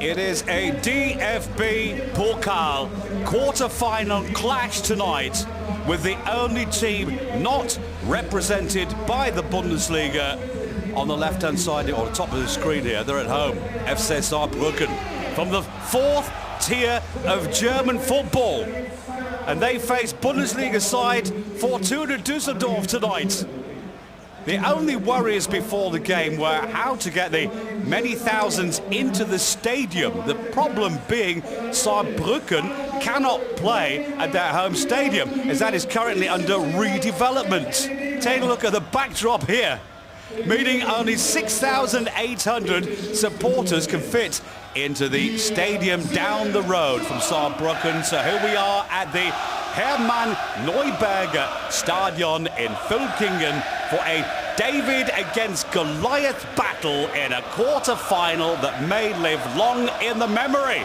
It is a DFB-Pokal quarter-final clash tonight with the only team not represented by the Bundesliga. On the left-hand side, or the top of the screen here, they're at home, FC Saarbrücken, from the fourth tier of German football. And they face Bundesliga side Fortuna Düsseldorf tonight. The only worries before the game were how to get the many thousands into the stadium. The problem being Saarbrücken cannot play at their home stadium, as that is currently under redevelopment. Take a look at the backdrop here, meaning only 6,800 supporters can fit into the stadium down the road from Saarbrücken. So here we are at the Hermann Neuberger Stadion in Völklingen for a David against Goliath battle in a quarter-final that may live long in the memory.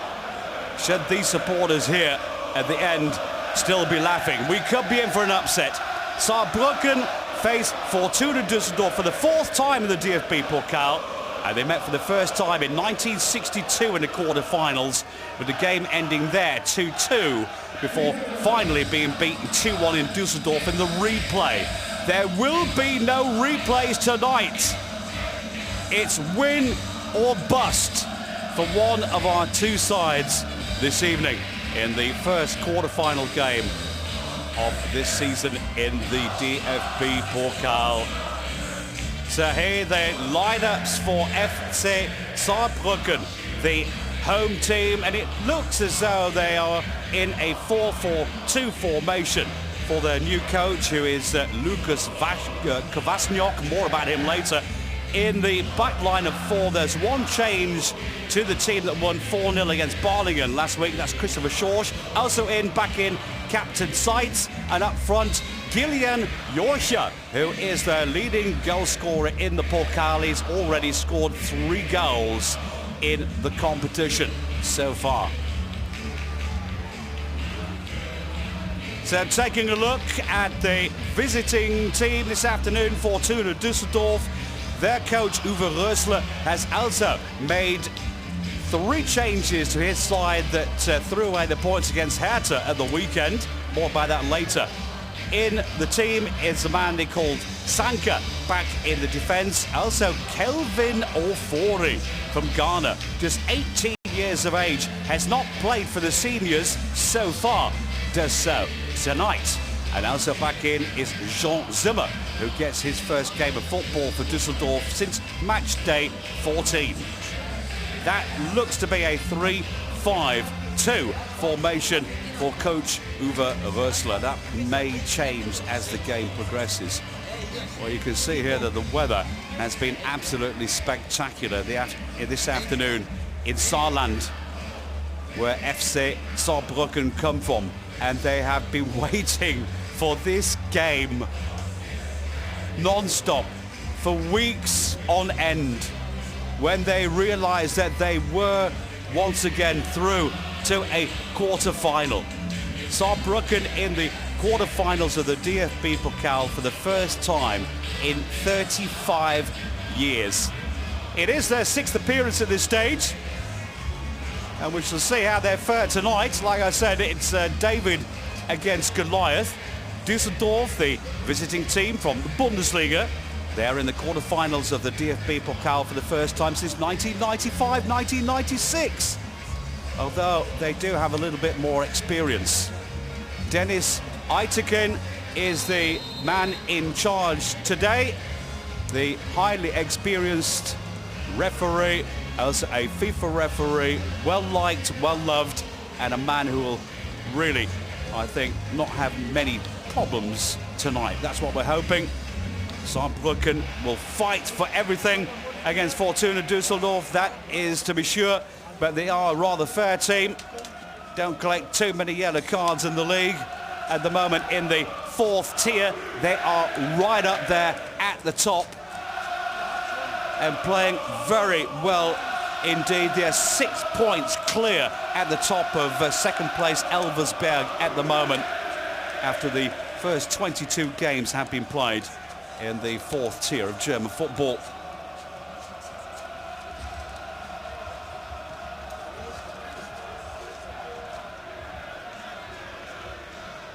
Should these supporters here at the end still be laughing? We could be in for an upset. Saarbrücken face Fortuna Düsseldorf for the 4th time in the DFB-Pokal. And they met for the first time in 1962 in the quarter-finals, with the game ending there 2-2 before finally being beaten 2-1 in Düsseldorf in the replay. There will be no replays tonight. It's win or bust for one of our two sides this evening in the first quarter-final game of this season in the DFB Pokal. So here the lineups for FC Saarbrücken, the home team, and it looks as though they are in a 4-4-2 formation for their new coach, who is Lukas Kvasniok. More about him later. In the back line of 4, there's one change to the team that won 4-0 against Balingen last week. That's Christopher Schorsch. Also back in, Captain Seitz, and up front, Gillian Jorge, who is the leading goal scorer in the Pokal. He's already scored 3 goals in the competition so far. So taking a look at the visiting team this afternoon, Fortuna Düsseldorf. Their coach, Uwe Rösler, has also made 3 changes to his side that threw away the points against Hertha at the weekend. More about that later. In the team is a man they called Sanka back in the defence. Also Kelvin Ofori from Ghana, just 18 years of age, has not played for the seniors so far, does so tonight. And also back in is Jean Zimmer, who gets his first game of football for Düsseldorf since match day 14. That looks to be a 3-5-2 formation for coach Uwe Rösler. That may change as the game progresses. Well, you can see here that the weather has been absolutely spectacular this afternoon in Saarland, where FC Saarbrücken come from, and they have been waiting for this game non-stop for weeks on end, when they realized that they were once again through to a quarter-final. Saarbrücken in the quarter-finals of the DFB Pokal for the first time in 35 years. It is their 6th appearance at this stage, and we shall see how they fare tonight. Like I said, it's David against Goliath. Düsseldorf, the visiting team from the Bundesliga, they're in the quarter-finals of the DFB Pokal for the first time since 1995-1996. Although they do have a little bit more experience. Dennis Aytekin is the man in charge today. The highly experienced referee, also a FIFA referee, well-liked, well-loved, and a man who will really, I think, not have many problems tonight. That's what we're hoping. Saarbrücken will fight for everything against Fortuna Düsseldorf, that is to be sure, but they are a rather fair team. Don't collect too many yellow cards in the league. At the moment in the 4th tier, they are right up there at the top and playing very well indeed. They're 6 points clear at the top of 2nd place Elversberg at the moment, after the first 22 games have been played in the 4th tier of German football.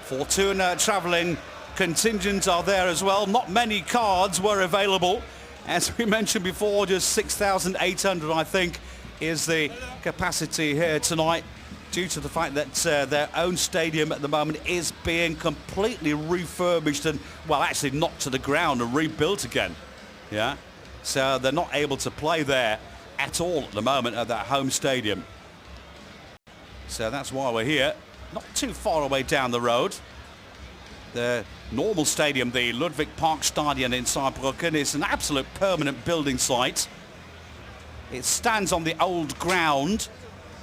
Fortuna travelling contingents are there as well. Not many cards were available. As we mentioned before, just 6,800, I think, is the capacity here tonight, due to the fact that their own stadium at the moment is being completely refurbished and, well, actually knocked to the ground and rebuilt again. Yeah, so they're not able to play there at all at the moment at that home stadium. So that's why we're here. Not too far away down the road. The normal stadium, the Ludwig Park Stadion in Saarbrücken, is an absolute permanent building site. It stands on the old ground,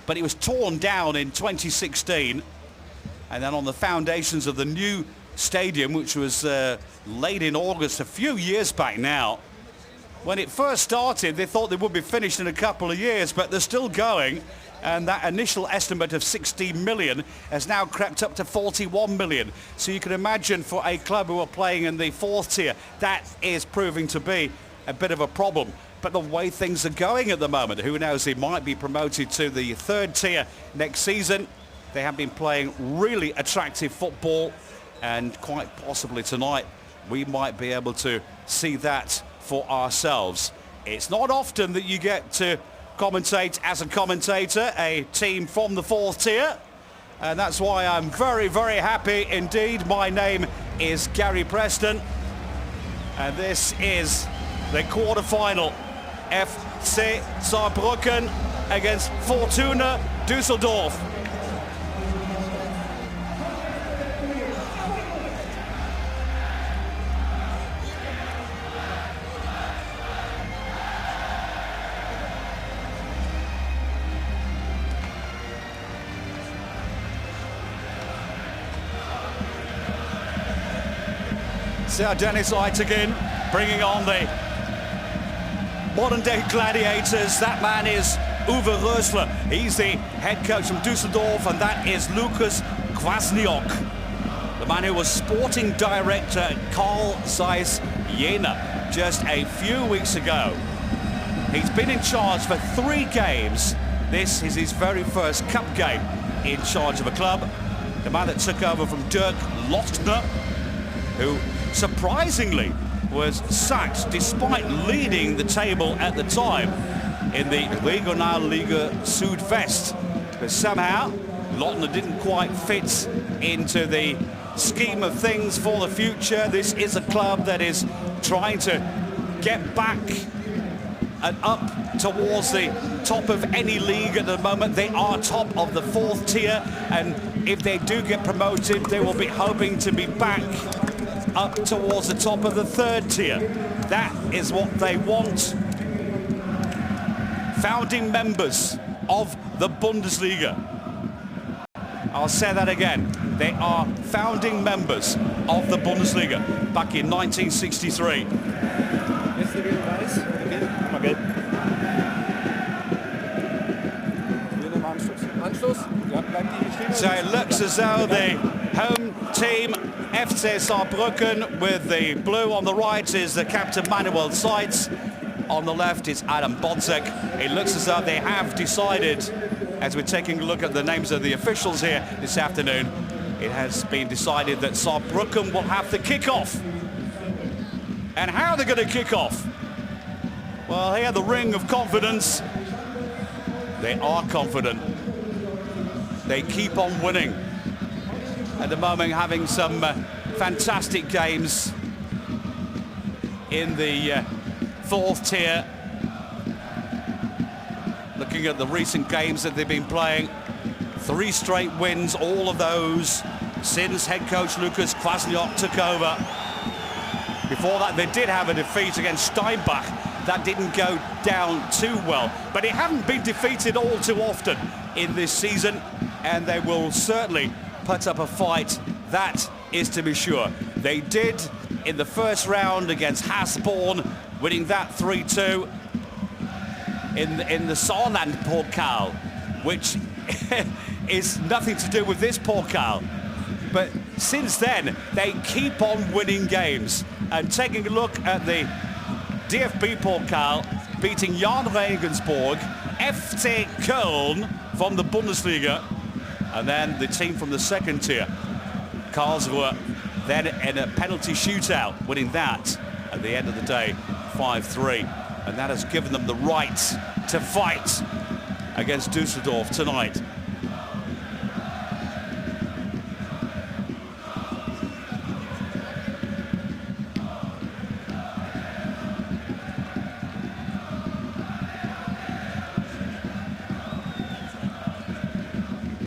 but it was torn down in 2016. And then on the foundations of the new stadium, which was laid in August a few years back now. When it first started, they thought they would be finished in a couple of years, but they're still going. And that initial estimate of 60 million has now crept up to 41 million. So you can imagine for a club who are playing in the 4th tier, that is proving to be a bit of a problem. But the way things are going at the moment, who knows, they might be promoted to the 3rd tier next season. They have been playing really attractive football, and quite possibly tonight we might be able to see that for ourselves. It's not often that you get to commentate as a commentator a team from the 4th tier, and that's why I'm very, very happy indeed. My name is Gary Preston, and this is the quarter-final. FC Saarbrücken against Fortuna Düsseldorf. So Dennis Light again, bringing on the modern-day gladiators. That man is Uwe Rösler. He's the head coach from Düsseldorf, and that is Lukas Kwasniok, the man who was sporting director at Carl Zeiss Jena just a few weeks ago. He's been in charge for 3 games. This is his very first cup game in charge of a club. The man that took over from Dirk Lochtner, who surprisingly was sacked despite leading the table at the time in the Regionalliga Südwest. But somehow Lochtner didn't quite fit into the scheme of things for the future. This is a club that is trying to get back and up towards the top of any league at the moment. They are top of the 4th tier, and if they do get promoted, they will be hoping to be back up towards the top of the 3rd tier. That is what they want. Founding members of the Bundesliga. I'll say that again. They are founding members of the Bundesliga back in 1963. So it looks as though the home team, FC Saarbrücken, with the blue on the right is the captain Manuel Seitz. On the left is Adam Bodzek. It looks as though they have decided, as we're taking a look at the names of the officials here this afternoon, it has been decided that Saarbrücken will have the kickoff. And how are they going to kick off? Well, here the ring of confidence. They are confident. They keep on winning. At the moment, having some fantastic games in the 4th tier. Looking at the recent games that they've been playing, 3 straight wins, all of those since head coach Lukas Kwasniok took over. Before that, they did have a defeat against Steinbach. That didn't go down too well, but they haven't been defeated all too often in this season, and they will certainly put up a fight, that is to be sure. They did in the first round against Hasborn, winning that 3-2 in the Saarland Pokal, which is nothing to do with this Pokal. But since then, they keep on winning games. And taking a look at the DFB-Pokal, beating Jan Regensburg, FC Köln from the Bundesliga, and then the team from the 2nd tier, Karlsruhe, then in a penalty shootout, winning that at the end of the day, 5-3. And that has given them the right to fight against Düsseldorf tonight.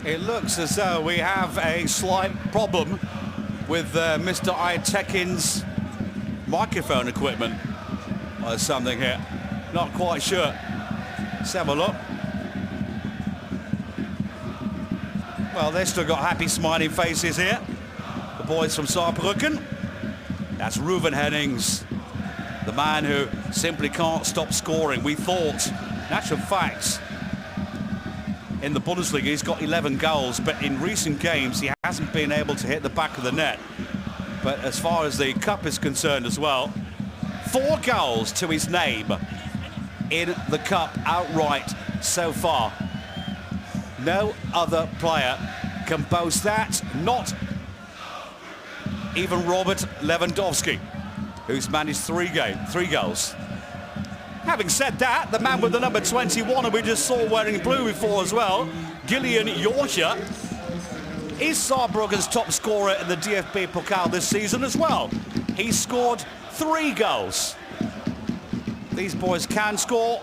It looks as though we have a slight problem with Mr. Itekin's microphone equipment or something here. Not quite sure. Let's have a look. Well, they've still got happy smiling faces here. The boys from Saarbrücken. That's Ruven Hennings, the man who simply can't stop scoring. We thought, in actual fact, in the Bundesliga. He's got 11 goals, but in recent games he hasn't been able to hit the back of the net. But as far as the cup is concerned as well, 4 goals to his name in the cup outright so far. No other player can boast that, not even Robert Lewandowski, who's managed 3 goals. Having said that, the man with the number 21, and we just saw wearing blue before as well, Gillian Jorge, is Saarbrücken's top scorer in the DFB-Pokal this season as well. He scored 3 goals. These boys can score,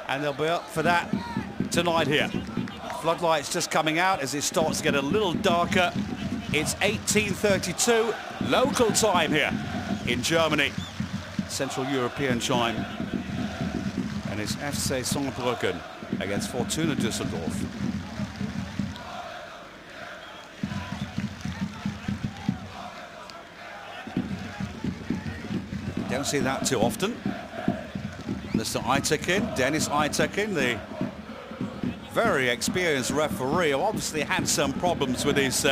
and they'll be up for that tonight here. Floodlights just coming out as it starts to get a little darker. It's 18:32 local time here in Germany, Central European time. And it's FC Saarbrücken against Fortuna Düsseldorf. Don't see that too often. Mr. Aytekin, Dennis Aytekin, the very experienced referee, who obviously had some problems with his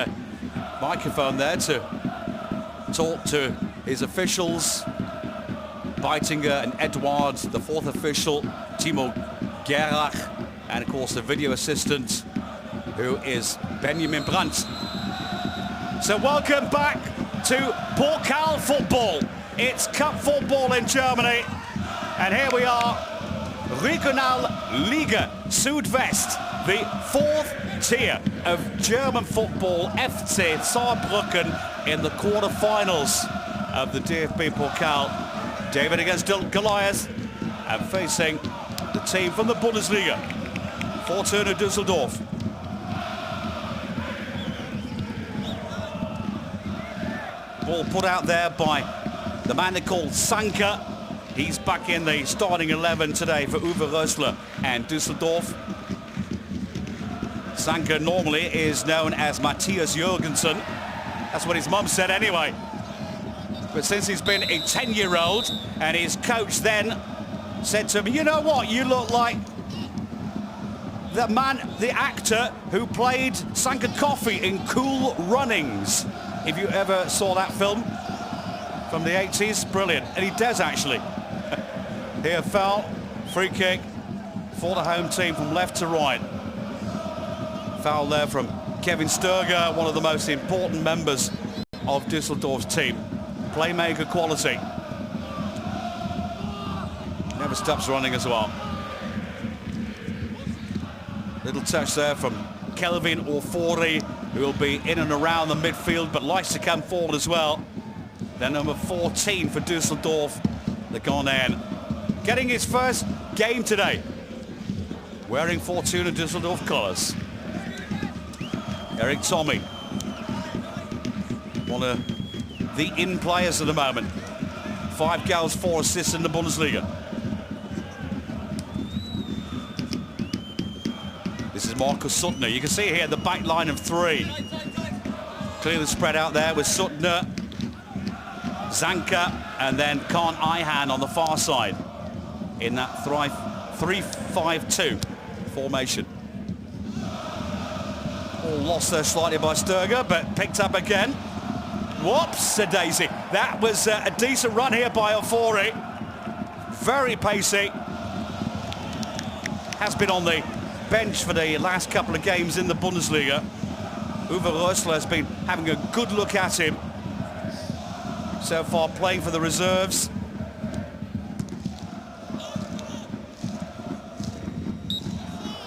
microphone there to talk to his officials. Beitinger and Edward, the 4th official, Timo Gerach, and of course the video assistant, who is Benjamin Brandt. So welcome back to Pokal football. It's cup football in Germany, and here we are, Regionalliga Südwest, the 4th tier of German football, FC Saarbrücken in the quarter-finals of the DFB-Pokal. David against Goliath, and facing the team from the Bundesliga, Fortuna Düsseldorf. Ball put out there by the man they call Sanka. He's back in the starting 11 today for Uwe Rösler and Düsseldorf. Sanka normally is known as Matthias Jürgensen. That's what his mum said anyway. But since he's been a 10-year-old, and his coach then said to him, you know what, you look like the man, the actor who played Sanka Coffey in Cool Runnings. If you ever saw that film from the 80s, brilliant. And he does actually. Here, foul, free kick for the home team from left to right. Foul there from Kevin Sturger, one of the most important members of Düsseldorf's team. Playmaker quality. Never stops running as well. Little touch there from Kelvin Orfori, who will be in and around the midfield, but likes to come forward as well. Then number 14 for Düsseldorf, the Ghanaian, getting his first game today, wearing Fortuna Düsseldorf colours. Eric Tommy, one of the in players at the moment. 5 goals, 4 assists in the Bundesliga. This is Marcus Suttner. You can see here the back line of 3. Clearly spread out there with Suttner, Zanka, and then Khan Ayhan on the far side in that 3-5-2 formation. All lost there slightly by Sturger, but picked up again. Whoops, a daisy. That was a decent run here by Orfori. Very pacey. Has been on the bench for the last couple of games in the Bundesliga. Uwe Rösler has been having a good look at him so far, playing for the reserves.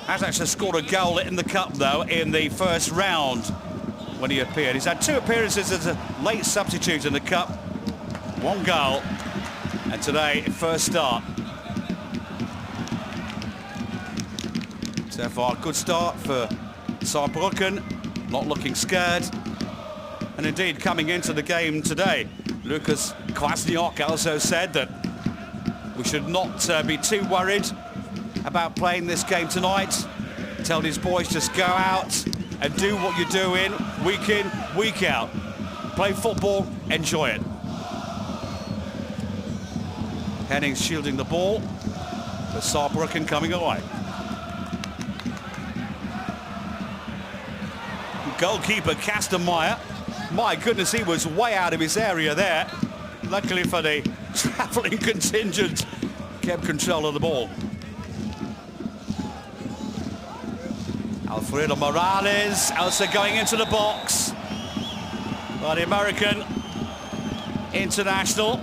Has actually scored a goal in the cup, though, in the first round when he appeared. He's had 2 appearances as a late substitute in the cup, 1 goal, and today, first start. So far, good start for Saarbrücken, not looking scared. And indeed, coming into the game today, Lukas Kwasniok also said that we should not be too worried about playing this game tonight. Tell his boys just go out and do what you're doing week in, week out. Play football, enjoy it. Hennings shielding the ball, but Saarbrücken coming away. goalkeeper Kastenmeier. My goodness, he was way out of his area there. Luckily for the travelling contingent, kept control of the ball. Alfredo Morales also going into the box. By the American international.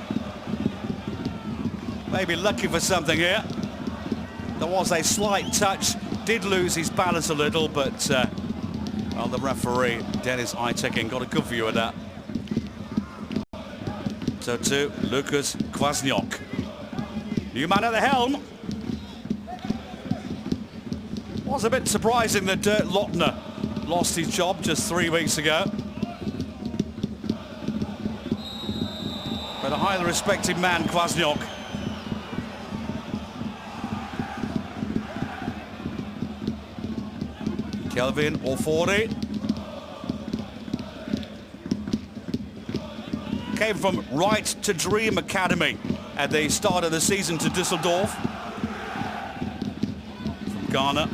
Maybe looking for something here. There was a slight touch. Did lose his balance a little, but well, the referee, Dennis Eitekin, got a good view of that. So to Lukas Kwasniok. New man at the helm. Was a bit surprising that Dirk Lottner lost his job just 3 weeks ago. But a highly respected man, Kwasniok. Kelvin Ofori. Came from Right to Dream Academy at the start of the season to Düsseldorf. From Ghana.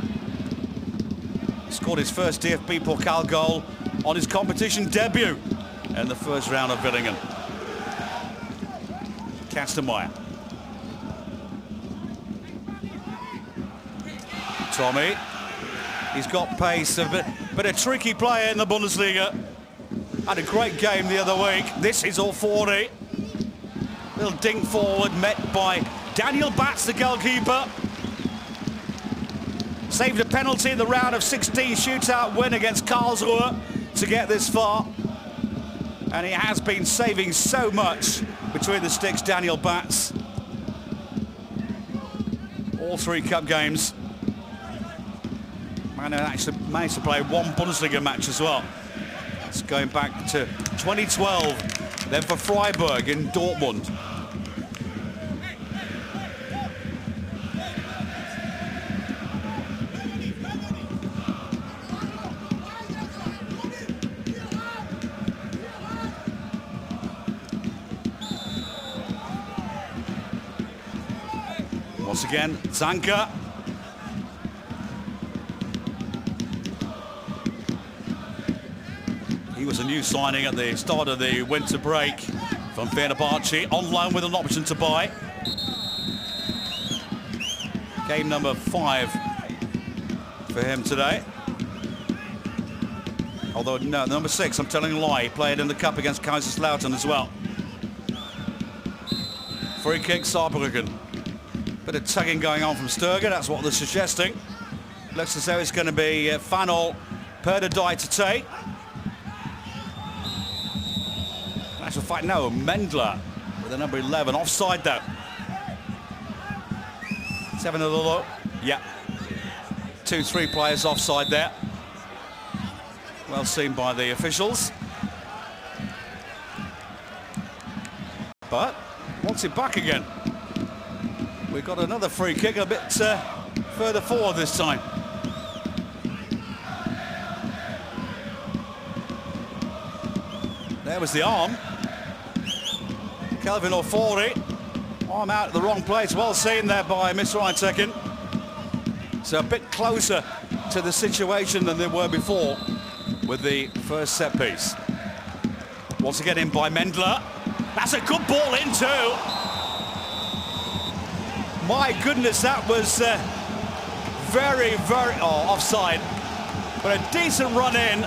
Scored his first DFB-Pokal goal on his competition debut in the first round of Villingen. Kastenmeier. Tommy. He's got pace, but a tricky player in the Bundesliga. Had a great game the other week. This is Ofori. Little dink forward met by Daniel Batz, the goalkeeper. Saved a penalty in the round of 16 shootout win against Karlsruhe to get this far. And he has been saving so much between the sticks, Daniel Batz. All 3 cup games. Man actually managed to play 1 Bundesliga match as well. It's going back to 2012, then for Freiburg in Dortmund. Once again, Zanka. He was a new signing at the start of the winter break from Fenerbahce, on loan with an option to buy. Game number 5 for him today. Although, no, number 6, I'm telling a lie, he played in the cup against Kaiserslautern as well. Free kick, Saarbrücken. Bit of tugging going on from Sturger, that's what they're suggesting. Looks as though it's going to be Fanol Perderdij to take. In actual fact, no, Mendler with the number 11, offside though. Let's have another look. Yeah, 2-3 players offside there. Well seen by the officials. But wants it back again. We've got another free kick a bit further forward this time. There was the arm. Kelvin Ofori. Arm out at the wrong place. Well seen there by Mr. Eitekin. So a bit closer to the situation than they were before with the first set piece. Once again in by Mendler. That's a good ball in too. My goodness, that was very, offside. But a decent run in.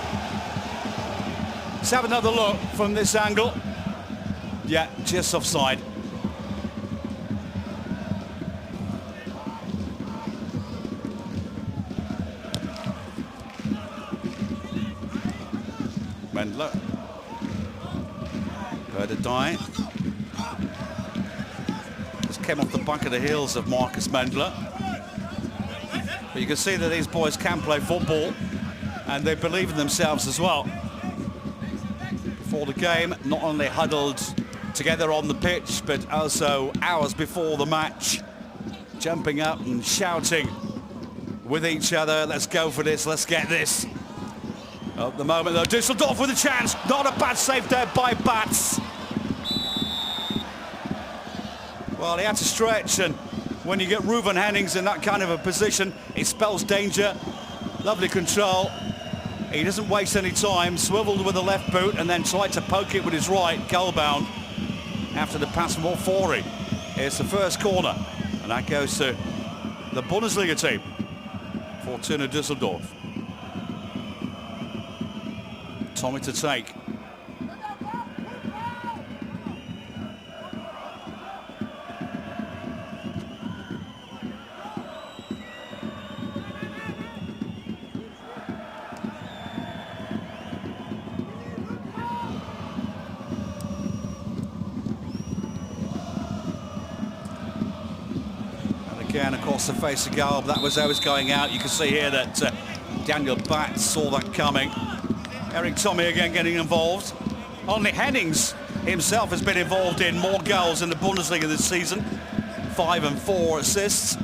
Let's have another look from this angle. Yeah, just offside. Mendler. Perderdij. Just came off the back of the heels of Marcus Mendler. But you can see that these boys can play football and they believe in themselves as well. Before the game, not only huddled together on the pitch, but also hours before the match, jumping up and shouting with each other, let's go for this, let's get this. At the moment though, Düsseldorf with a chance, not a bad save there by Batz. Well, he had to stretch, and when you get Ruven Hennings in that kind of a position, it spells danger. Lovely control. He doesn't waste any time, swiveled with the left boot and then tried to poke it with his right, goal-bound, after the pass from Fortuna. It's the first corner, and that goes to the Bundesliga team, Fortuna Düsseldorf. Tommy to take. Again across the face of goal, that was always going out. You can see here that Daniel Batz saw that coming. Eric Tommy again getting involved. Only Hennings himself has been involved in more goals in the Bundesliga this season. 5 and 4 assists.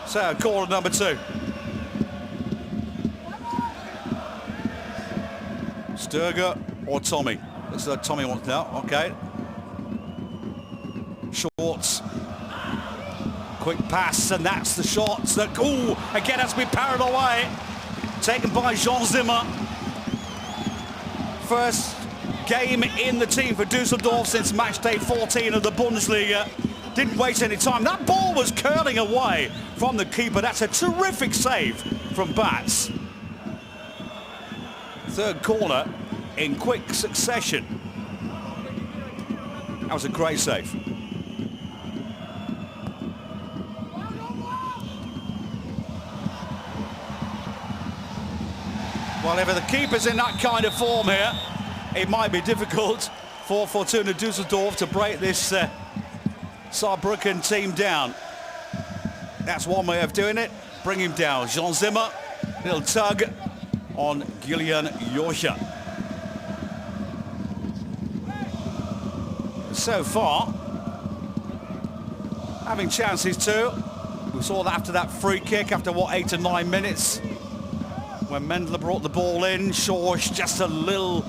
So corner number 2. Sturger or Tommy? Looks like Tommy wants now. Okay. Shorts. Quick pass, and that's the shot. Ooh, again has been parried away. Taken by Jean Zimmer. First game in the team for Düsseldorf since match day 14 of the Bundesliga. Didn't waste any time. That ball was curling away from the keeper. That's a terrific save from Batz. Third corner in quick succession. That was a great save. Well, if the keeper's in that kind of form here, it might be difficult for Fortuna Düsseldorf to break this Saarbrücken team down. That's one way of doing it. Bring him down. Jean Zimmer, little tug on Gillian Jorscha. So far, having chances too. We saw that after that free kick, after what, 8 to 9 minutes. When Mendler brought the ball in, Schorsch just a little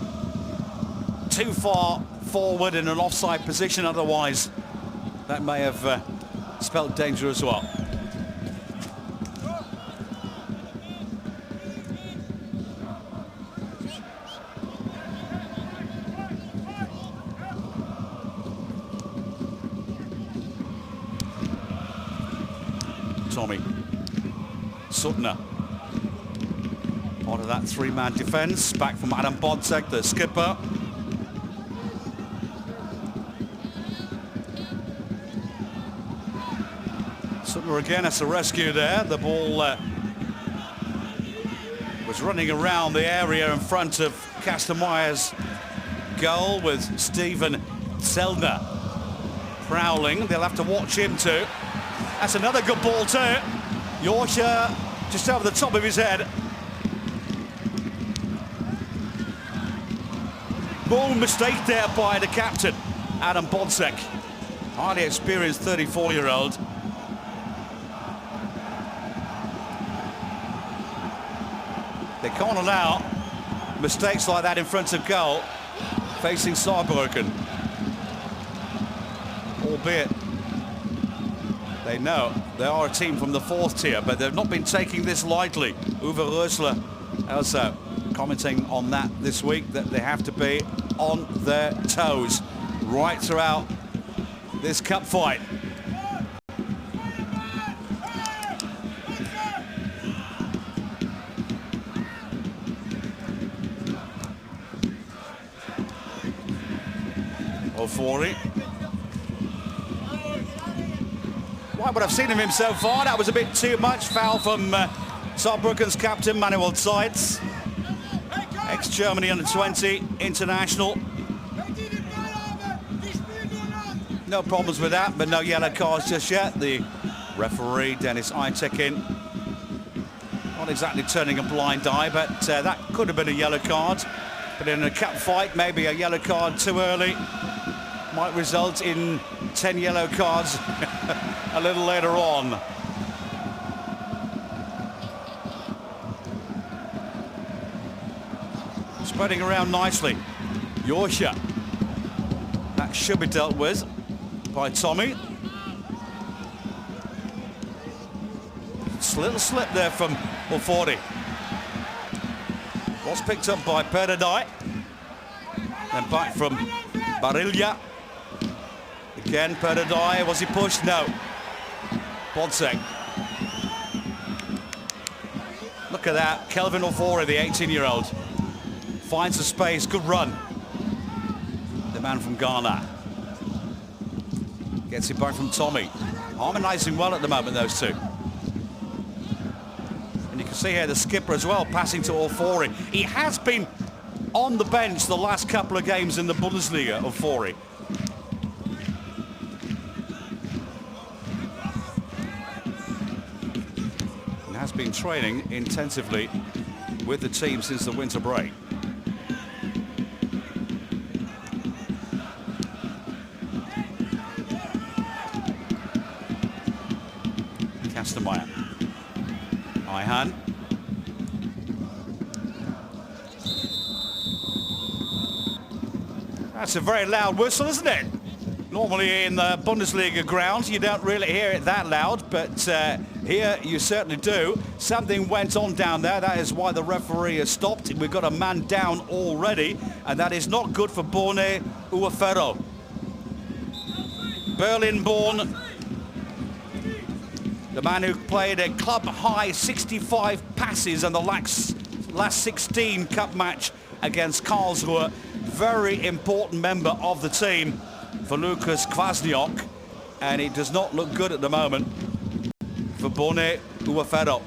too far forward in an offside position. Otherwise, that may have spelt danger as well. Tommy. Suttner. Part of that three-man defence, back from Adam Bodczek, the skipper. Suttner again has a rescue there. The ball was running around the area in front of Kastemeyer's goal with Steven Zellner prowling. They'll have to watch him too. That's another good ball too. Jorscha just over the top of his head. Bold mistake there by the captain, Adam Bodczek. Highly experienced 34-year-old. They can't allow mistakes like that in front of goal, facing Saarbrücken. Albeit, they know they are a team from the 4th tier, but they've not been taking this lightly. Uwe Rösler also commenting on that this week, that they have to be on their toes right throughout this cup fight. Fortuna. Like what I've seen of him so far, that was a bit too much. Foul from Saarbrücken's captain, Manuel Zeitz. Ex-Germany under-20 international. No problems with that, but no yellow cards just yet. The referee, Dennis Eitekin, not exactly turning a blind eye, but that could have been a yellow card. But in a cup fight, maybe a yellow card too early might result in 10 yellow cards a little later on. Spreading around nicely. Jorscha. That should be dealt with by Tommy. Little slip there from Fortuna. Was picked up by Peredai. Then back from Barilla. Again, Peredai. Was he pushed? No. Podsek. Look at that. Kelvin Ofori, the 18-year-old. Finds the space. Good run. The man from Ghana. Gets it back from Tommy. Harmonising well at the moment, those two. And you can see here the skipper as well, passing to Ofori. He has been on the bench the last couple of games in the Bundesliga, Ofori. And has been training intensively with the team since the winter break. Kastenmeier. Ayhan. That's a very loud whistle, isn't it? Normally in the Bundesliga grounds you don't really hear it that loud, but here you certainly do. Something went on down there. That is why the referee has stopped. We've got a man down already, and that is not good for Bone Uwafero. Berlin-born, the man who played a club-high 65 passes in the last 16 cup match against Karlsruhe. Very important member of the team for Lukas Kwasniok, and it does not look good at the moment for Bone Uwafero.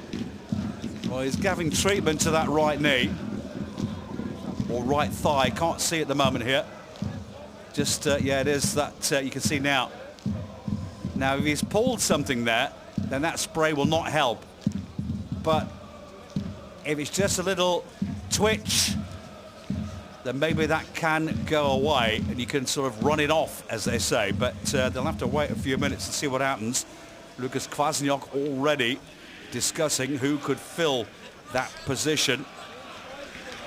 Well, he's giving treatment to that right knee, or right thigh. Can't see at the moment here. Just, yeah, it is that you can see now. Now, if he's pulled something there, then that spray will not help. But if it's just a little twitch, then maybe that can go away and you can sort of run it off, as they say. But they'll have to wait a few minutes to see what happens. Lukas Kwasniok already discussing who could fill that position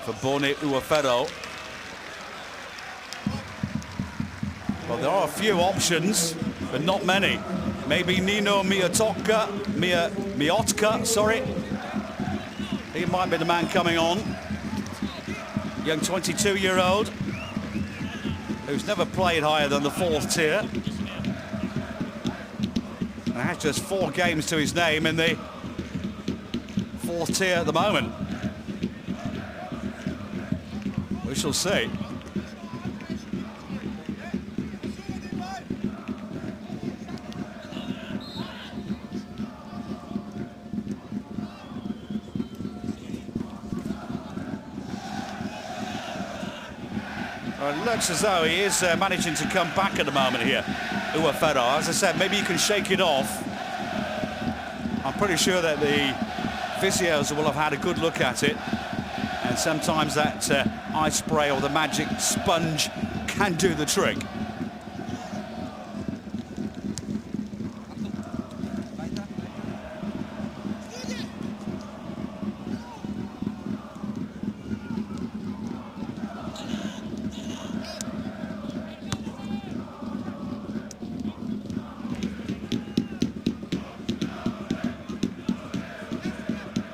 for Bone Uwafero. Well, there are a few options, but not many. Maybe Nino Miotka, sorry. He might be the man coming on. Young 22-year-old who's never played higher than the 4th tier. And has just 4 games to his name in the 4th tier at the moment. We shall see. Well, it looks as though he is managing to come back at the moment here, Uwafero. As I said, maybe you can shake it off. I'm pretty sure that the physios will have had a good look at it. And sometimes that eye spray or the magic sponge can do the trick.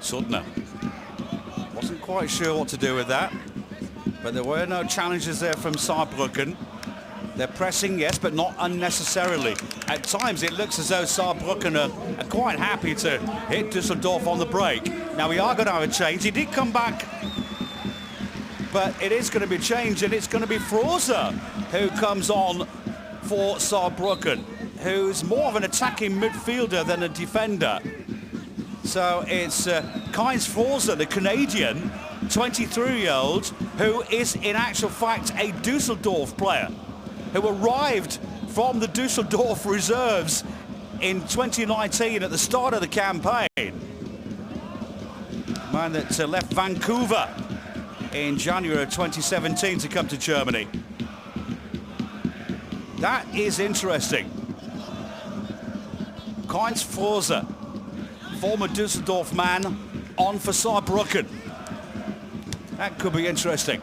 Sudner wasn't quite sure what to do with that, but there were no challenges there from Saarbrücken. They're pressing, yes, but not unnecessarily. At times it looks as though Saarbrücken are quite happy to hit Düsseldorf on the break. Now we are going to have a change. He did come back, but it is going to be changed, and it's going to be Froese who comes on for Saarbrücken, who's more of an attacking midfielder than a defender. So it's Keins Froese, the Canadian 23-year-old, who is in actual fact a Düsseldorf player, who arrived from the Düsseldorf reserves in 2019 at the start of the campaign. Man that left Vancouver in January of 2017 to come to Germany. That is interesting. Keins Froese, former Düsseldorf man, on for Saarbrücken. That could be interesting.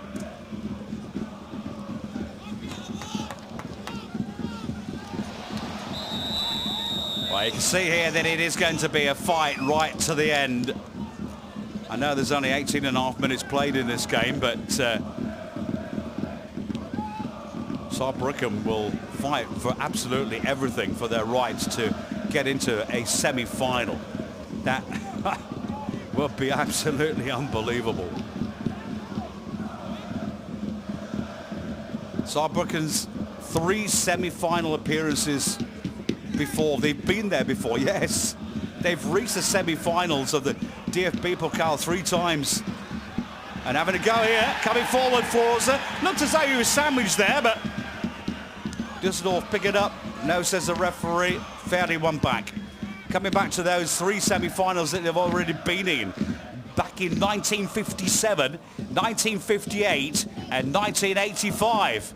Well, you can see here that it is going to be a fight right to the end. I know there's only 18.5 minutes played in this game, but Saarbrücken will fight for absolutely everything for their rights to get into a semi-final. That would be absolutely unbelievable. Saarbrücken's 3 semi-final appearances before. They've been there before, yes. They've reached the semi-finals of the DFB-Pokal 3 times. And having a go here, coming forward, Forza. Looked as though he was sandwiched there, but Düsseldorf pick it up. No, says the referee. Fairly one back. Coming back to those 3 semi-finals that they've already been in. Back in 1957, 1958 and 1985.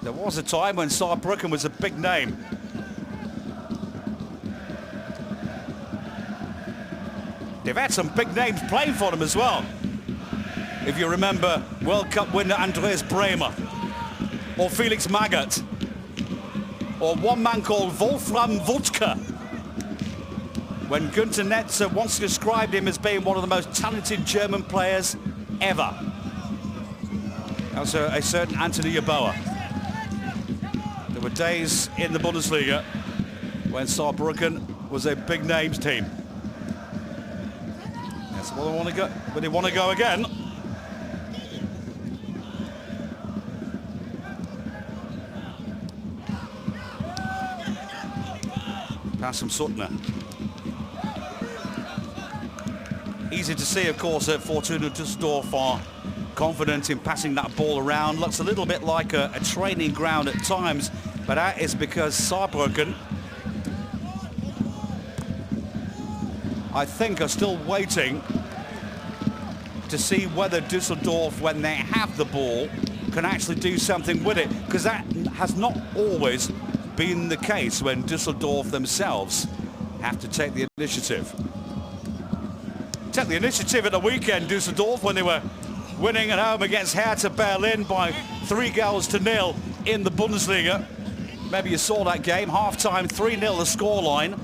There was a time when Saarbrücken was a big name. They've had some big names playing for them as well. If you remember World Cup winner Andreas Bremer, or Felix Magath, or one man called Wolfram Wuttke, when Günther Netzer once described him as being one of the most talented German players ever. Also a certain Anthony Yeboah. There were days in the Bundesliga when Saarbrücken was a big names team. That's where they want to go. But they want to go again. Pass from Suttner. Easy to see, of course, that Fortuna Düsseldorf are confident in passing that ball around. Looks a little bit like a training ground at times, but that is because Saarbrücken, I think, are still waiting to see whether Düsseldorf, when they have the ball, can actually do something with it, because that has not always been the case when Düsseldorf themselves have to take the initiative. Took the initiative at the weekend, Düsseldorf, when they were winning at home against Hertha Berlin by 3-0 in the Bundesliga. Maybe you saw that game, half-time 3-0 the scoreline,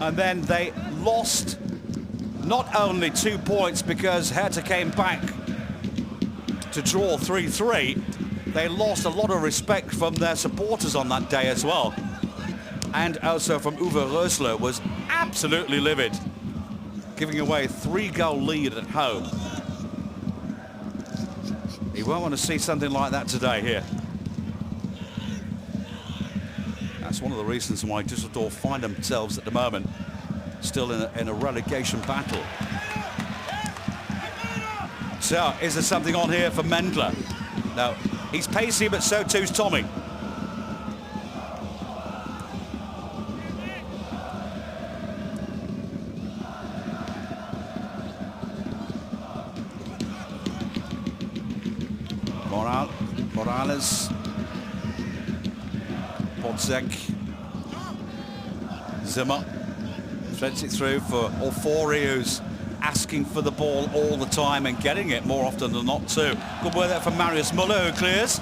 and then they lost not only 2 points because Hertha came back to draw 3-3, they lost a lot of respect from their supporters on that day as well. And also from Uwe Rösler was absolutely livid, giving away a 3-goal lead at home. He won't want to see something like that today here. That's one of the reasons why Düsseldorf find themselves at the moment still in a relegation battle. So, is there something on here for Mendler? No, he's pacey, but so too's Tommy. Morales, Podzek, Zimmer, threads it through for Ofori, who's asking for the ball all the time and getting it more often than not too. Good work there from Marius Müller, who clears.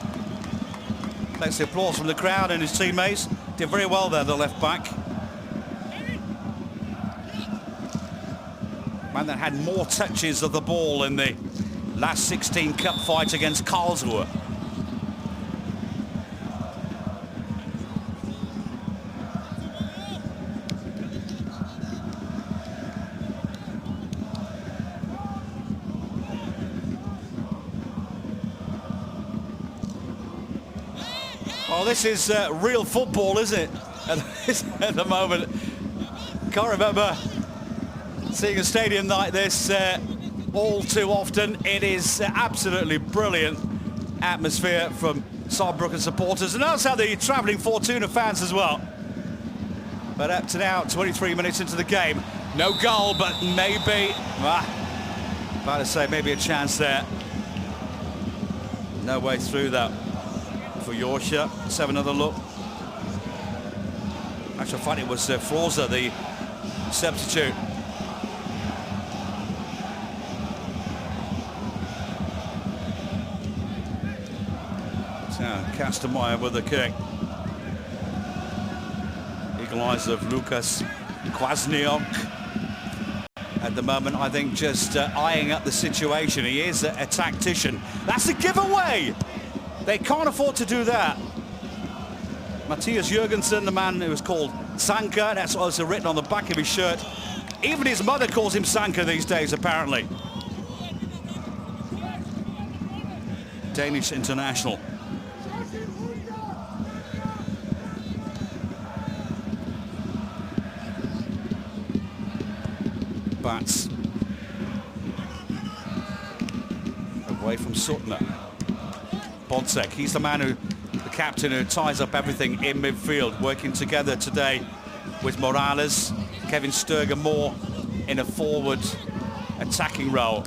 Makes the applause from the crowd and his teammates. Did very well there, the left back. Man that had more touches of the ball in the last 16 cup fight against Karlsruhe. Oh, this is real football, isn't it? At the moment. Can't remember seeing a stadium like this all too often. It is absolutely brilliant atmosphere from Saarbrücken supporters, and also the travelling Fortuna fans as well. But up to now, 23 minutes into the game, no goal, but maybe, about to say, maybe a chance there. No way through that for Yorkshire. Let's have another look. Actually, I find it was Forza, the substitute. Kastenmeier with the kick. Equalizer of Lukas Kwasniok. at the moment, I think, just eyeing up the situation. He is a tactician. That's a giveaway. They can't afford to do that. Matthias Jürgensen, the man who was called Sanka, that's also written on the back of his shirt. Even his mother calls him Sanka these days, apparently. Danish international. Bats. Away from Suttner. Bondsek, he's the man who, the captain who ties up everything in midfield, working together today with Morales. Kevin Sturger more in a forward attacking role.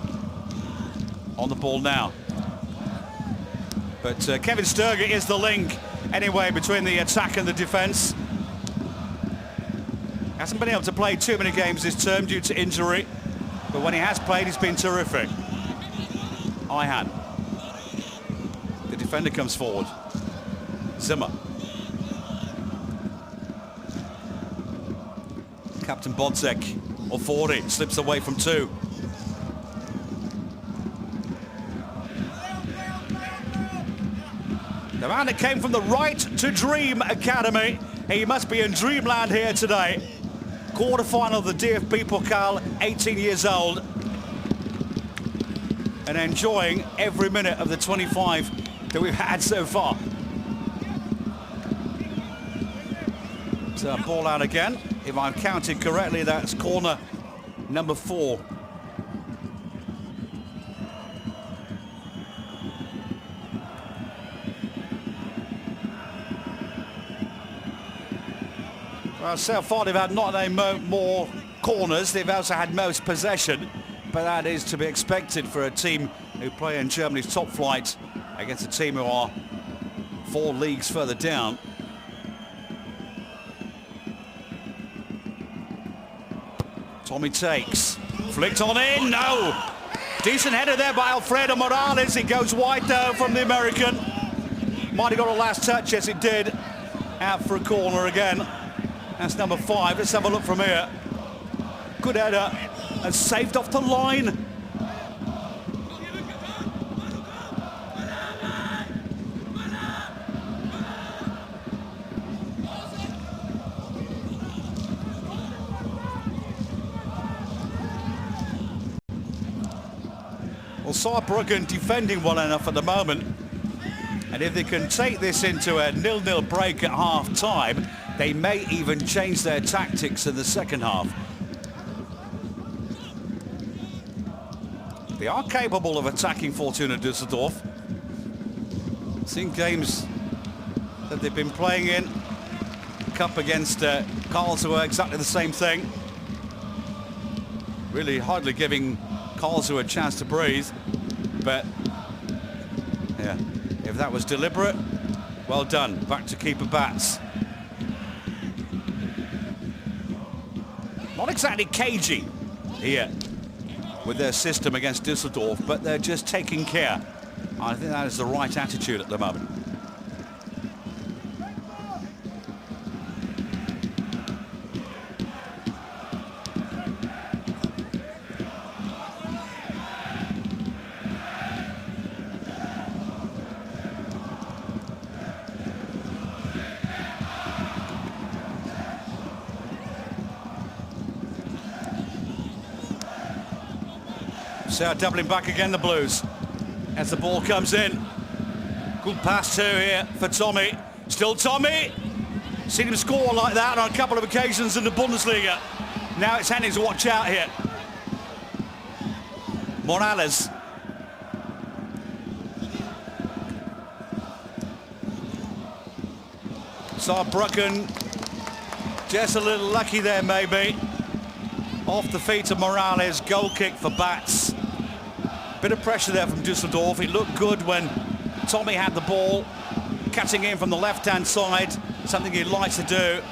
On the ball now. But Kevin Sturger is the link anyway between the attack and the defence. Hasn't been able to play too many games this term due to injury, but when he has played, he's been terrific. Ihan. The defender comes forward. Zimmer. Captain Bondsek, or 40, slips away from 2. The man that came from the Right to Dream Academy. He must be in dreamland here today. Quarter-final of the DFB-Pokal, 18 years old. And enjoying every minute of the 25 that we've had so far. So ball out again. If I've counted correctly, that's corner number 4. Well, so far they've had not only more corners, they've also had most possession, but that is to be expected for a team who play in Germany's top flight against a team who are 4 leagues further down. Tommy takes, flicked on in, no! Decent header there by Alfredo Morales. It goes wide though from the American. Might have got a last touch, yes it did. Out for a corner again. That's number 5. Let's have a look from here. Good header and saved off the line. Well, Saarbrücken defending well enough at the moment. And if they can take this into a 0-0 break at half-time, they may even change their tactics in the second half. They are capable of attacking Fortuna Düsseldorf. Seen games that they've been playing in. Cup against Karlsruhe, exactly the same thing. Really hardly giving Karlsruhe a chance to breathe. But, yeah, if that was deliberate, well done. Back to keeper Bats. Not exactly cagey here with their system against Düsseldorf, but they're just taking care. I think that is the right attitude at the moment. So doubling back again, the Blues, as the ball comes in. Good pass too here for Tommy. Still Tommy. Seen him score like that on a couple of occasions in the Bundesliga. Now it's Henning to watch out here. Morales. Saarbrücken just a little lucky there maybe. Off the feet of Morales, goal kick for Bats. Bit of pressure there from Düsseldorf. It looked good when Tommy had the ball, cutting in from the left-hand side, something he likes to do.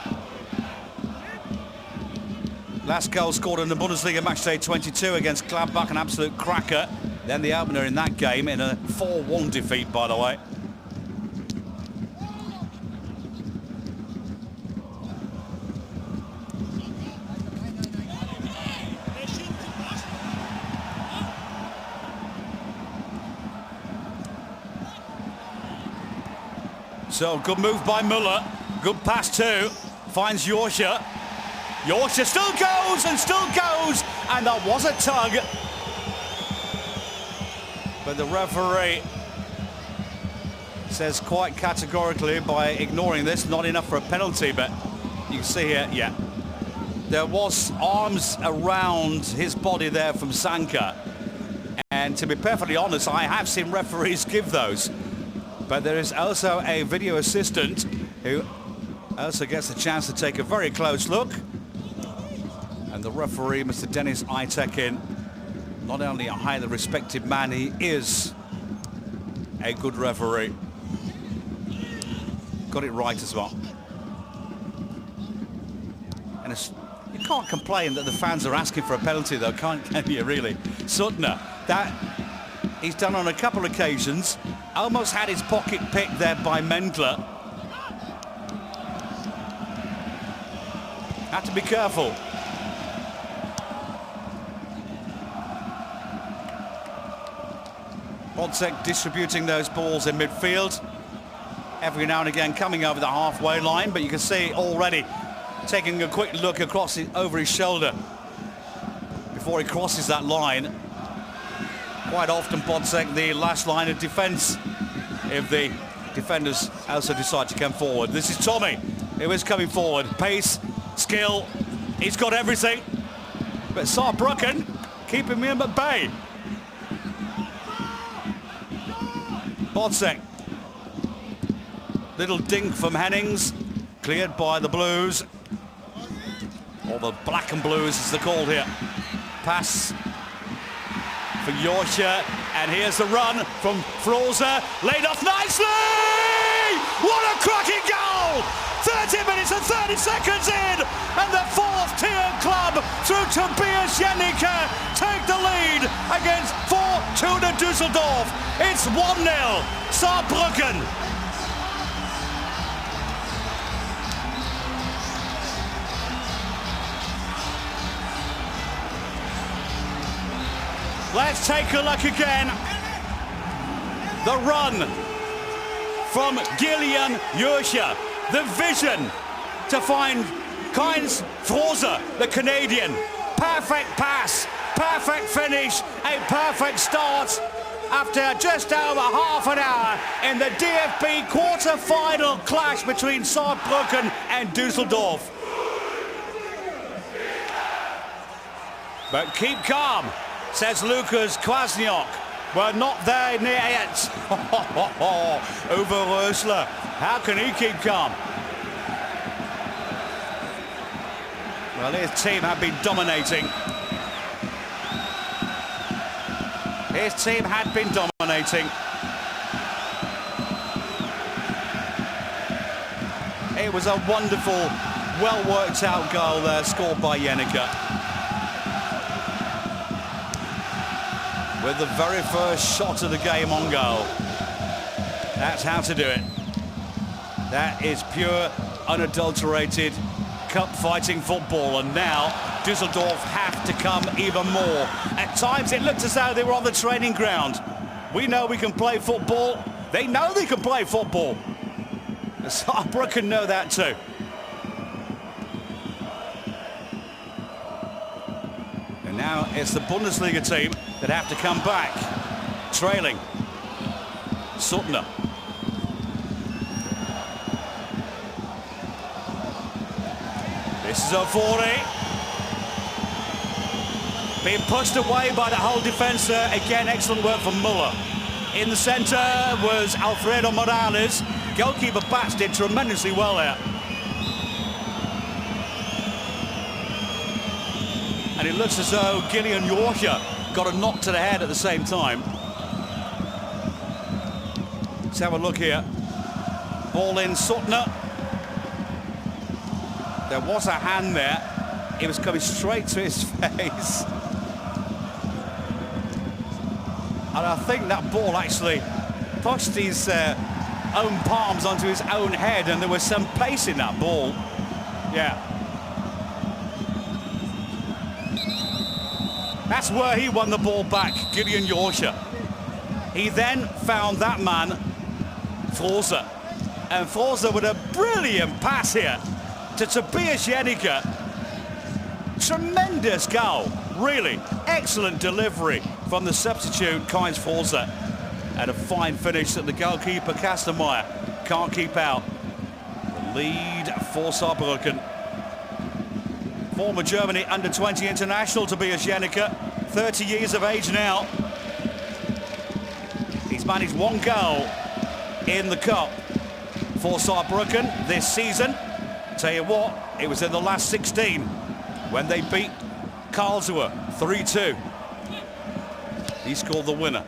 Last goal scored in the Bundesliga matchday 22 against Gladbach, an absolute cracker. Then the opener in that game in a 4-1 defeat, by the way. So good move by Müller. Good pass too. Finds Yorsha. Yorsha still goes and still goes. And that was a tug. But the referee says quite categorically, by ignoring this, not enough for a penalty. But you can see here, yeah, there was arms around his body there from Sanka. And to be perfectly honest, I have seen referees give those. But there is also a video assistant who also gets a chance to take a very close look. And the referee, Mr. Dennis Aytekin, not only a highly respected man, he is a good referee. Got it right as well. And you can't complain that the fans are asking for a penalty, though, can you, really? Suttner, that he's done on a couple of occasions. Almost had his pocket picked there by Mendler. Have to be careful. Bodzek distributing those balls in midfield. Every now and again coming over the halfway line, but you can see already taking a quick look across over his shoulder before he crosses that line. Quite often Bodzek the last line of defence if the defenders also decide to come forward. This is Tommy, who is coming forward. Pace, skill, he's got everything. But Saarbrücken keeping him at bay. Bodzek. Little dink from Hennings, cleared by the Blues. Or the black and blues as they're called here. Pass for Yorsha, and here's the run from Froza, laid off nicely! What a cracking goal! 30 minutes and 30 seconds in, and the fourth-tier club, through Tobias Jennicke, take the lead against Fortuna Düsseldorf. It's 1-0, Saarbrücken. Let's take a look again. The run from Gillian Yorsha. The vision to find Kynes Froza, the Canadian. Perfect pass, perfect finish, a perfect start after just over half an hour in the DFB quarter-final clash between Saarbrücken and Düsseldorf. But keep calm, says Lukas Kwasniok. We're not there near yet. Uwe Rösler, how can he keep calm? Well, his team have been dominating. His team had been dominating. It was a wonderful, well-worked-out goal there, scored by Jennicke. With the very first shot of the game on goal. That's how to do it. That is pure, unadulterated, cup-fighting football. And now, Düsseldorf have to come even more. At times, it looked as though they were on the training ground. We know we can play football. They know they can play football. The Saarbrücken know that too. And now it's the Bundesliga team that have to come back, trailing. Suttner. This is a 40. Being pushed away by the whole defence there. Again, excellent work from Müller. In the centre was Alfredo Morales. Goalkeeper Batts did tremendously well there. And it looks as though Gillian Yorsha got a knock to the head at the same time. Let's have a look here. Ball in, Suttner. There was a hand there. It was coming straight to his face. And I think that ball actually pushed his own palms onto his own head, and there was some pace in that ball. Yeah. That's where he won the ball back, Gillian Yorsha. He then found that man, Froza, And Forza with a brilliant pass here to Tobias Jenicke. Tremendous goal, really. Excellent delivery from the substitute, Kainz Forza. And a fine finish that the goalkeeper, Kastenmeier, can't keep out. The lead for Saarbrücken. Former Germany under-20 international, Tobias Jenicke, 30 years of age now. He's managed 1 goal in the cup for Saarbrücken this season. Tell you what, it was in the last 16 when they beat Karlsruhe 3-2. He scored the winner.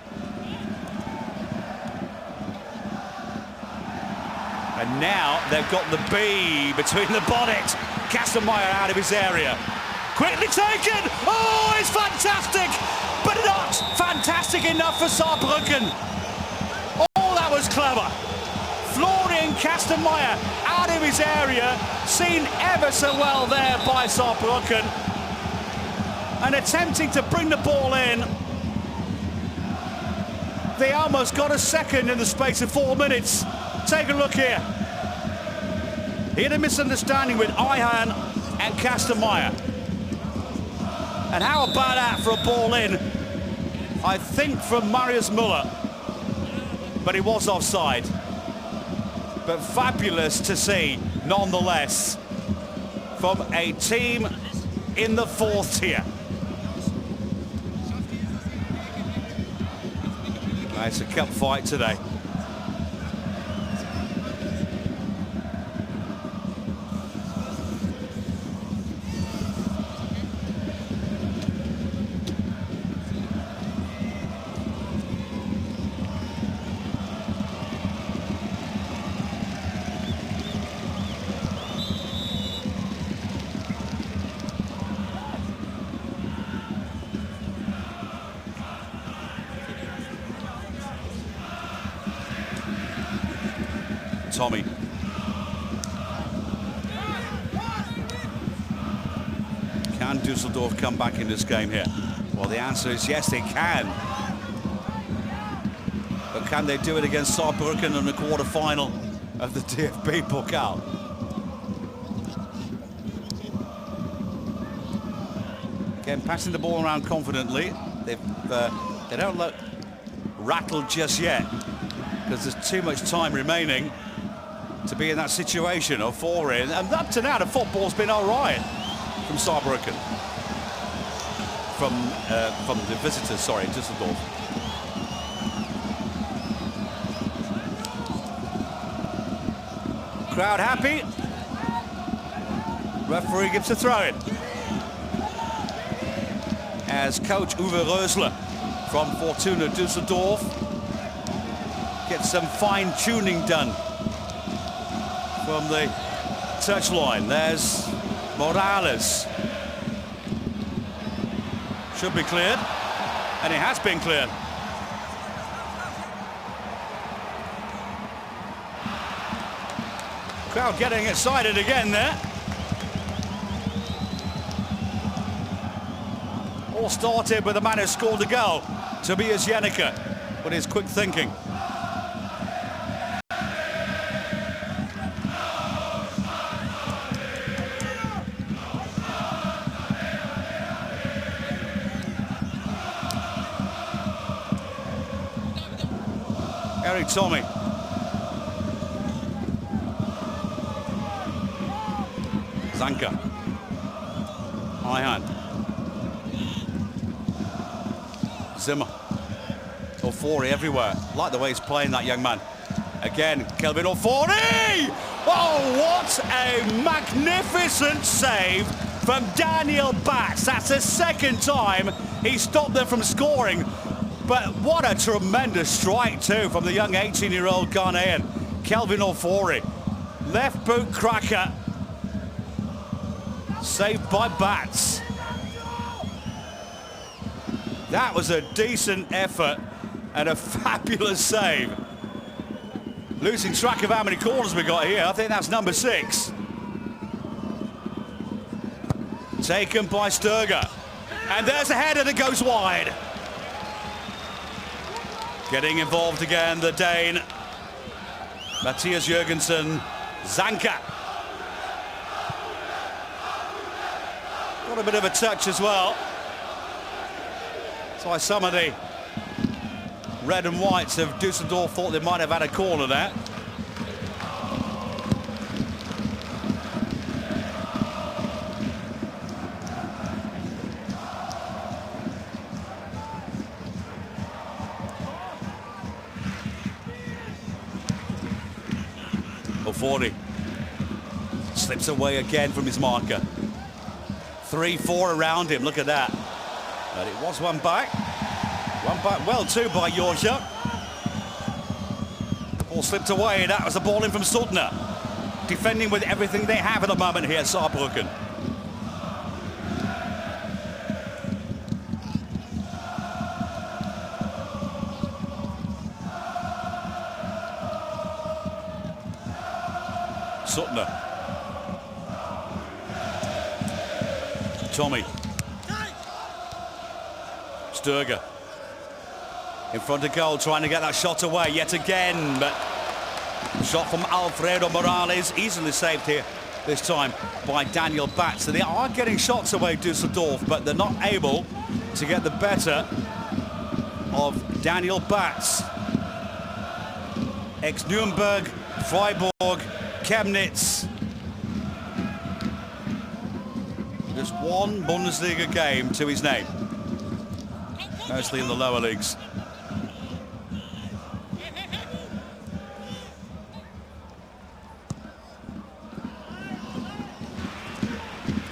And now they've got the B between the bonnet. Kastenmeier out of his area. Quickly taken! Oh, it's fantastic! But not fantastic enough for Saarbrücken. Oh, that was clever. Florian Kastenmeier out of his area, seen ever so well there by Saarbrücken. And attempting to bring the ball in. They almost got a second in the space of 4 minutes. Take a look here. He had a misunderstanding with Ayhan and Kastenmeier. And how about that for a ball in? I think from Marius Müller. But he was offside. But fabulous to see, nonetheless, from a team in the 4th tier. It's a cup fight today. Tommy. Can Düsseldorf come back in this game here? Well, the answer is yes, they can. But can they do it against Saarbrücken in the quarter-final of the DFB-Pokal? Again, passing the ball around confidently. They don't look rattled just yet, because there's too much time remaining to be in that situation of 4 in. And up to now, the football's been all right from Saarbrücken. From the visitors, sorry, Düsseldorf. Crowd happy. Referee gives a throw-in. As coach Uwe Rösler from Fortuna Düsseldorf gets some fine-tuning done from the touchline. There's Morales. Should be cleared, and it has been cleared. Crowd getting excited again there. All started with the man who scored the goal, Tobias Jenicke, with his quick thinking. Eric Tommy. Zanka. Ayhan. Zimmer. Ofori everywhere. Like the way he's playing, that young man. Again, Kelvin Ofori! Oh, what a magnificent save from Daniel Batz. That's the second time he stopped them from scoring. But what a tremendous strike, too, from the young 18-year-old Ghanaian, Kelvin Ofori. Left boot cracker. Saved by Batz. That was a decent effort and a fabulous save. Losing track of how many corners we got here. I think that's number 6. Taken by Sturger. And there's a header that goes wide. Getting involved again, the Dane. Matthias Jürgensen, Zanka. Got a bit of a touch as well. That's why some of the red and whites of Düsseldorf thought they might have had a corner there. Forty slips away again from his marker. 3-4 around him. Look at that. But it was one back. One back well too by Yorja. The ball slipped away. That was a ball in from Suttner. Defending with everything they have at the moment here at Saarbrücken. Suttner. Tommy. Sturger. In front of goal, trying to get that shot away yet again, but shot from Alfredo Morales, easily saved here this time by Daniel Batz. So they are getting shots away, Düsseldorf, but they're not able to get the better of Daniel Batz. Ex-Nuremberg, Freiburg, Chemnitz. Just one Bundesliga game to his name. Mostly in the lower leagues.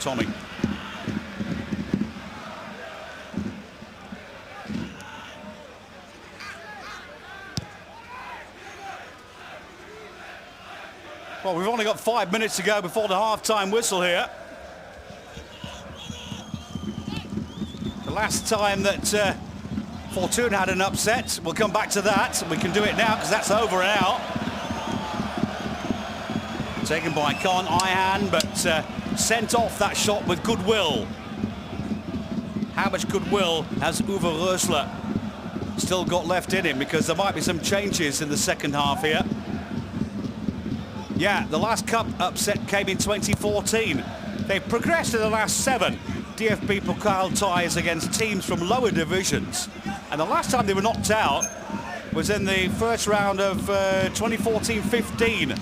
Tommy. Well, we've only got 5 minutes to go before the half-time whistle here. The last time that Fortuna had an upset, we'll come back to that. We can do it now because that's over and out. Taken by Con Ihan, but sent off that shot with goodwill. How much goodwill has Uwe Rösler still got left in him? Because there might be some changes in the second half here. Yeah, the last cup upset came in 2014. They've progressed in the last 7 DFB-Pokal ties against teams from lower divisions. And the last time they were knocked out was in the first round of 2014-15.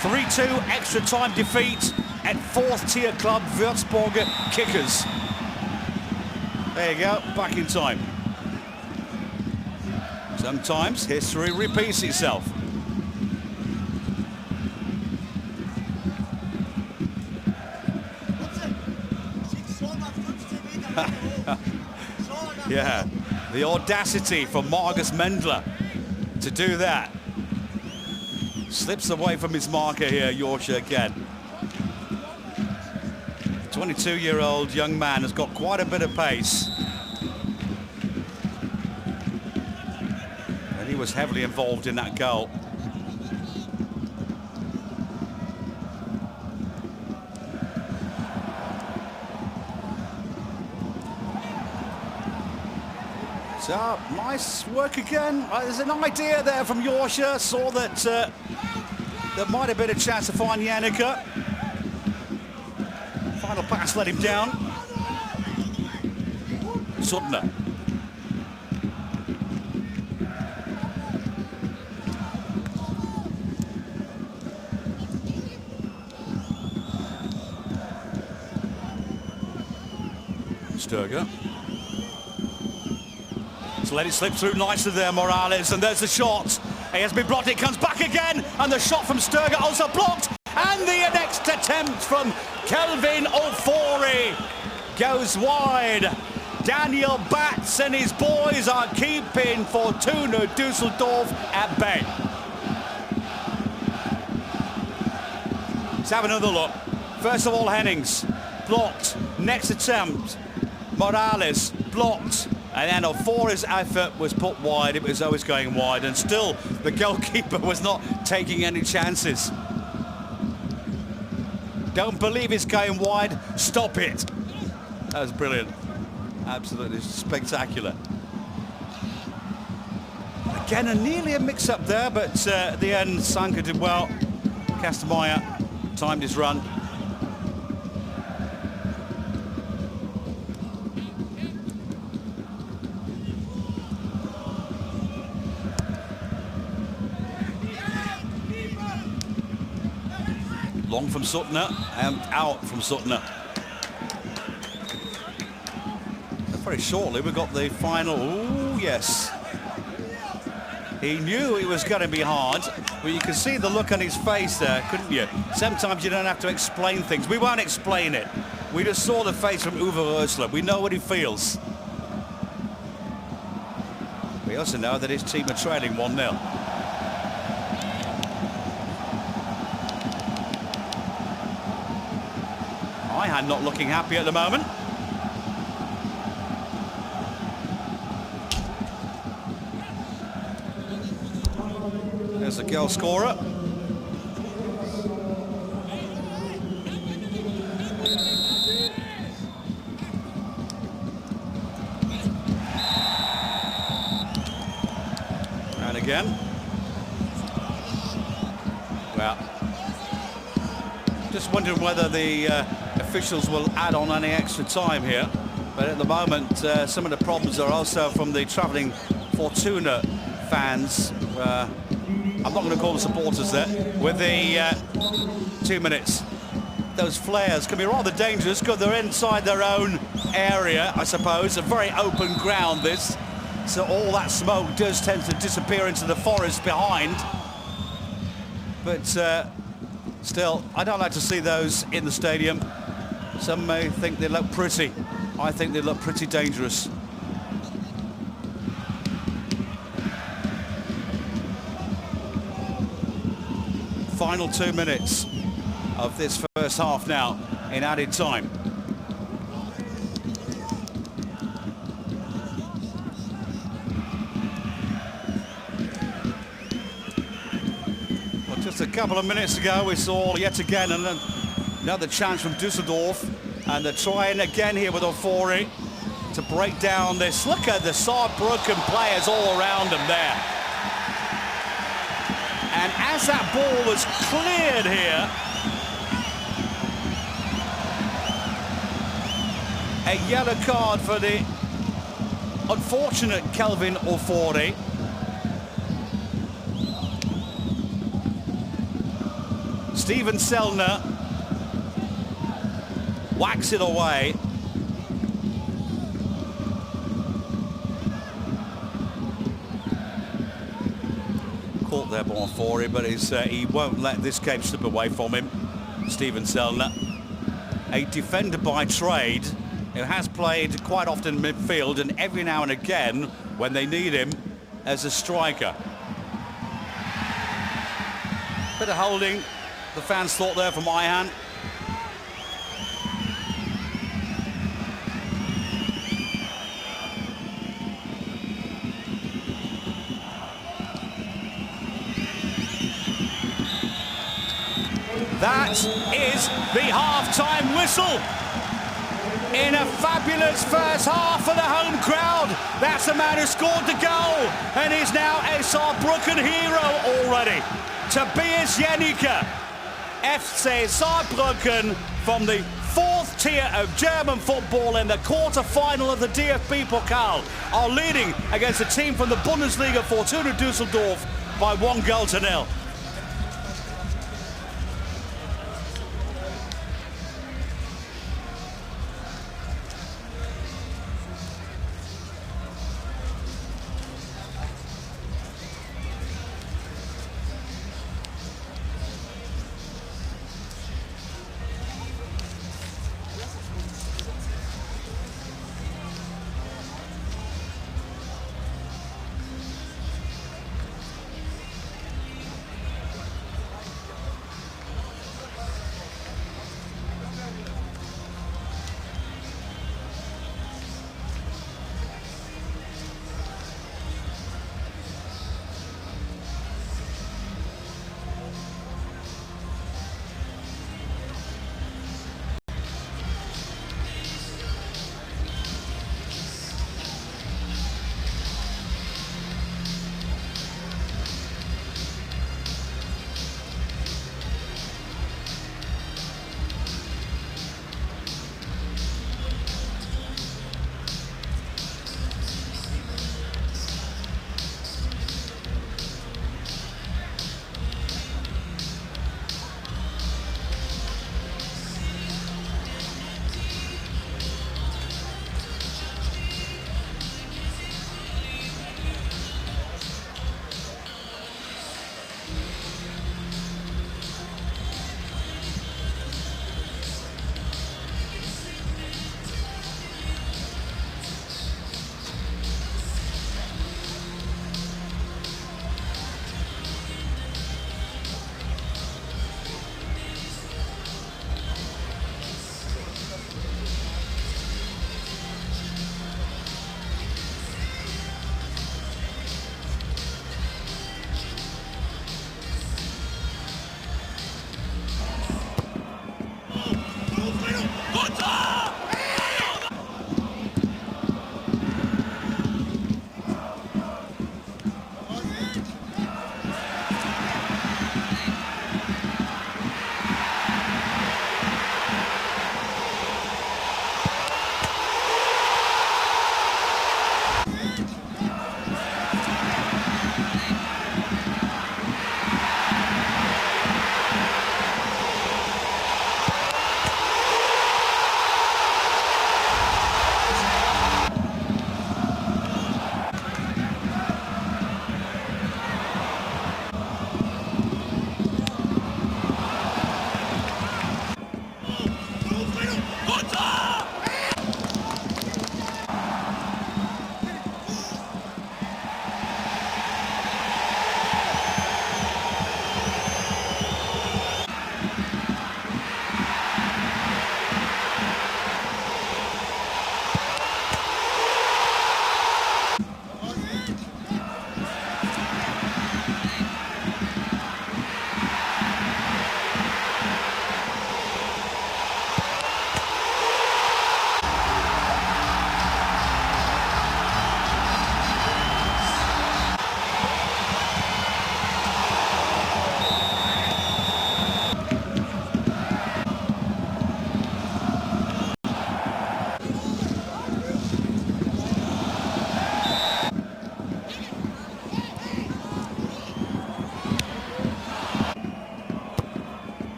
3-2 extra time defeat at 4th tier club Würzburger Kickers. There you go, back in time. Sometimes history repeats itself. Yeah, the audacity for Marcus Mendler to do that. Slips away from his marker here, Yorkshire again. 22-year-old young man has got quite a bit of pace. And he was heavily involved in that goal. So, nice work again. There's an idea there from Yorkshire. Saw that there might have been a chance to find Yannicka. Final pass let him down. Suttner. Sturger. Let it slip through nicely there, Morales, and there's the shot. He has been blocked, it comes back again, and the shot from Sturger also blocked, and the next attempt from Kelvin Ofori goes wide. Daniel Batz and his boys are keeping Fortuna Düsseldorf at bay. Let's have another look. First of all, Hennings, blocked. Next attempt, Morales, blocked. And then Ofori's effort was put wide. It was always going wide, and still the goalkeeper was not taking any chances. Don't believe it's going wide, stop it. That was brilliant. Absolutely spectacular. Again, nearly a mix-up there, but at the end, Sanka did well. Castameyer timed his run. Long from Suttner and out from Suttner. Very shortly, we got the final. Ooh, yes. He knew it was going to be hard, but you can see the look on his face there, couldn't you? Sometimes you don't have to explain things. We won't explain it. We just saw the face from Uwe Rösler. We know what he feels. We also know that his team are trailing 1-0. Ihan not looking happy at the moment. There's the goal scorer. And again. Well, just wondering whether the officials will add on any extra time here. But at the moment, some of the problems are also from the travelling Fortuna fans. I'm not going to call the supporters there, with the 2 minutes. Those flares can be rather dangerous because they're inside their own area, I suppose. A very open ground, this. So all that smoke does tend to disappear into the forest behind. But still, I don't like to see those in the stadium. Some may think they look pretty. I think they look pretty dangerous. Final 2 minutes of this first half now in added time. Well, just a couple of minutes ago we saw yet again another chance from Düsseldorf, and they're trying again here with Ofori to break down this. Look at the Saarbrücken players all around them there. And as that ball was cleared here, a yellow card for the unfortunate Kelvin Ofori. Steven Sellner whacks it away. Caught there by Ofori, but he won't let this game slip away from him. Steven Sellner, a defender by trade, who has played quite often midfield and every now and again when they need him as a striker. Bit of holding, the fans thought there from Ihan. That is the half-time whistle. In a fabulous first half for the home crowd. That's the man who scored the goal and is now a Saarbrücken hero already. Tobias Jenicke. FC Saarbrücken from the fourth tier of German football in the quarter-final of the DFB-Pokal are leading against a team from the Bundesliga, Fortuna Düsseldorf, by 1-0.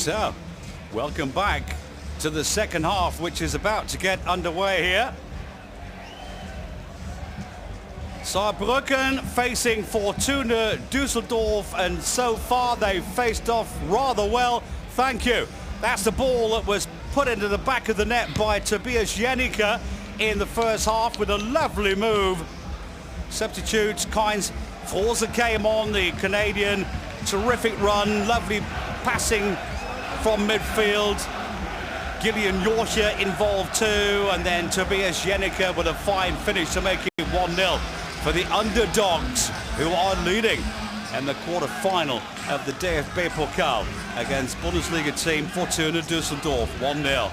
So, welcome back to the second half, which is about to get underway here. Saarbrücken facing Fortuna Düsseldorf, and so far they've faced off rather well. Thank you. That's the ball that was put into the back of the net by Tobias Jenicke in the first half with a lovely move. Substitutes, Kynes Frose came on, the Canadian. Terrific run, lovely passing from midfield. Gillian Jorsje involved too, and then Tobias Jenicke with a fine finish to make it 1-0 for the underdogs, who are leading in the quarter-final of the DFB-Pokal against Bundesliga team Fortuna Düsseldorf, 1-0.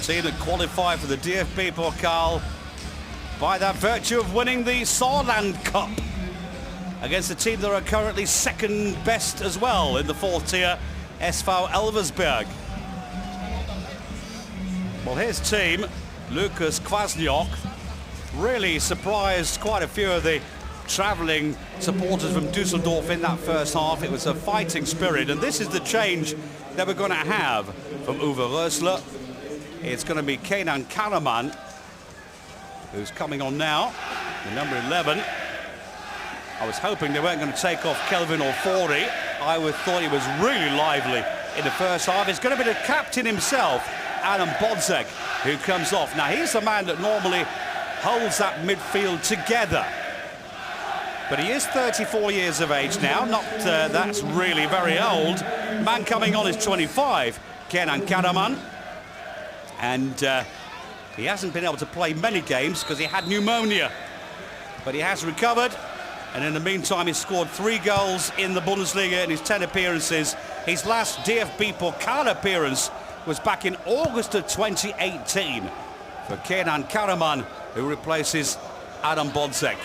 Team that qualified for the DFB-Pokal by that virtue of winning the Saarland Cup against a team that are currently second best as well in the fourth tier, SV Elversberg. Well, his team, Lucas Kwasniok, really surprised quite a few of the travelling supporters from Düsseldorf in that first half. It was a fighting spirit, and this is the change that we're going to have from Uwe Rösler. It's going to be Kenan Karaman, who's coming on now, the number 11. I was hoping they weren't going to take off Kelvin Ofori. I thought he was really lively in the first half. It's going to be the captain himself, Adam Bodzek, who comes off. Now, he's the man that normally holds that midfield together. But he is 34 years of age now. Not that's really very old. Man coming on is 25, Kenan Karaman. And he hasn't been able to play many games because he had pneumonia. But he has recovered. And in the meantime, he's scored 3 goals in the Bundesliga in his 10 appearances. His last DFB Pokal appearance was back in August of 2018 for Kenan Karaman, who replaces Adam Bodzek.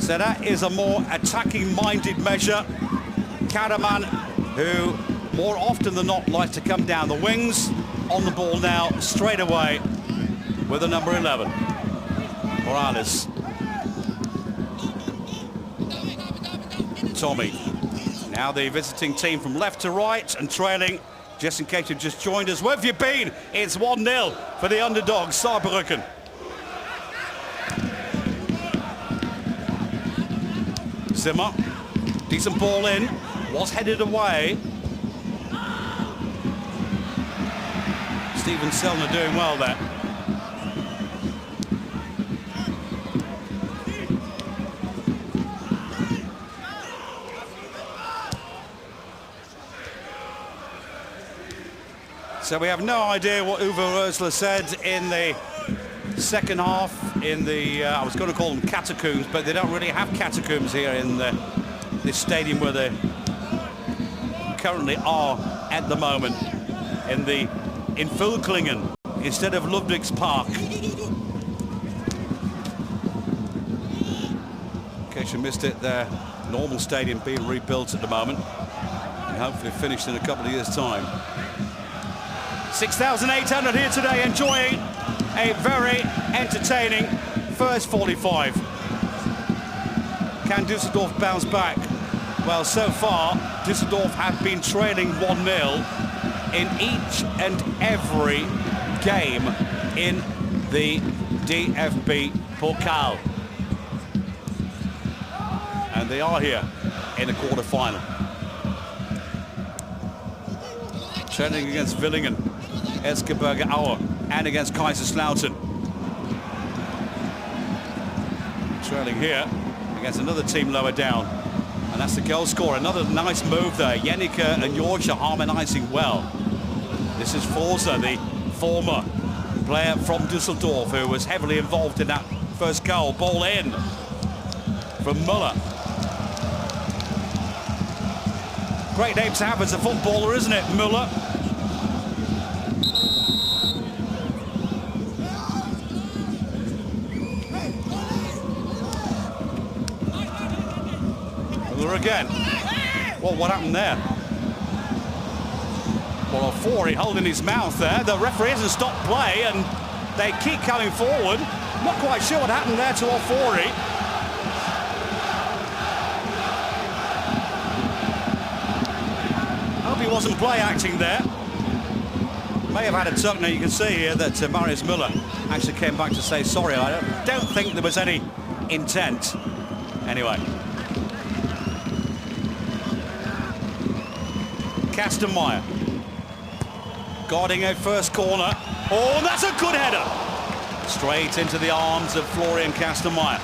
So that is a more attacking-minded measure. Karaman, who more often than not likes to come down the wings, on the ball now straight away with the number 11, Morales. Tommy. Now the visiting team from left to right and trailing. Just in case you've just joined us, where have you been? It's 1-0 for the underdogs, Saarbrücken. Zimmer, decent ball in, was headed away. Steven Selner doing well there. So we have no idea what Uwe Rösler said in the second half, in the, I was going to call them catacombs, but they don't really have catacombs here in this stadium where they currently are at the moment, in Völklingen instead of Ludwigspark. In case you missed it, their normal stadium being rebuilt at the moment and hopefully finished in a couple of years' time. 6,800 here today, enjoying a very entertaining first 45. Can Düsseldorf bounce back? Well, so far, Düsseldorf have been trailing 1-0 in each and every game in the DFB Pokal. And they are here in the quarter-final. Trailing against Villingen, Erzgebirge Aue, and against Kaiserslautern. Trailing here against another team lower down. And that's the goal scorer. Another nice move there. Jenicke and Jorsje harmonizing well. This is Forza, the former player from Düsseldorf, who was heavily involved in that first goal. Ball in from Müller. Great name to have as a footballer, isn't it, Müller? Müller again. Well, what happened there? Well, Ofori holding his mouth there. The referee hasn't stopped play, and they keep coming forward. Not quite sure what happened there to Ofori. Hope he wasn't play acting there. May have had a tuck. Now you can see here that Marius Müller actually came back to say sorry. I don't think there was any intent. Anyway. Kastenmeier. Guarding a first corner. Oh, and that's a good header. Straight into the arms of Florian Kastenmeier.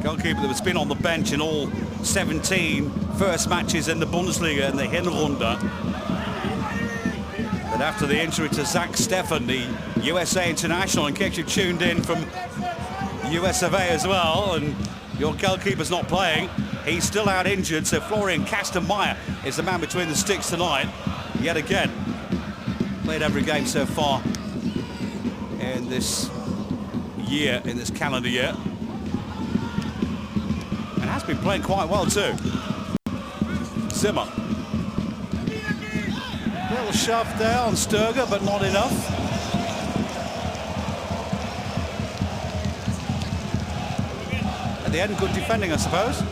Goalkeeper that has been on the bench in all 17 first matches in the Bundesliga and the Hinrunde. But after the injury to Zach Steffen, the USA international, in case you tuned in from US of A as well, and your goalkeeper's not playing, he's still out injured, so Florian Kastenmeier is the man between the sticks tonight, yet again. Played every game so far in this year, in this calendar year. And has been playing quite well too. Zimmer. Little shove there on Sturger, but not enough. At the end, good defending, I suppose.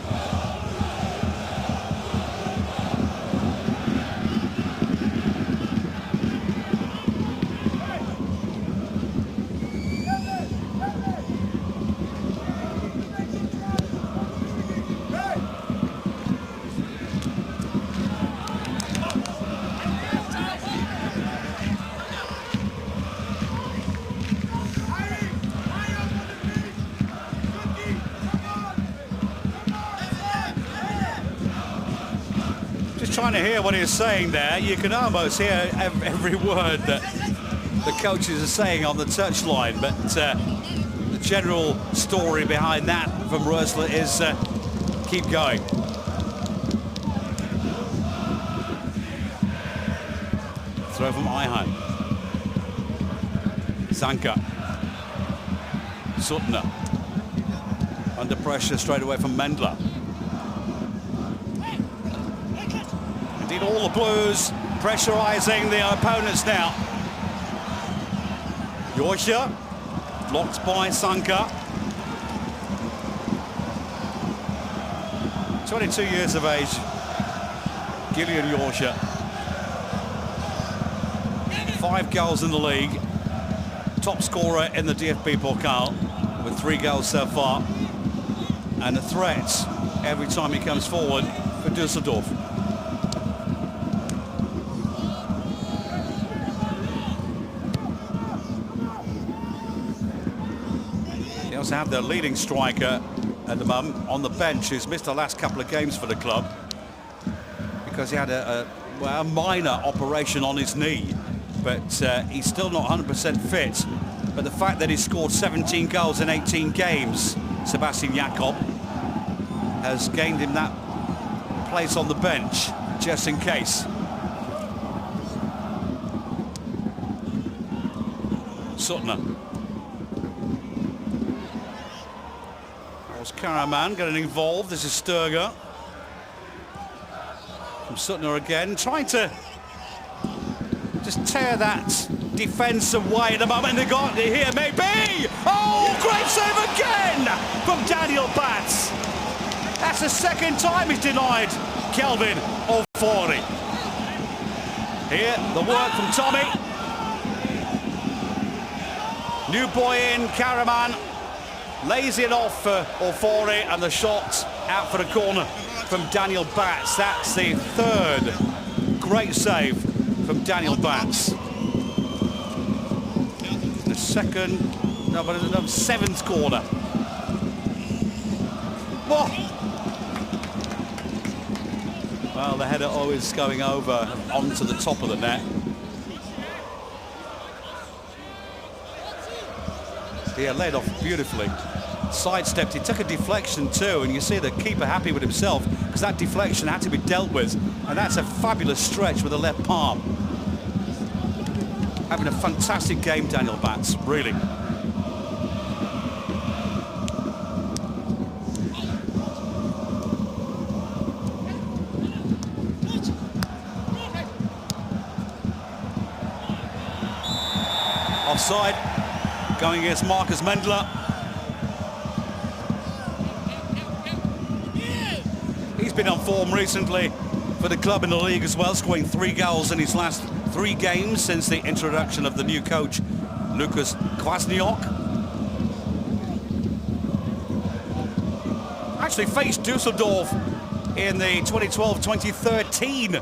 Trying to hear what he's saying there. You can almost hear every word that the coaches are saying on the touchline, but the general story behind that from Rösler is keep going. Throw from Ihan. Sanka. Suttner. Under pressure straight away from Mendler. Indeed, all the Blues pressurising the opponents now. Jorsche, blocked by Sanka. 22 years of age, Gillian Jorsche. 5 goals in the league. Top scorer in the DFB-Pokal with 3 goals so far. And a threat every time he comes forward for Düsseldorf. They also have their leading striker at the moment on the bench, who's missed the last couple of games for the club because he had a minor operation on his knee, but he's still not 100% fit. But the fact that he scored 17 goals in 18 games, Sebastian Jakob, has gained him that place on the bench just in case. Suttner. Karaman getting involved. This is Sturger. From Suttner again, trying to just tear that defence away at the moment. They got it here, maybe! Oh, great save again from Daniel Batz. That's the second time he's denied Kelvin Ofori. Here, the work from Tommy. New boy in, Karaman. Lays it off for Ofori, and the shot out for the corner from Daniel Batz. That's the third great save from Daniel Batz. The second, no, but another 7th corner. Oh. Well, the header always going over onto the top of the net. Yeah, laid off beautifully. Sidestepped, he took a deflection too, and you see the keeper happy with himself because that deflection had to be dealt with, and that's a fabulous stretch with the left palm. Having a fantastic game, Daniel Batz, really. Offside, going against Marcus Mendler. He's been on form recently for the club in the league as well, scoring 3 goals in his last 3 games since the introduction of the new coach, Lukas Kwasniok. Actually faced Düsseldorf in the 2012-2013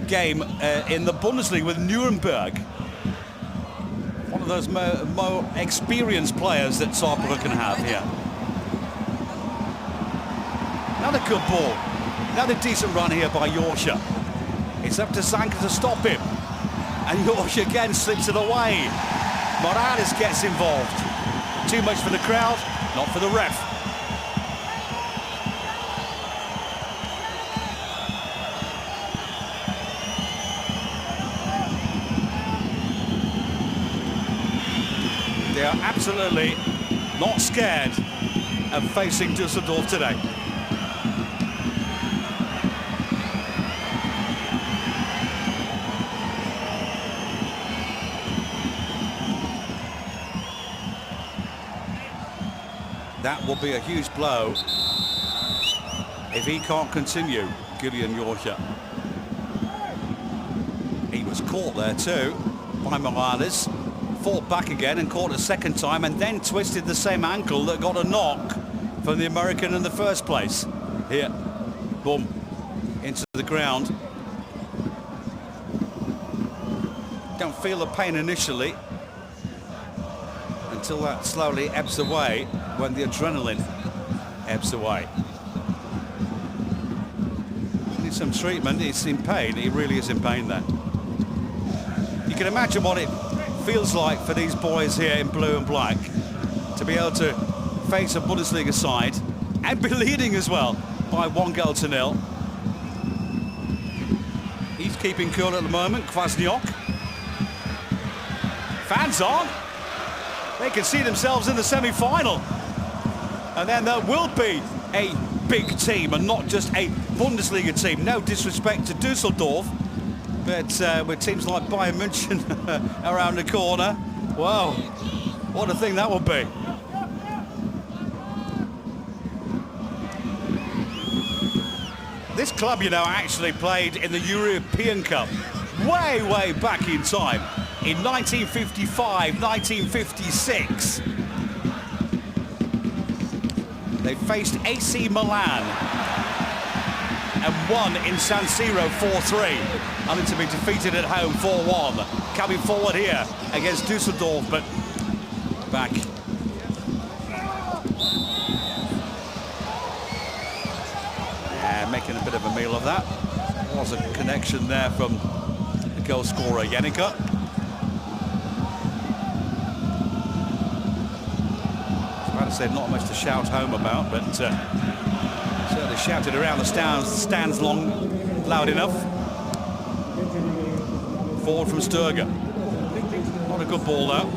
game in the Bundesliga with Nuremberg. One of those more experienced players that Saarbrücken have here. Another good ball. Another decent run here by Yorkshire. It's up to Zanka to stop him. And Yorkshire again slips it away. Morales gets involved. Too much for the crowd, not for the ref. They are absolutely not scared of facing Düsseldorf today. That will be a huge blow if he can't continue, Gideon Yorkshire. He was caught there too by Morales, fought back again and caught a second time, and then twisted the same ankle that got a knock from the American in the first place. Here, boom, into the ground. Don't feel the pain initially until that slowly ebbs away, when the adrenaline ebbs away. Needs some treatment. He's in pain. He really is in pain then. You can imagine what it feels like for these boys here in blue and black to be able to face a Bundesliga side and be leading as well by 1-0. He's keeping cool at the moment, Kwasniok. Fans on. They can see themselves in the semi-final. And then there will be a big team and not just a Bundesliga team. No disrespect to Düsseldorf, but with teams like Bayern München around the corner, wow, what a thing that will be. This club, you know, actually played in the European Cup way, way back in time, in 1955, 1956. They faced AC Milan and won in San Siro 4-3, only to be defeated at home 4-1. Coming forward here against Düsseldorf, but back. Yeah, making a bit of a meal of that. There was a connection there from the goal scorer, Yannicka. I said not much to shout home about, but certainly shouted around the stands long, loud enough. Forward from Sturger. Not a good ball though.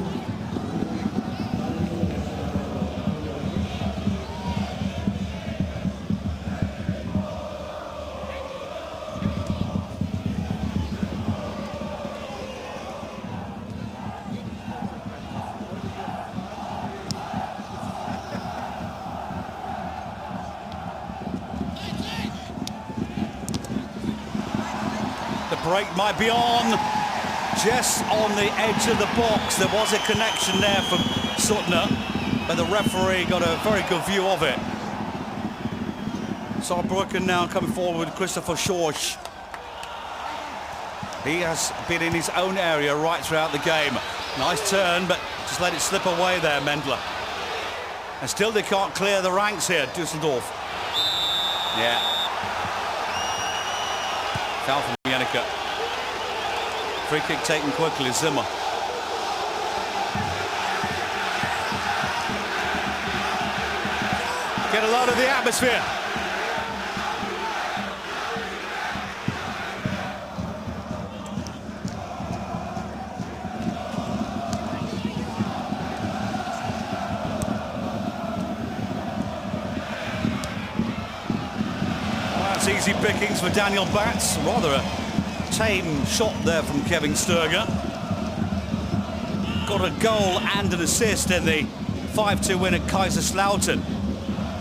Break might be on, just on the edge of the box. There was a connection there from Suttner, but the referee got a very good view of it. Saarbrücken now coming forward with Christopher Schorsch. He has been in his own area right throughout the game. Nice turn, but just let it slip away there, Mendler. And still they can't clear the ranks here, Düsseldorf. Yeah. Foul from Yannicka. Free kick taken quickly, Zimmer. Get a load of the atmosphere. That's easy pickings for Daniel Batz. Rather a tame shot there from Kevin Sturger. Got a goal and an assist in the 5-2 win at Kaiserslautern.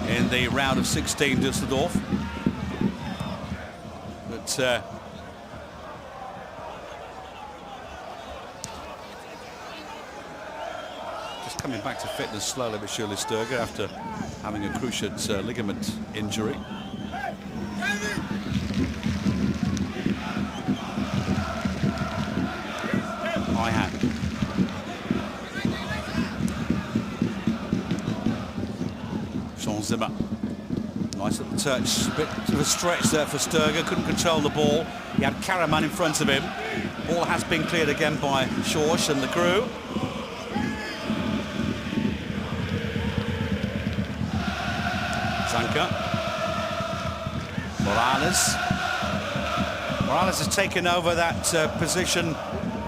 in the round of 16 Düsseldorf. But just coming back to fitness slowly but surely, Sturger, after having a cruciate ligament injury. High hand. Zimmer. Nice little touch, bit of a stretch there for Sturger, couldn't control the ball. He had Karaman in front of him. Ball has been cleared again by Schorsch and the crew. Zanka. Morales. Morales has taken over that position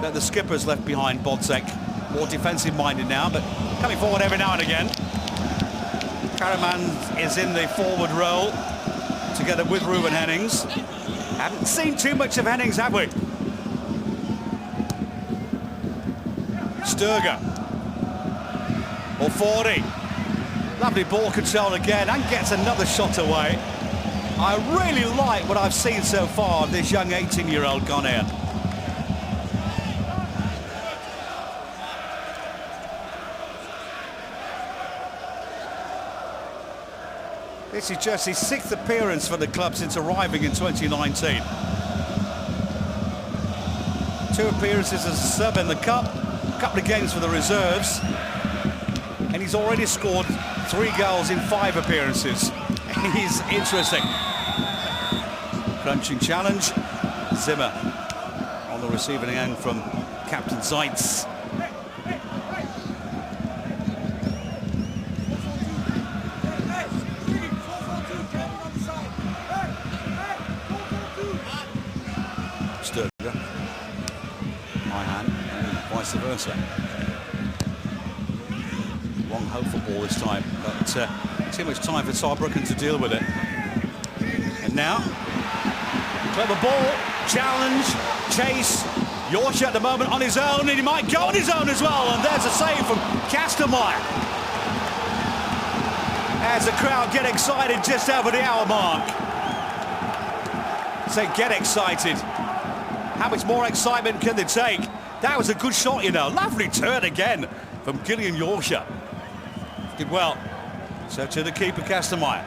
that the skipper's left behind, Bodzek. More defensive minded now, but coming forward every now and again. Karaman is in the forward role together with Ruben Hennings. Haven't seen too much of Hennings, have we? Sturger. Or 40. Lovely ball control again and gets another shot away. I really like what I've seen so far of this young 18-year-old Ghanaian. This is just his 6th appearance for the club since arriving in 2019. 2 appearances as a sub in the cup, a couple of games for the reserves, and he's already scored 3 goals in 5 appearances. He's interesting. Crunching challenge. Zimmer on the receiving end from Captain Zeitz. Vice versa. Long hopeful ball this time, but too much time for Saarbrücken to deal with it. And now, clever ball, challenge, chase. Jorsha at the moment on his own, and he might go on his own as well. And there's a save from Kastelmeier. As the crowd get excited just over the hour mark. Say, get excited. How much more excitement can they take? That was a good shot, you know. Lovely turn again from Gillian Jorsha. Did well. So to the keeper, Kastelmeier.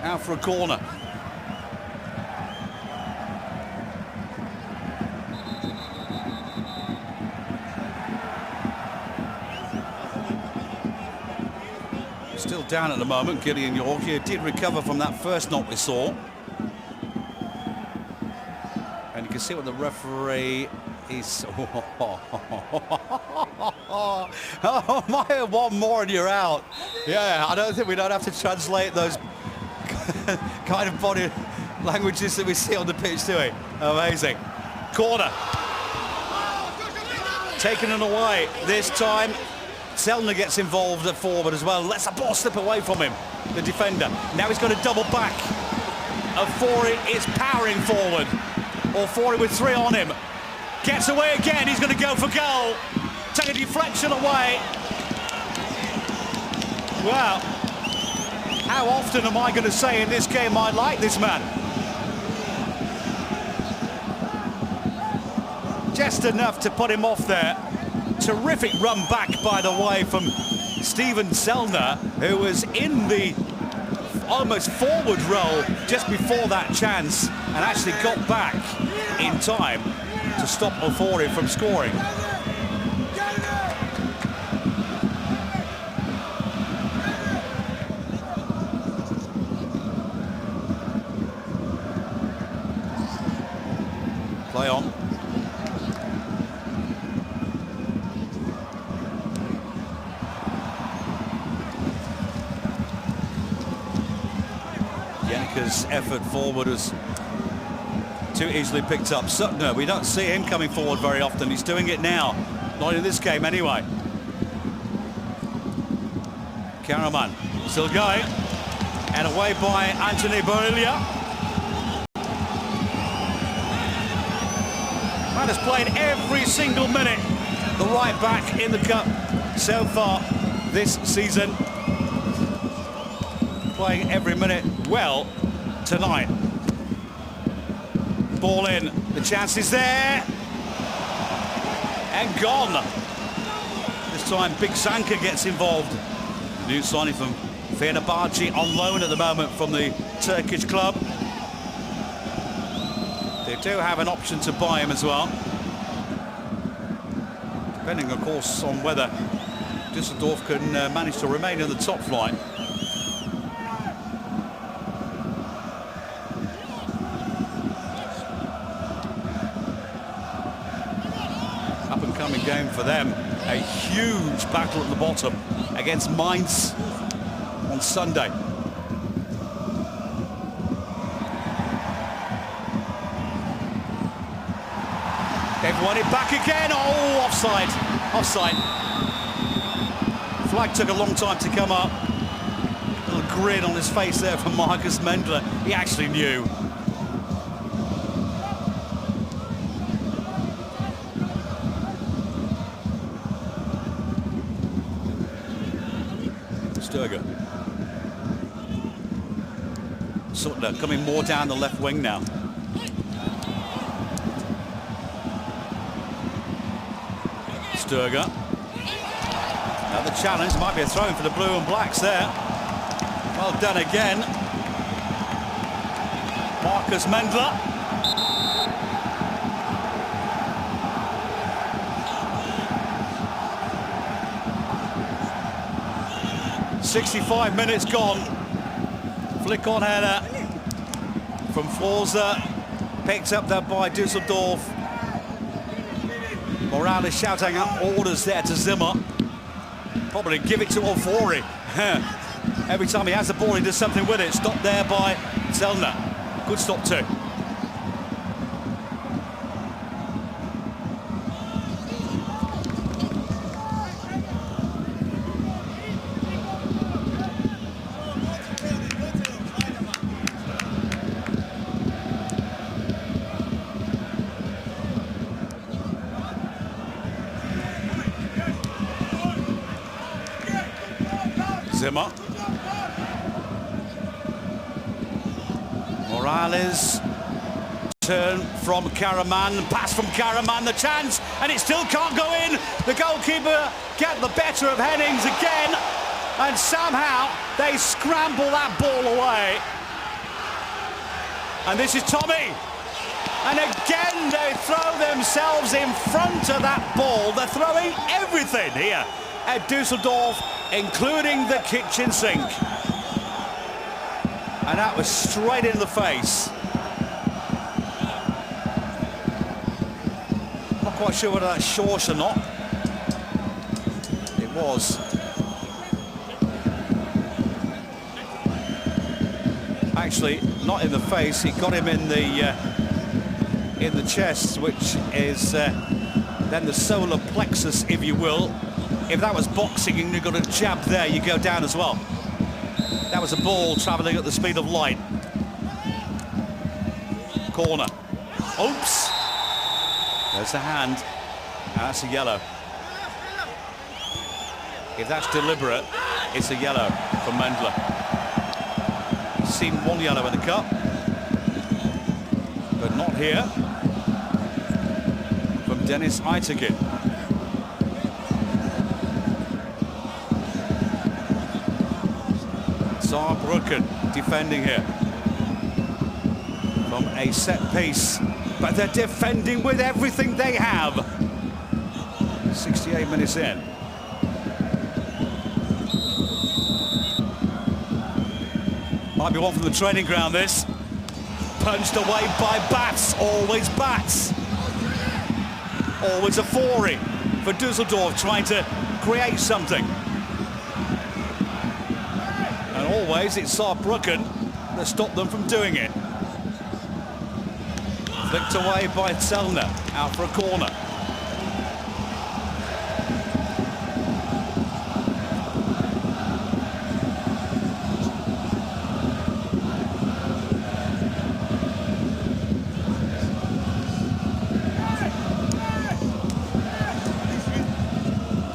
Out for a corner. Still down at the moment, Gillian Jorsha did recover from that first knock we saw. And you can see what the referee is. Oh my, one more and you're out. Yeah, I don't think we don't have to translate those kind of body languages that we see on the pitch, do we? Amazing. Corner. Taken it away this time. Selner gets involved at forward as well. Lets the ball slip away from him, the defender. Now he's got a double back. Ofori is powering forward. Ofori with 3 on him. Gets away again, he's going to go for goal. Take a deflection away. Well, how often am I going to say in this game I like this man? Just enough to put him off there. Terrific run back, by the way, from Steven Selner, who was in the almost forward role just before that chance and actually got back in time to stop Ofori from scoring. Play on. Yannicke's effort forward was too easily picked up. Suttner, we don't see him coming forward very often. He's doing it now. Not in this game anyway. Karaman still going. And away by Anthony Barilla. Man has played every single minute. The right back in the cup. so far this season. Playing every minute well tonight. Ball in, the chance is there. And gone. This time Big Zanka gets involved. New signing from Fenerbahce on loan at the moment from the Turkish club. They do have an option to buy him as well. Depending, of course, on whether Düsseldorf can manage to remain in the top flight. Up-and-coming game for them. A huge battle at the bottom against Mainz on Sunday. They've won it back again. Oh, offside. Offside. Flag took a long time to come up. A little grin on his face there from Marcus Mendler. He actually knew. Sturger. Suttner coming more down the left wing now. Sturger. Another challenge, might be a throw-in for the blue and blacks there. Well done again. Marcus Mendler. "65 minutes gone." Flick on header from Forza, picked up there by Düsseldorf. Morales shouting out orders there to Zimmer. Probably give it to Ofori. Every time he has the ball, he does something with it. Stopped there by Zellner. Good stop too. Zimmer. Morales. Turn from Karaman. Pass from Karaman. The chance. And it still can't go in. The goalkeeper get the better of Hennings again. And somehow they scramble that ball away. And this is Tommy. And again they throw themselves in front of that ball. They're throwing everything here at Düsseldorf, including the kitchen sink. And that was straight in the face. Not quite sure whether that's Schorsch or not. It was. Actually, not in the face. He got him in the chest, which is then the solar plexus, if you will. If that was boxing and you got a jab there, you go down as well. That was a ball travelling at the speed of light. Corner. Oops. There's a hand. And that's a yellow. If that's deliberate, it's a yellow from Mendler. He's seen one yellow in the cup, but not here. From Dennis Aytekin. Saarbrücken defending here from a set piece, but they're defending with everything they have. 68 minutes in. Might be one from the training ground, this. Punched away by Bats, always Bats. Always a Ofori for Düsseldorf, trying to create something. And always it's Saarbrücken that stopped them from doing it. Flicked away by Zellner, out for a corner.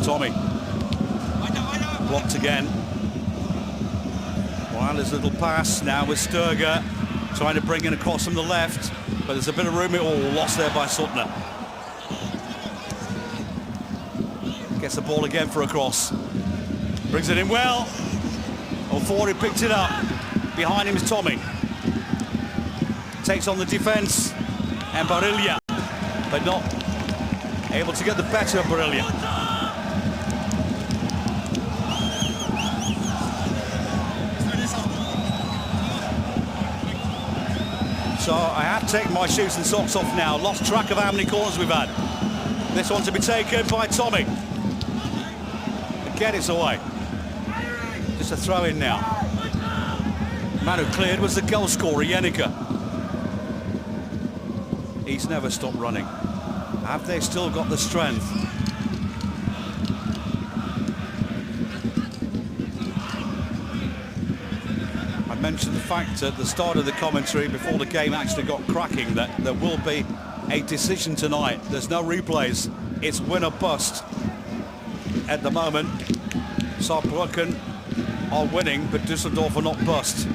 Tommy. blocked again. Wireless little pass now with Sturger trying to bring in across from the left, but there's a bit of room. All lost there by Suttner. Gets the ball again for a cross. Brings it in well. Forward picked it up. Behind him is Tommy. Takes on the defence. And Barilla, but not able to get the better of Barilla. So I have taken my shoes and socks off now. Lost track of how many corners we've had. This one to be taken by Tommy. Again, it's away. Just a throw in now. Man who cleared was the goal scorer, Jenicke. He's never stopped running. Have they still got the strength? I mentioned the fact at the start of the commentary, before the game actually got cracking, that there will be a decision tonight. There's no replays. It's win or bust. At the moment, Saarbrücken are winning, but Düsseldorf are not bust.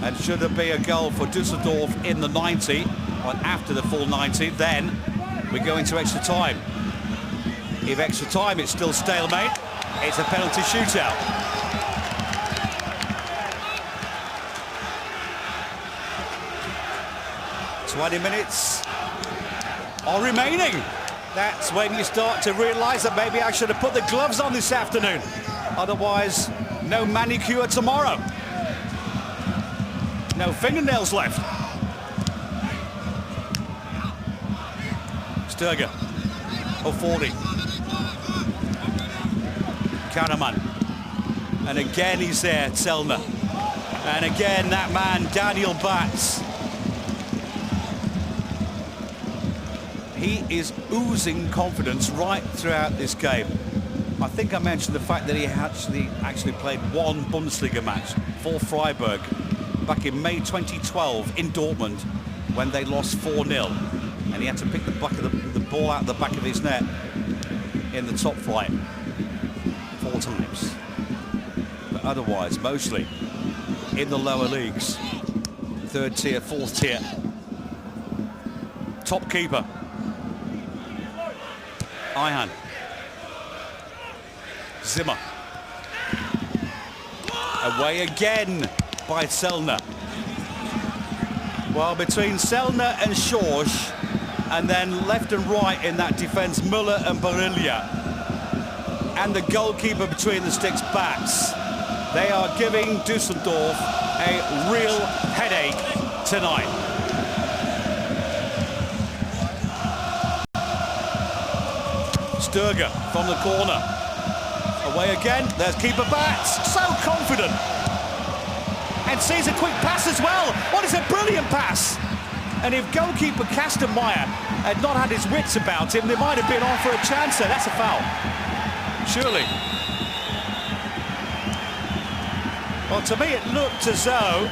And should there be a goal for Düsseldorf in the 90, or after the full 90, then we go into extra time. If extra time it's still stalemate, it's a penalty shootout. "20 minutes are remaining." That's when you start to realise that maybe I should have put the gloves on this afternoon. Otherwise, no manicure tomorrow. No fingernails left. Sturger. 40. Karaman. And again he's there, Zellner. And again that man, Daniel Batz. He is oozing confidence right throughout this game. I think I mentioned the fact that he actually played one Bundesliga match for Freiburg back in May 2012 in Dortmund when they lost 4-0. And he had to pick the ball out of the back of his net in the top flight 4 times. But otherwise, mostly in the lower leagues. 3rd tier, 4th tier. Top keeper. Ayhan. Zimmer. Away again by Zellner. Well, between Zellner and Schorsch, and then left and right in that defence, Müller and Barilla, and the goalkeeper between the sticks, Batz, they are giving Düsseldorf a real headache tonight. Sturger from the corner. Away again, there's keeper Batz, so confident. And sees a quick pass as well. What is a brilliant pass. And if goalkeeper Kastenmeier had not had his wits about him, they might have been on for a chance there. That's a foul. Surely. Well, to me it looked as though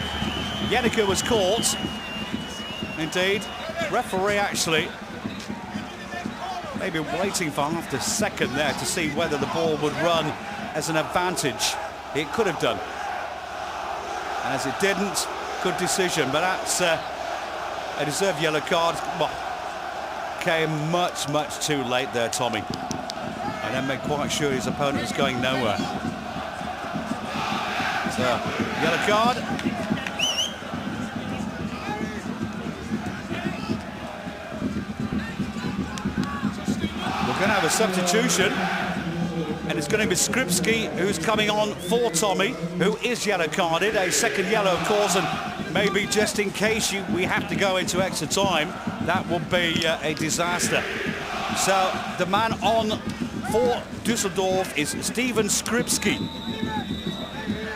Jenicke was caught. Indeed, referee actually maybe waiting for half a second there to see whether the ball would run as an advantage. It could have done. And as it didn't, good decision. But that's a deserved yellow card. Well, came much, much too late there, Tommy. And then made quite sure his opponent was going nowhere. So, yellow card. We're going to have a substitution. And it's going to be Skripski who's coming on for Tommy, who is yellow carded. A second yellow, of course, and maybe just in case we have to go into extra time, that would be a disaster. So the man on for Düsseldorf is Steven Skripski,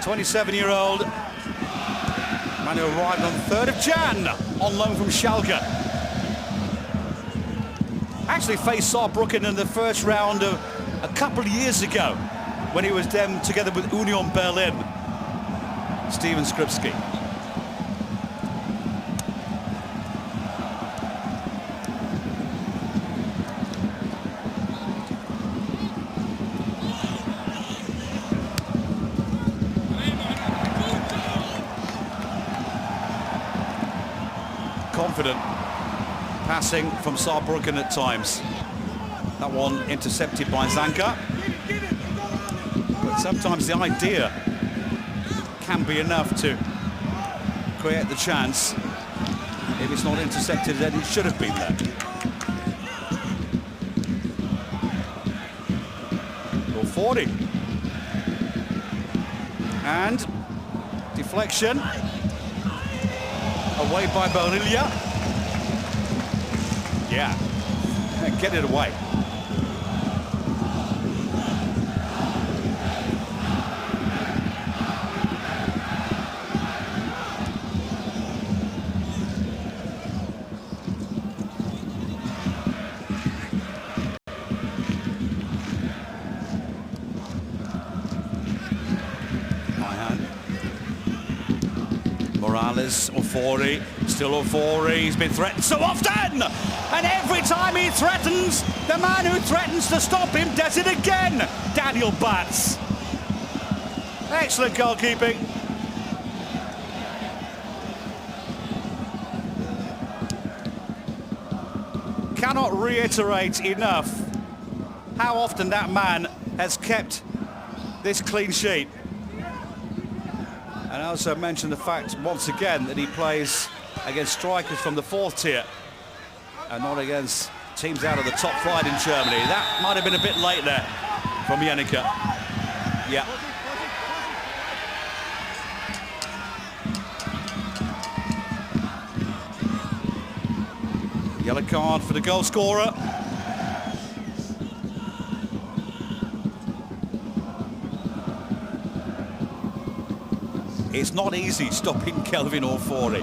27-year-old man who arrived on 3rd of Jan on loan from Schalke. Actually faced Saarbrücken in the first round of a couple of years ago when he was then together with Union Berlin. Steven Skripski. confident. Passing from Saarbrücken at times. That one intercepted by Zanka. But sometimes the idea can be enough to create the chance. If it's not intercepted, then it should have been there. Goal 40. And deflection. Away by Barilla. Yeah, and get it away. Morales, Ofori, still Ofori, he's been threatened so often! And every time he threatens, the man who threatens to stop him does it again! Daniel Batz. Excellent goalkeeping. Cannot reiterate enough how often that man has kept this clean sheet. And I also mentioned the fact, once again, that he plays against strikers from the 4th tier and not against teams out of the top flight in Germany. That might have been a bit late there from Janica. Yeah. Yellow card for the goal scorer. It's not easy stopping Kelvin Ofori.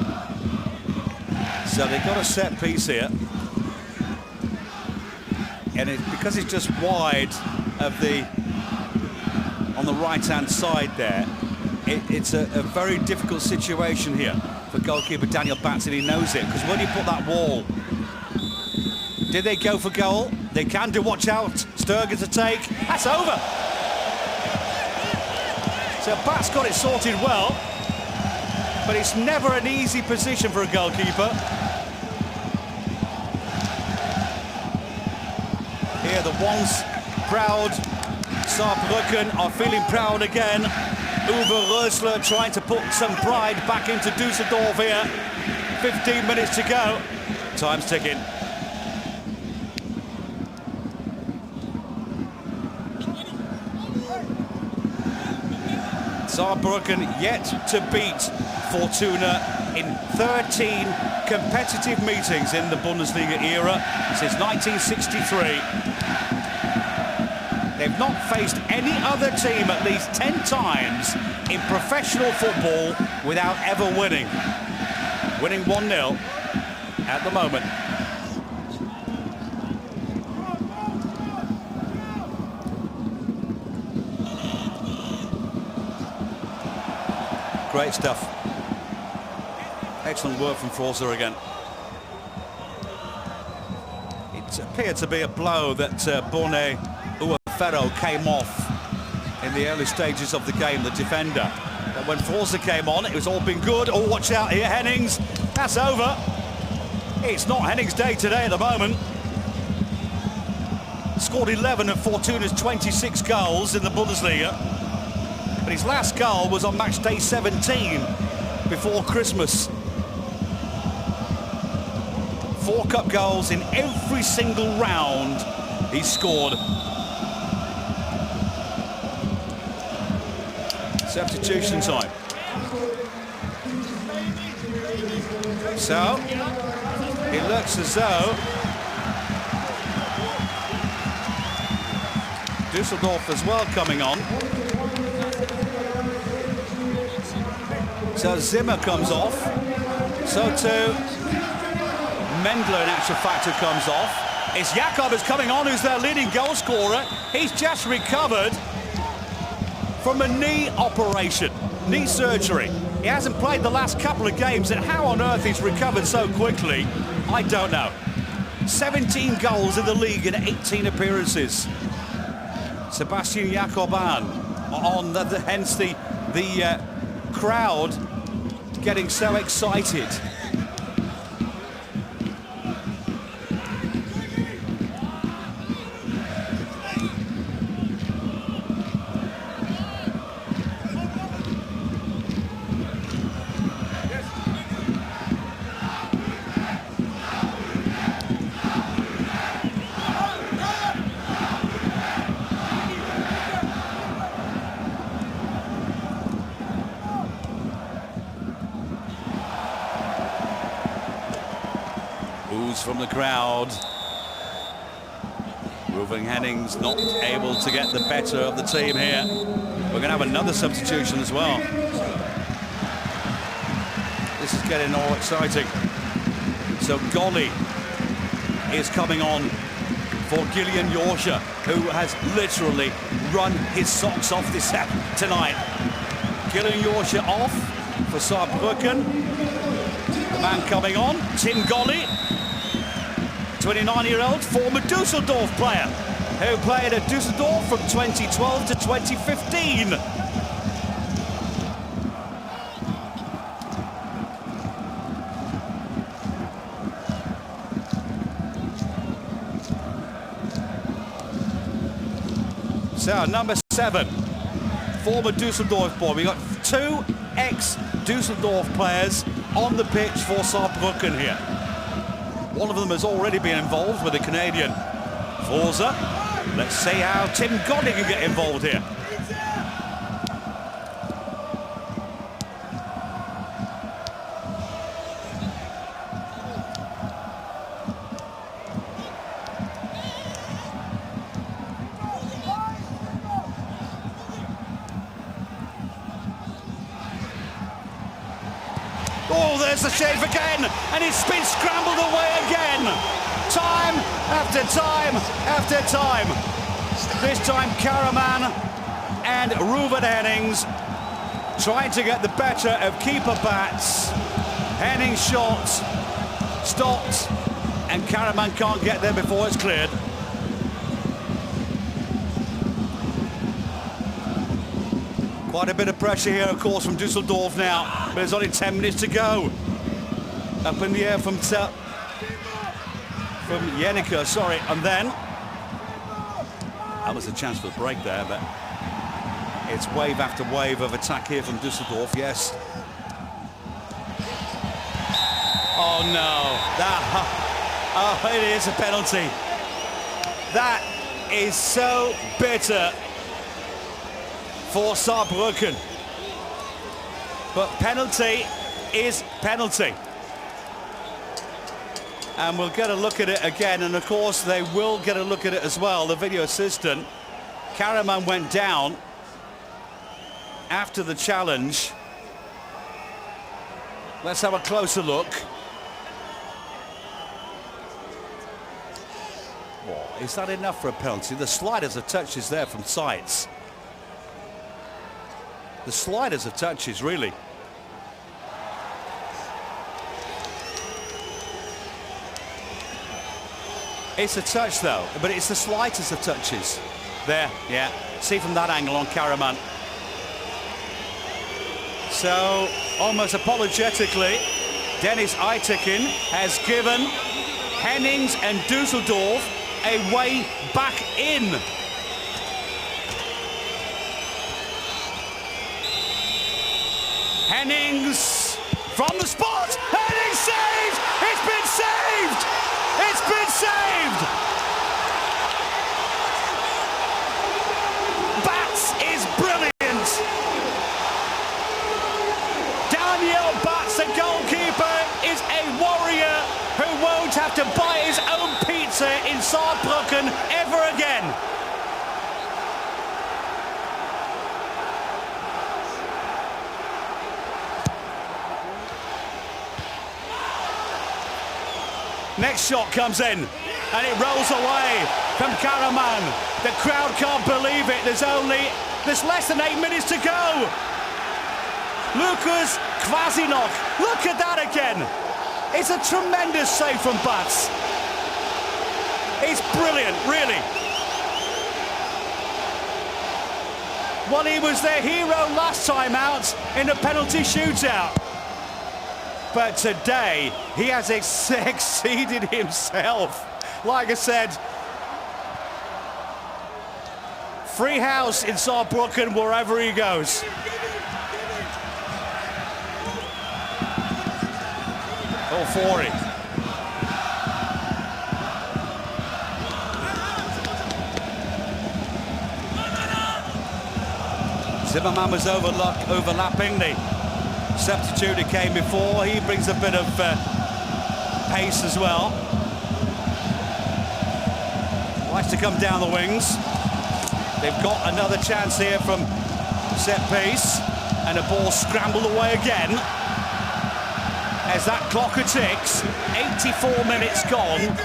So they've got a set piece here. And because it's just wide of on the right-hand side there, it's a very difficult situation here for goalkeeper Daniel Batz, and he knows it. Because when you put that wall, did they go for goal? They can do, watch out. Sturger to take. That's over. So Batz got it sorted well, but it's never an easy position for a goalkeeper. Here the once proud Saarbrücken are feeling proud again. Uwe Rösler trying to put some pride back into Düsseldorf here. 15 minutes to go. Time's ticking. Saarbrücken yet to beat Fortuna in 13 competitive meetings in the Bundesliga era since 1963. They've not faced any other team at least 10 times in professional football without ever winning. Winning 1-0 at the moment. Great stuff. Excellent work from Forza again. It appeared to be a blow that Borne Ueferro came off in the early stages of the game, the defender. But when Forza came on, it was all been good. Oh, watch out here, Hennings. That's over. It's not Hennings' day today at the moment. Scored 11 of Fortuna's 26 goals in the Bundesliga. But his last goal was on match day 17 before Christmas. 4 cup goals in every single round he scored. Substitution time. So, it looks as though Düsseldorf as well coming on. So Zimmer comes off. So too Mendler, in actual fact, who comes off. It's Jakob is coming on, who's their leading goal scorer. He's just recovered from a knee operation, knee surgery. He hasn't played the last couple of games, and how on earth he's recovered so quickly, I don't know. 17 goals in the league in 18 appearances. Sebastian Jakoban on, hence the crowd getting so excited. from the crowd. Ruven Hennings not able to get the better of the team here. We're going to have another substitution as well. This is getting all exciting. So Golly is coming on for Gillian Yorsha, who has literally run his socks off this tonight. Gillian Yorsha off for Saarbrücken. The man coming on, Tim Golly, 29-year-old former Düsseldorf player, who played at Düsseldorf from 2012 to 2015. So, number 7, former Düsseldorf boy. We got 2 ex-Düsseldorf players on the pitch for Saarbrücken here. One of them has already been involved with the Canadian Forza. Let's see how Tim Golly can get involved here. Oh, there's the shave again, and it's been scrambled away again. Time after time after time. This time Karaman and Ruven Hennings trying to get the better of keeper Bats. Hennings shot, stopped, and Karaman can't get there before it's cleared. Quite a bit of pressure here, of course, from Düsseldorf now, but there's only 10 minutes to go. Up in the air from Jenica, sorry, and then that was a chance for a break there, but it's wave after wave of attack here from Düsseldorf. Yes. Oh no! It is a penalty. That is so bitter for Saarbrücken, but penalty is penalty, and we'll get a look at it again, and of course they will get a look at it as well. The video assistant, Karaman, went down after the challenge. Let's have a closer look. Oh, is that enough for a penalty? The sliders of touches there from sides. The sliders of touches, really. It's a touch, though, but it's the slightest of touches. There, yeah. See from that angle on Karaman. So, almost apologetically, Dennis Aytekin has given Hennings and Düsseldorf a way back in. Hennings from the spot. Hennings saved. It's been saved. It's been saved. Bats is brilliant. Daniel Bats, the goalkeeper, is a warrior who won't have to buy his own pizza in Saarbrücken ever again. Next shot comes in, and it rolls away from Karaman. The crowd can't believe it. There's less than 8 minutes to go. Lucas Kwasinok, look at that again. It's a tremendous save from Bats. It's brilliant, really. Well, he was their hero last time out in the penalty shootout. But today, he has exceeded himself. Like I said, free house in Saarbrücken wherever he goes. All for it. Zimmerman was overlapping the substitute who came before. He brings a bit of pace as well. tries to come down the wings. They've got another chance here from set piece, and a ball scrambled away again. As that clocker ticks, 84 minutes gone.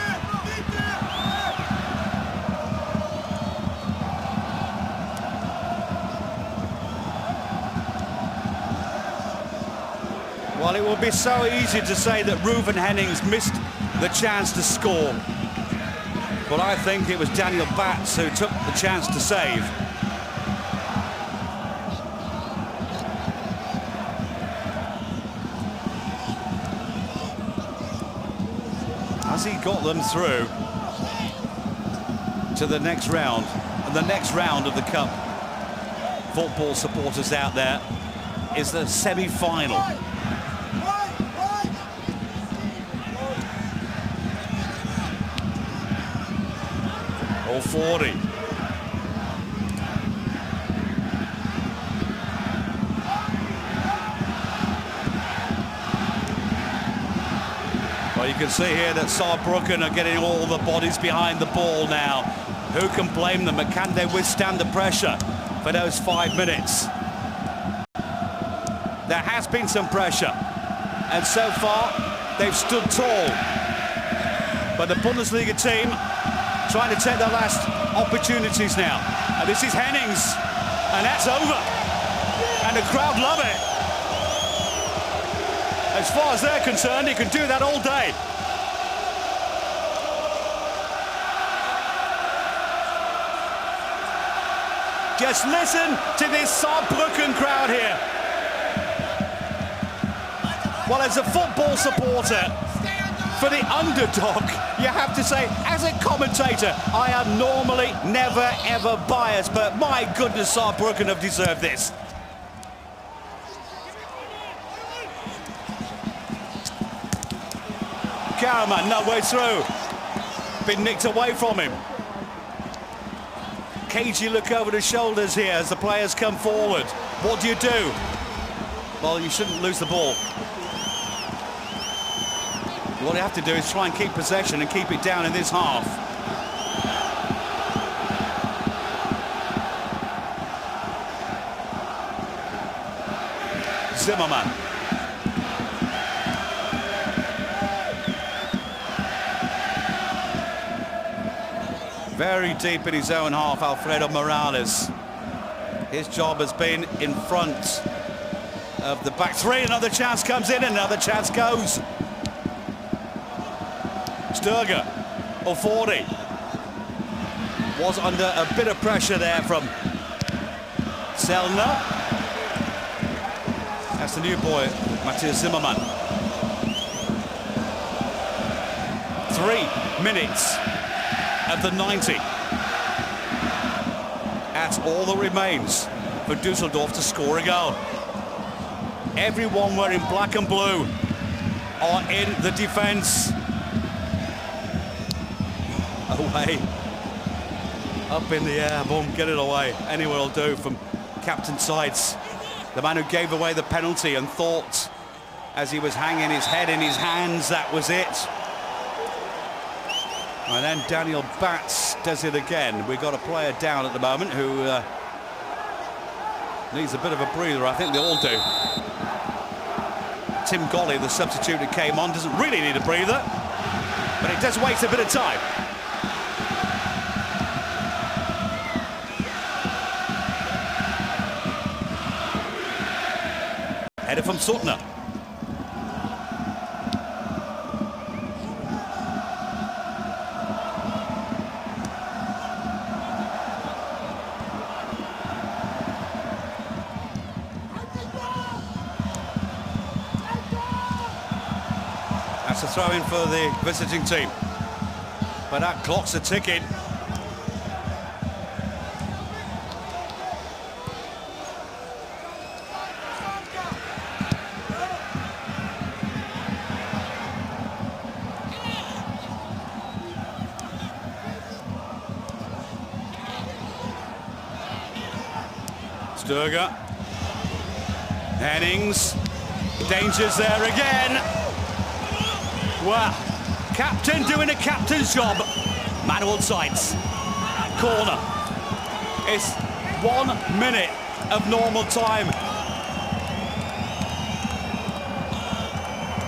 Well, it would be so easy to say that Ruven Hennings missed the chance to score. But I think it was Daniel Batts who took the chance to save. Has he got them through to the next round? And the next round of the Cup, football supporters out there, is the semi-final. All 40. Well, you can see here that Saarbrücken are getting all the bodies behind the ball now. Who can blame them? But can they withstand the pressure for those 5 minutes? There has been some pressure, and so far they've stood tall. But the Bundesliga team trying to take their last opportunities now. And this is Hennings, and that's over. And the crowd love it. As far as they're concerned, he can do that all day. Just listen to this Saarbrücken crowd here. Well, as a football supporter, for the underdog, you have to say, as a commentator, I am normally never, ever biased, but my goodness, Saarbrücken have deserved this. Karaman, no way through. Been nicked away from him. Cagey look over the shoulders here as the players come forward. What do you do? Well, you shouldn't lose the ball. What you have to do is try and keep possession and keep it down in this half. Zimmerman. Very deep in his own half, Alfredo Morales. His job has been in front of the back three. Another chance comes in, another chance goes. Sturger, or 40, was under a bit of pressure there from Selner. That's the new boy, Matthias Zimmerman. 3 minutes of the 90. That's all that remains for Düsseldorf to score a goal. Everyone wearing black and blue are in the defence. Away, up in the air, boom, get it away. Anywhere will do from Captain Seitz, the man who gave away the penalty and thought as he was hanging his head in his hands that was it. And then Daniel Batts does it again. We've got a player down at the moment who needs a bit of a breather. I think they all do. Tim Golly, the substitute who came on, doesn't really need a breather, but it does waste a bit of time. Header from Suttner. That's a throw-in for the visiting team. But that clock's a ticking. Sturger. Hennings. Dangers there again. Wow. Captain doing a captain's job. Manuel Seitz. corner. It's 1 minute of normal time.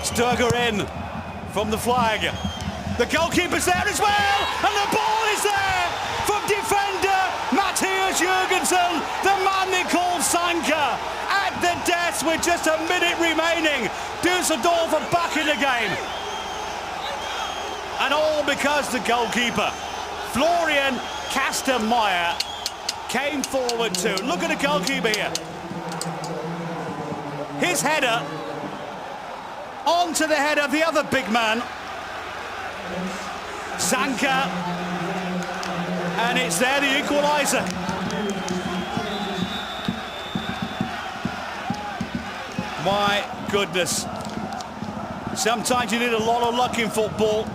Sturger in from the flag. The goalkeeper's there as well, and the ball is there from defender Matthias Jürgensen, the man they call Sanka. At the death with just a minute remaining, Düsseldorf are back in the game. And all because the goalkeeper, Florian Kastenmeier, came forward too. Look at the goalkeeper here. His header onto the head of the other big man, Sanka, and it's there, the equalizer. My goodness. Sometimes you need a lot of luck in football.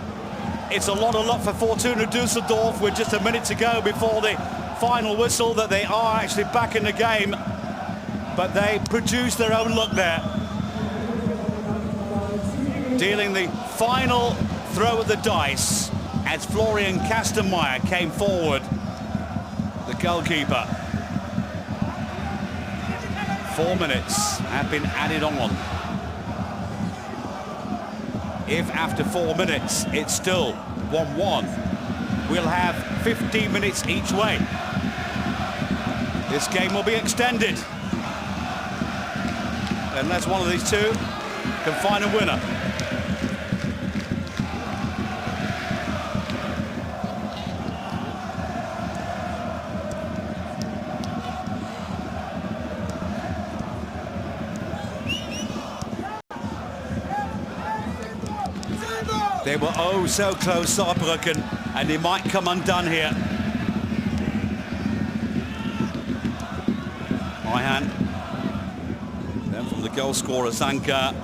It's a lot of luck for Fortuna Düsseldorf with just a minute to go before the final whistle that they are actually back in the game. But they produced their own luck there. Dealing the final throw of the dice as Florian Kastenmeier came forward, the goalkeeper. 4 minutes have been added on. If after 4 minutes it's still 1-1, we'll have 15 minutes each way. This game will be extended unless one of these two can find a winner. They were oh so close, Saarbrücken, and they might come undone here. Ayhan. Then from the goal scorer, Sanka.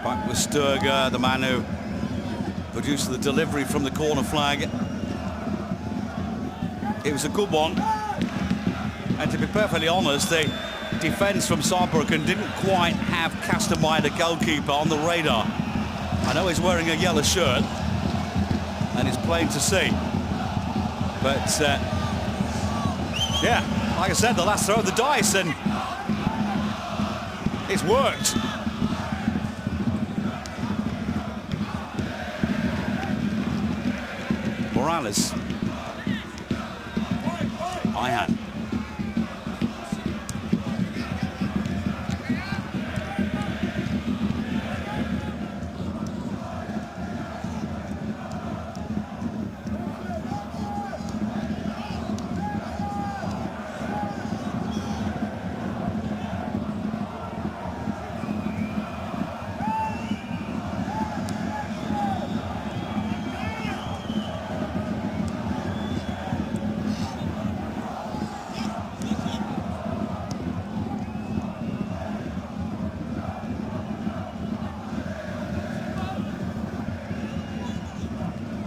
Back with Sturger, the man who produced the delivery from the corner flag. It was a good one. And to be perfectly honest, the defence from Saarbrücken didn't quite have Kastenmeier, the goalkeeper, on the radar. I know he's wearing a yellow shirt, and it's plain to see. But, yeah, like I said, the last throw of the dice, and it's worked. Morales. Ayhan.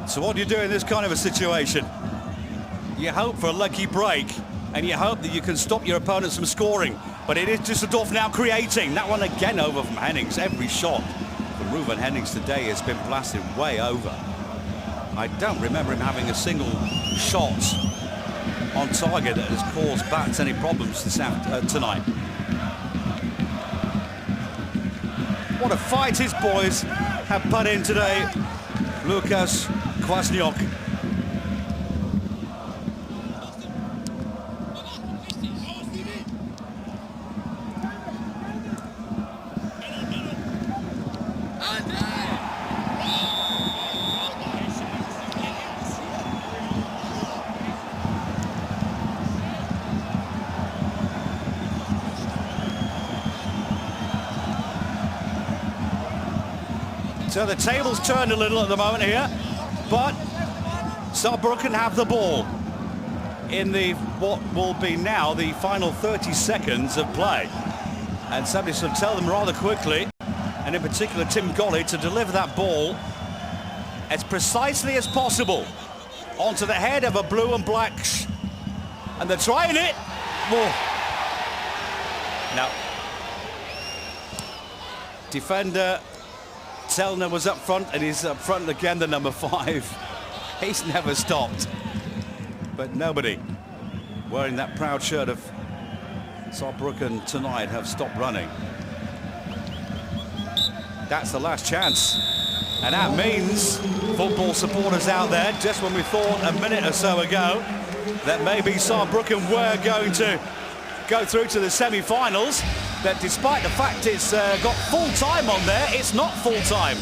So what do you do in this kind of a situation? You hope for a lucky break, and you hope that you can stop your opponents from scoring. But it is Düsseldorf now creating. That one again over from Hennings. Every shot from Ruben Hennings today has been blasted way over. I don't remember him having a single shot on target that has caused Bats any problems tonight. What a fight his boys have put in today. Lukas Kwasniok. So the table's turned a little at the moment here, but Saarbrücken have the ball in the what will be now the final 30 seconds of play. And somebody should tell them rather quickly, and in particular Tim Golly, to deliver that ball as precisely as possible onto the head of a blue and black. And they're trying it. Whoa. Now, defender Tellner was up front, and he's up front again, the number 5. He's never stopped. But nobody wearing that proud shirt of Saarbrücken tonight have stopped running. That's the last chance. And that means football supporters out there, just when we thought a minute or so ago that maybe Saarbrücken were going to go through to the semi-finals, that despite the fact it's got full time on there, it's not full time.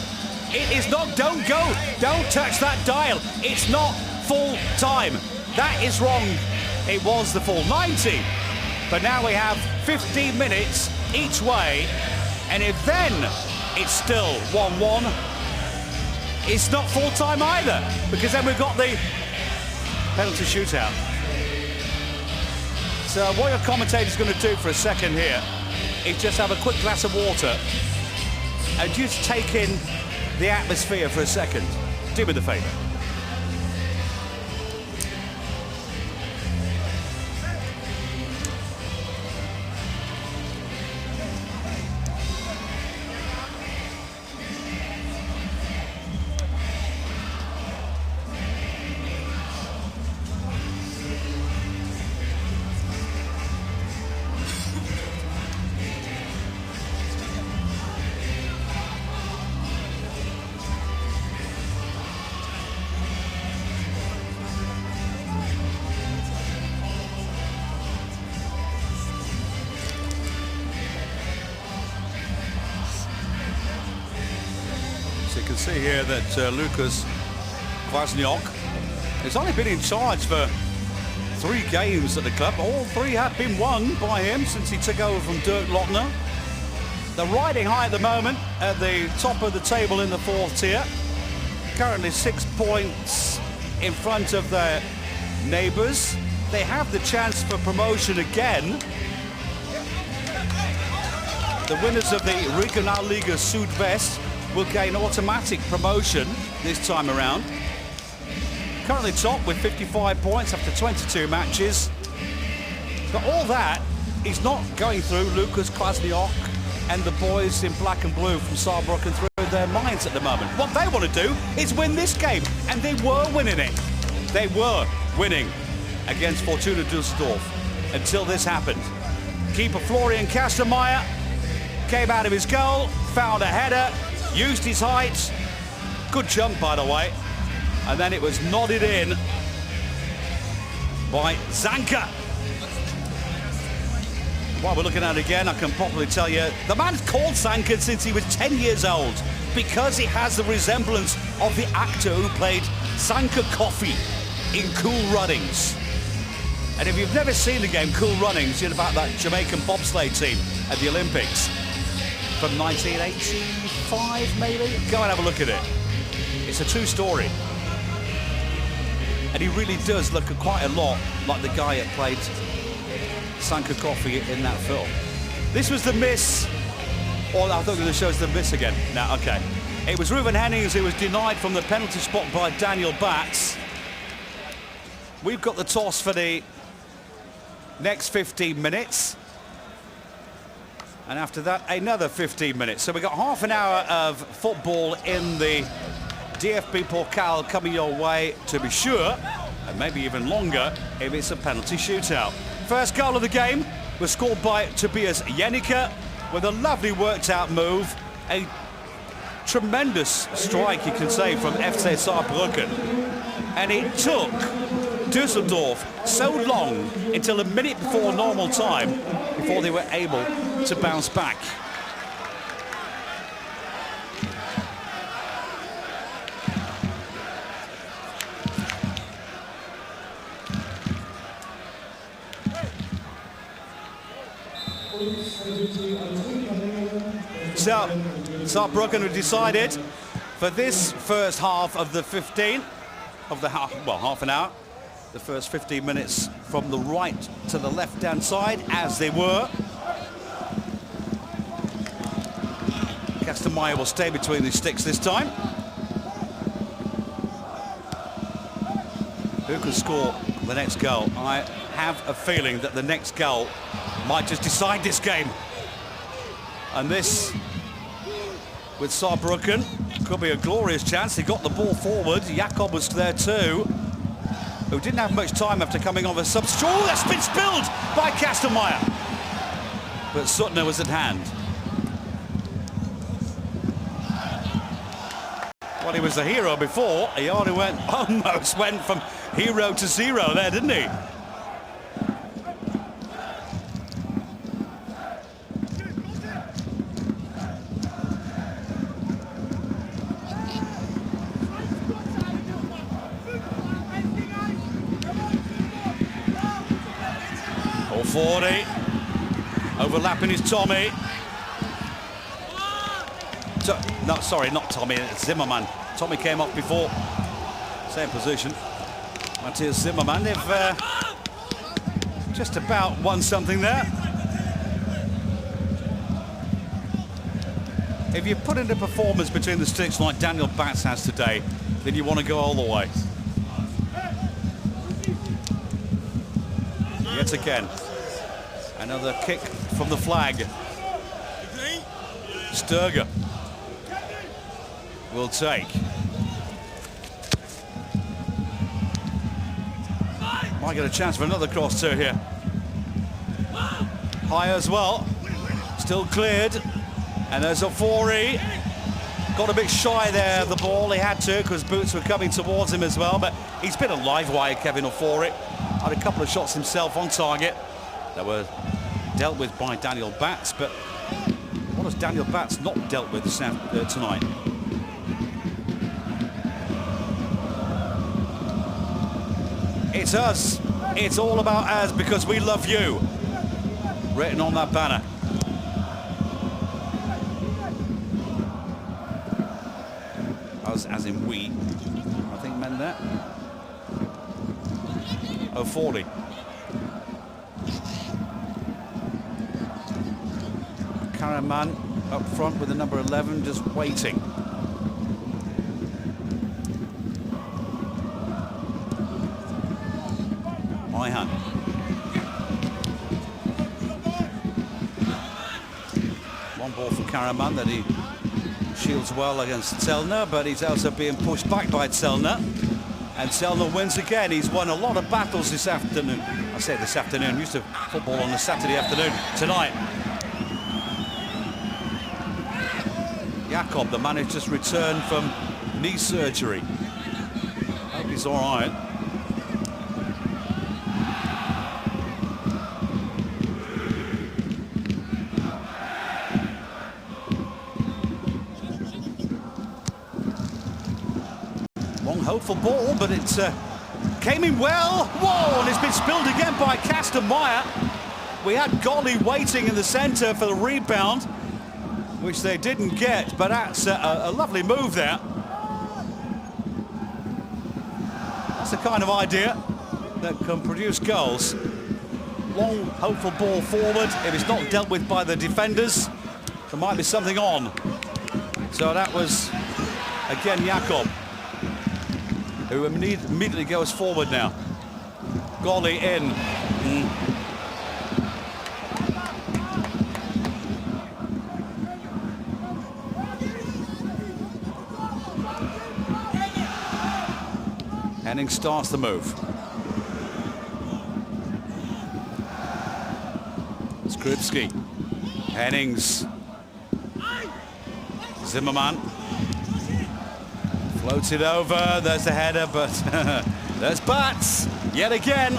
It is not, don't touch that dial. It's not full time. That is wrong. It was the full 90. But now we have 15 minutes each way. And if then it's still 1-1, it's not full time either, because then we've got the penalty shootout. So what your commentator's going to do for a second here is just have a quick glass of water and just take in the atmosphere for a second. Do me the favour. You can see here that Lucas Kwasniok has only been in charge for 3 games at the club. All 3 have been won by him since he took over from Dirk Lottner. They're riding high at the moment at the top of the table in the 4th tier. Currently 6 points in front of their neighbours. They have the chance for promotion again. The winners of the Regionalliga Südwest will gain automatic promotion this time around. Currently top with 55 points after 22 matches. But all that is not going through Lucas Kwasniok and the boys in black and blue from Saarbrücken through their minds at the moment. What they want to do is win this game, and they were winning it. They were winning against Fortuna Düsseldorf until this happened. Keeper Florian Kastenmeier came out of his goal, found a header, used his height, good jump by the way, and then it was nodded in by Zanka. While we're looking at it again, I can probably tell you, the man's called Zanka since he was 10 years old, because he has the resemblance of the actor who played Zanka Coffey in Cool Runnings. And if you've never seen the game Cool Runnings, you're about that Jamaican bobsleigh team at the Olympics from 1985, maybe? Go and have a look at it. It's a true story. And he really does look quite a lot like the guy that played Zanka Coffey in that film. This was the miss. Oh, I thought you were going to show us the miss again. No, okay. It was Ruben Hennings who was denied from the penalty spot by Daniel Batz. We've got the toss for the next 15 minutes. And after that, another 15 minutes. So we've got half an hour of football in the DFB-Pokal coming your way, to be sure, and maybe even longer if it's a penalty shootout. First goal of the game was scored by Tobias Jenicke with a lovely worked-out move. A tremendous strike, you can say, from FC Saarbrücken. And it took Düsseldorf so long, until a minute before normal time, before they were able to bounce back. So, Saarbrücken have decided for this first half of the 15, of the half an hour, the first 15 minutes from the right to the left-hand side, as they were. Kastenmeier will stay between the sticks this time. Who can score the next goal? I have a feeling that the next goal might just decide this game. And this, with Saarbrücken Could be a glorious chance. He got the ball forward. Jakob was there too, who didn't have much time after coming off a substitution. Oh, that's been spilled by Kastelmeier. But Suttner was at hand. Well, he was the hero before. He almost went from hero to zero there, didn't he? All 40. Overlapping is Tommy. No, sorry, not Tommy, it's Zimmerman. Tommy came off before. Same position. Matthias Zimmerman, they've just about won something there. If you put in a performance between the sticks like Daniel Batz has today, then you want to go all the way. Yet again, another kick from the flag. Sturger will take. Might get a chance for another cross too here. High as well. Still cleared. And there's a Ofori. Got a bit shy there of the ball. He had to because boots were coming towards him as well. But he's been a live wire, Kevin Ofori. Had a couple of shots himself on target that were dealt with by Daniel Batz. But what has Daniel Batz not dealt with tonight? It's us. It's all about us because we love you. Written on that banner. Us as in we. I think meant that. Oh, 40. Karaman up front with the number 11 just waiting. Myhan. One ball for Karaman that he shields well against Zellner, but he's also being pushed back by Zellner. And Zellner wins again. He's won a lot of battles this afternoon. I say this afternoon, used to football on a Saturday afternoon. Tonight. Jakob, the man who's just returned from knee surgery. Hope he's all right. Long hopeful ball, but it came in well. Whoa, and it's been spilled again by Kastelmeier. We had Golly waiting in the centre for the rebound, which they didn't get, but that's a lovely move there. That's the kind of idea that can produce goals. Long, hopeful ball forward. If it's not dealt with by the defenders, there might be something on. So that was, again, Jakob, who immediately goes forward now. Golly in. Henning starts the move. Skripski. Hennings. Zimmerman. Floats it over. There's the header, but there's Batz yet again.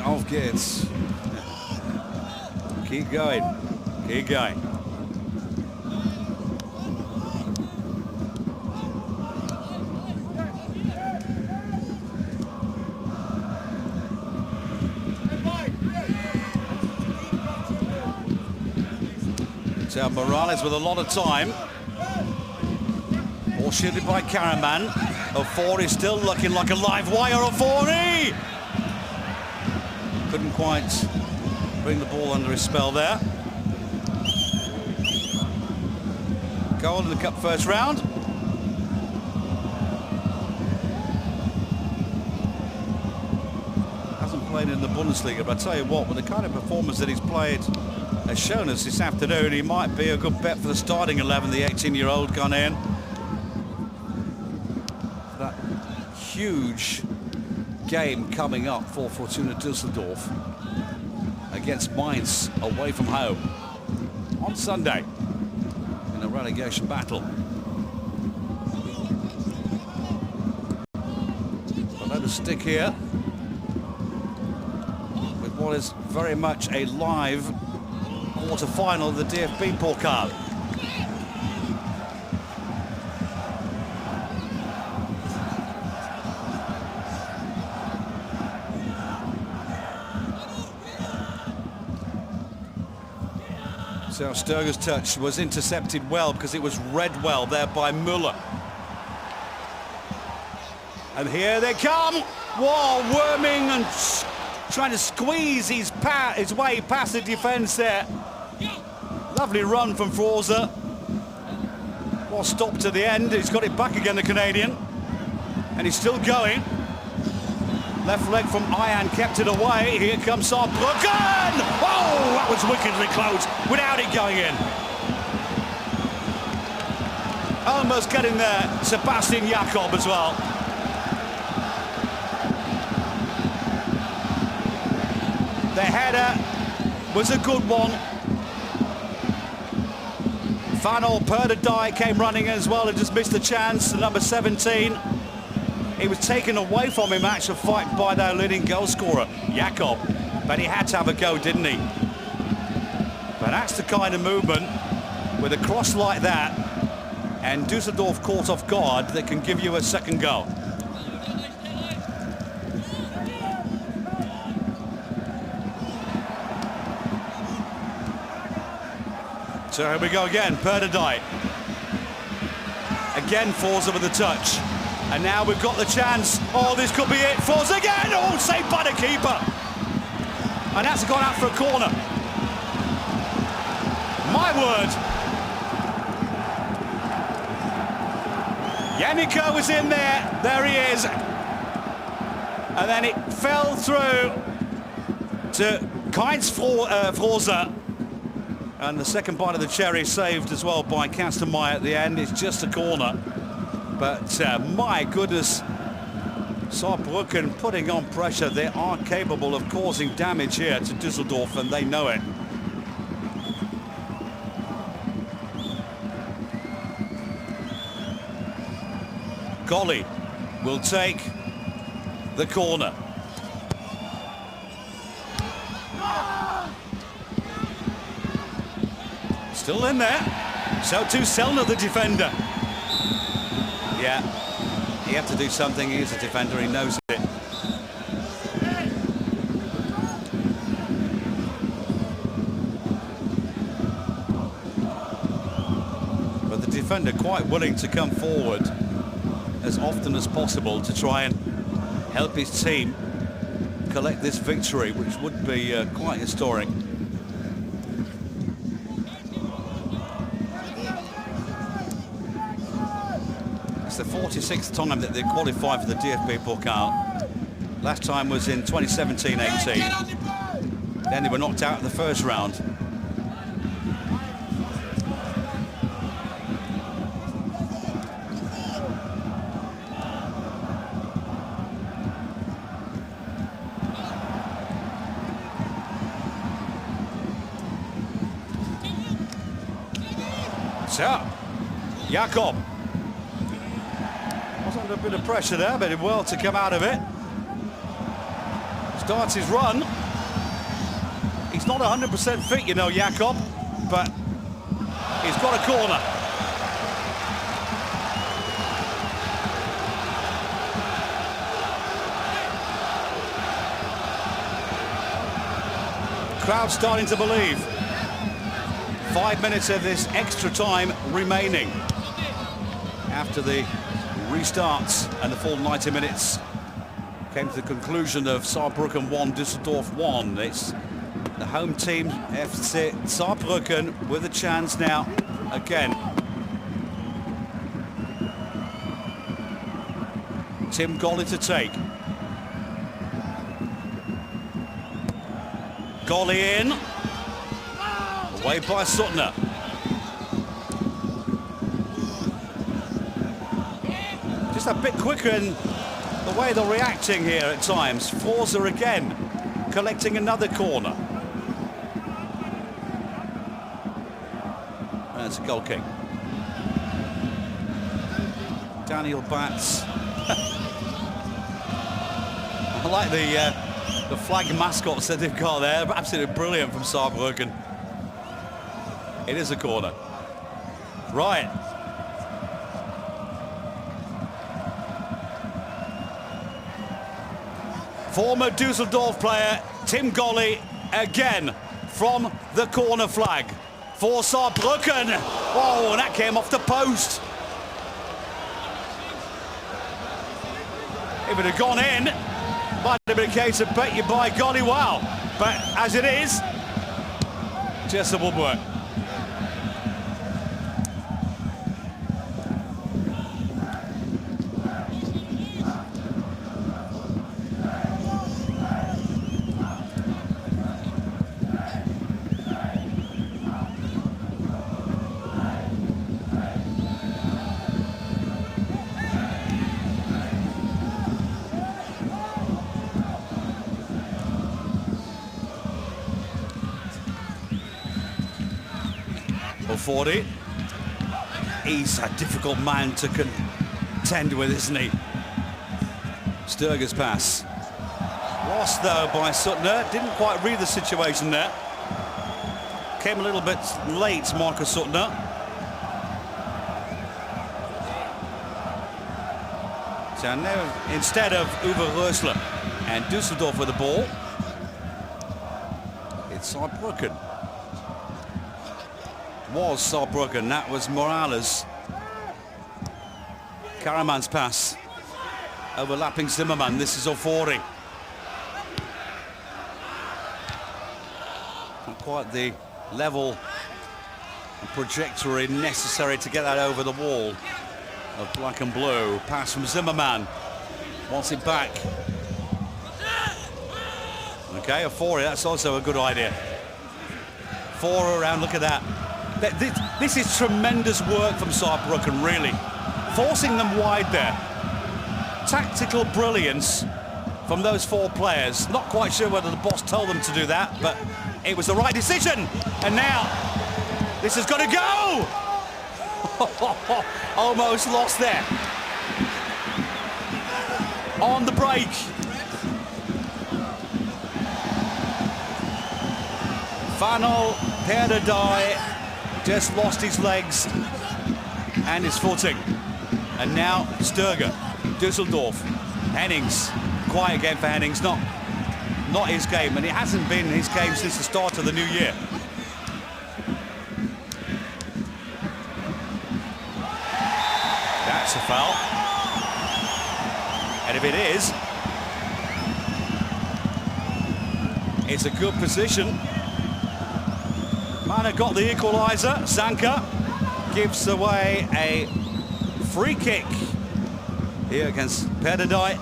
Auf geht's. Keep going. Keep going. So Morales with a lot of time. shielded by Karaman. Ofori still looking like a live wire. Ofori! Couldn't quite bring the ball under his spell there. Goal in the cup first round. Hasn't played in the Bundesliga, but I tell you what, with the kind of performance that he's played, has shown us this afternoon, he might be a good bet for the starting 11, the 18-year-old gone in. That huge game coming up for Fortuna Düsseldorf against Mainz away from home on Sunday in a relegation battle. But let us stick here with what is very much a live quarter-final of the DFB-Pokal. So Sturger's touch was intercepted well because it was read well there by Müller. And here they come! Whoa, worming and trying to squeeze his way past the defence there. Lovely run from Forza. Well stopped at the end. He's got it back again, the Canadian. And he's still going. Left leg from Ayan kept it away. Here comes Saarbrücken! Oh, that was wickedly close without it going in. Almost getting there, Sebastian Jakob as well. The header was a good one. Vanol Perdadei came running as well and just missed the chance. The number 17. He was taken away from him, actual fight, by their leading goal scorer, Jakob. But he had to have a go, didn't he? But that's the kind of movement with a cross like that and Düsseldorf caught off guard that can give you a second goal. So here we go again, Perdadei. Again, Forza with the touch. And now we've got the chance. Oh, this could be it. Forza again. Oh, saved by the keeper. And that's gone out for a corner. My word. Yannico was in there. There he is. And then it fell through to Keins Forza. And the second bite of the cherry saved as well by Kastenmeier at the end. It's just a corner. But my goodness, Saarbrücken putting on pressure. They are capable of causing damage here to Düsseldorf, and they know it. Golly will take the corner. Still in there. So too Selner, the defender. Yeah, he had to do something. He is a defender, he knows it. But the defender quite willing to come forward as often as possible to try and help his team collect this victory, which would be quite historic. It's the 46th time that they qualified for the DFB-Pokal. Last time was in 2017-18. Then they were knocked out in the first round. So, Jakob. Was under a bit of pressure there, but did well to come out of it. Starts his run. He's not 100% fit, you know, Jakob, but he's got a corner. Crowd starting to believe. 5 minutes of this extra time remaining after after the restarts and the full 90 minutes came to the conclusion of Saarbrücken 1, Düsseldorf 1. It's the home team, FC Saarbrücken, with a chance now again. Tim Golly to take. Golly in. Away by Suttner. Just a bit quicker in the way they're reacting here at times. Forza again, collecting another corner. And it's a goal kick. Daniel Batz. I like the flag mascots that they've got there. Absolutely brilliant from Saarbrücken. It is a corner. Right. Former Düsseldorf player Tim Golly again from the corner flag for Saarbrücken. Oh, and that came off the post. If it had gone in, might have been a case of bet you buy Golly well. But as it is, just a woodwork. .40. He's a difficult man to contend with, isn't he? Sturger's pass. Lost though by Suttner. Didn't quite read the situation there. Came a little bit late, Marcus Suttner. So now, instead of Uwe Rösler and Düsseldorf with the ball, it's Saarbrücken. Was Saarbrücken, that was Morales. Karaman's pass, overlapping Zimmerman. This is Ofori. Not quite the level and trajectory necessary to get that over the wall of black and blue. Pass from Zimmerman, wants it back. Okay, Ofori, that's also a good idea. 4 around, look at that. This is tremendous work from Saarbrücken, really. Forcing them wide there. Tactical brilliance from those 4 players. Not quite sure whether the boss told them to do that, but it was the right decision. And now, this has got to go! Almost lost there. On the break. Fanol Perdedai just lost his legs and his footing. And now Sturger, Düsseldorf, Hennings, quiet game for Hennings, not his game, and it hasn't been his game since the start of the new year. That's a foul. And if it is, it's a good position. Mana got the equalizer. Zanka gives away a free kick here against Perdedai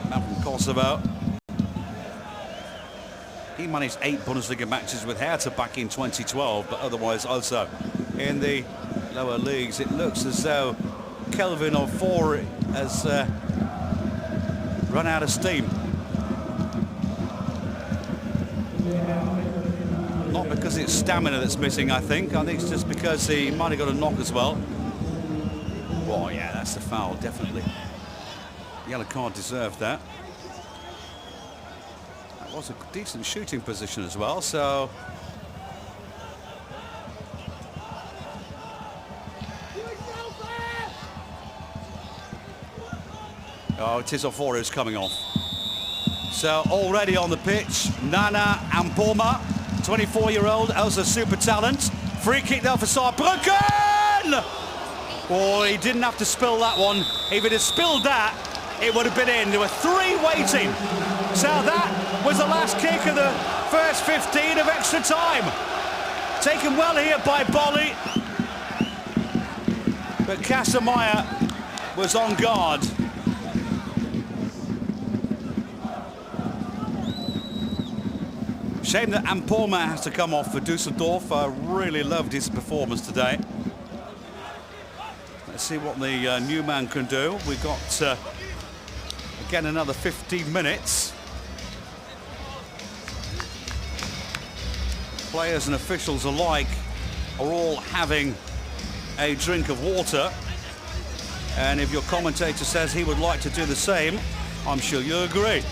from Kosovo. He managed 8 Bundesliga matches with Hertha back in 2012, but otherwise also in the lower leagues. It looks as though Kelvin Ofori has run out of steam. Not because it's stamina that's missing, I think it's just because he might have got a knock as well. Oh yeah, that's the foul, definitely. Yellow card deserved that. That was a decent shooting position as well, so... Oh, it is Ofori who's coming off. So already on the pitch, Nana Ampoma. 24-year-old, also super talent. Free kick there for Saarbrücken! Oh, he didn't have to spill that one. If he'd have spilled that, it would have been in. There were 3 waiting. So that was the last kick of the first 15 of extra time. Taken well here by Bolly. But Casamaya was on guard. Shame that Ampoma has to come off for Düsseldorf. I really loved his performance today. Let's see what the new man can do. We've got, again, another 15 minutes. Players and officials alike are all having a drink of water. And if your commentator says he would like to do the same, I'm sure you'll agree.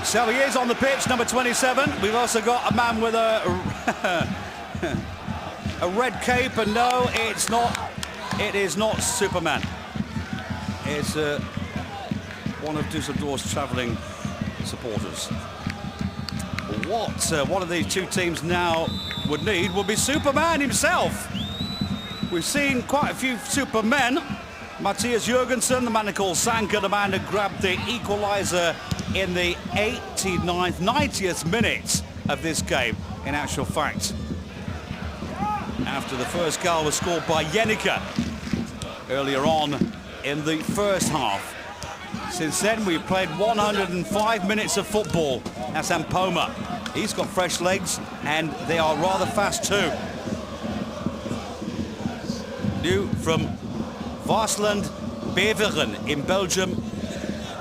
So he is on the pitch, number 27. We've also got a man with a red cape, and no, it's not. It is not Superman. It's one of Düsseldorf's travelling supporters. What one of these two teams now would need would be Superman himself. We've seen quite a few Supermen. Matthias Jürgensen, the man called Sanka, the man who grabbed the equalizer in the 89th, 90th minute of this game, in actual fact. After the first goal was scored by Jenicke earlier on in the first half. Since then, we've played 105 minutes of football. That's Ampoma. He's got fresh legs, and they are rather fast too. New from Varsland Beveren in Belgium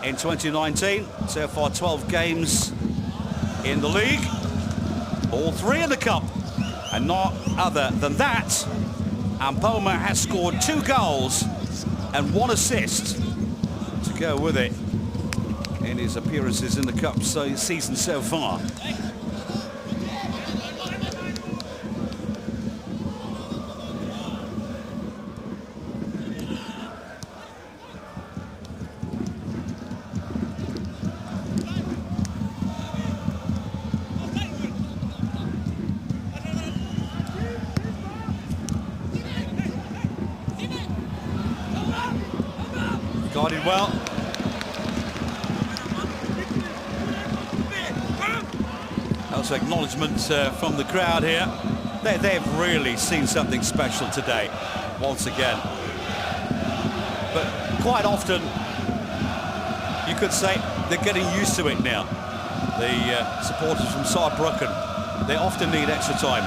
in 2019. So far 12 games in the league, all 3 in the cup. And not other than that, Ampoma has scored 2 goals and 1 assist to go with it in his appearances in the cup season so far. Guarded well. Also acknowledgement from the crowd here. They've really seen something special today, once again. But quite often, you could say they're getting used to it now. The supporters from Saarbrücken, they often need extra time.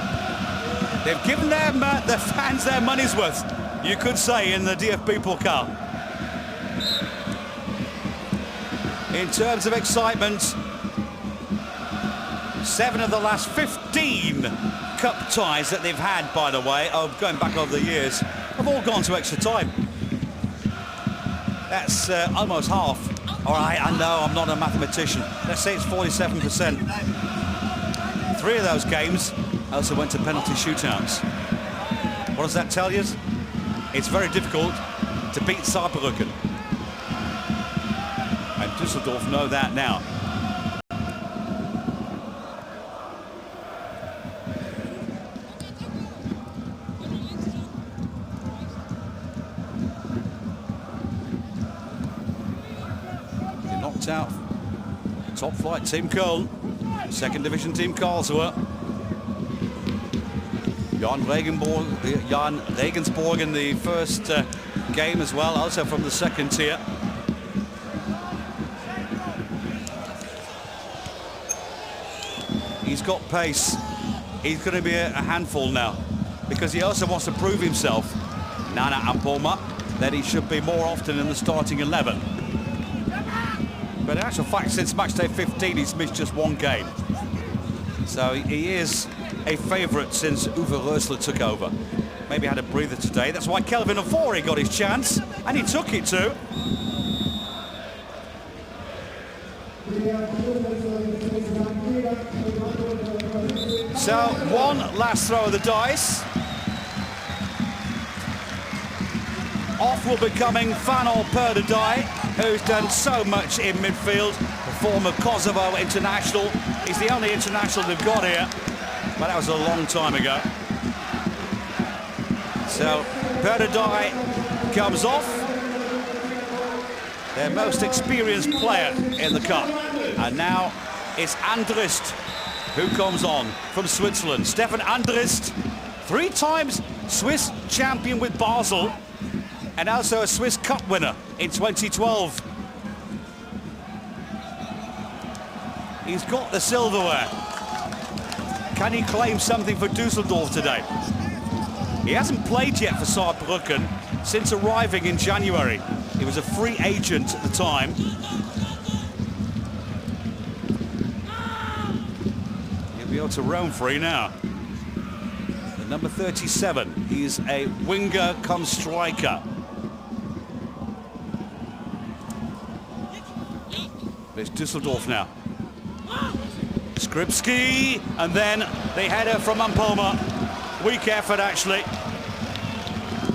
They've given their fans their money's worth, you could say, in the DFB-Pokal. In terms of excitement, 7 of the last 15 cup ties that they've had, by the way, going back over the years, have all gone to extra time. That's almost half. All right, I know I'm not a mathematician. Let's say it's 47%. 3 of those games also went to penalty shootouts. What does that tell you? It's very difficult to beat Saarbrücken. And Düsseldorf know that now. They knocked out top flight team Köln, second division team Karlsruhe. Jan Regensburg in the first game as well, also from the second tier. He's got pace. He's going to be a handful now, because he also wants to prove himself. Nana Ampoma, that he should be more often in the starting 11. But in actual fact, since match day 15, he's missed just one game. So he is a favourite since Uwe Rösler took over. Maybe had a breather today. That's why Kelvin Ofori got his chance, and he took it too. So one last throw of the dice. Off will be coming Fanor Perdadei, who's done so much in midfield. The former Kosovo international. He's the only international they've got here, but that was a long time ago. So Perdadei comes off, their most experienced player in the cup. And now it's Andrist who comes on from Switzerland. Stefan Andrist, 3 times Swiss champion with Basel, and also a Swiss Cup winner in 2012. He's got the silverware. Can he claim something for Düsseldorf today? He hasn't played yet for Saarbrücken since arriving in January. He was a free agent at the time. He'll be able to roam free now. The number 37, he's a winger come striker. It's Düsseldorf now. Skripski, and then the header from Ampoma. Weak effort, actually.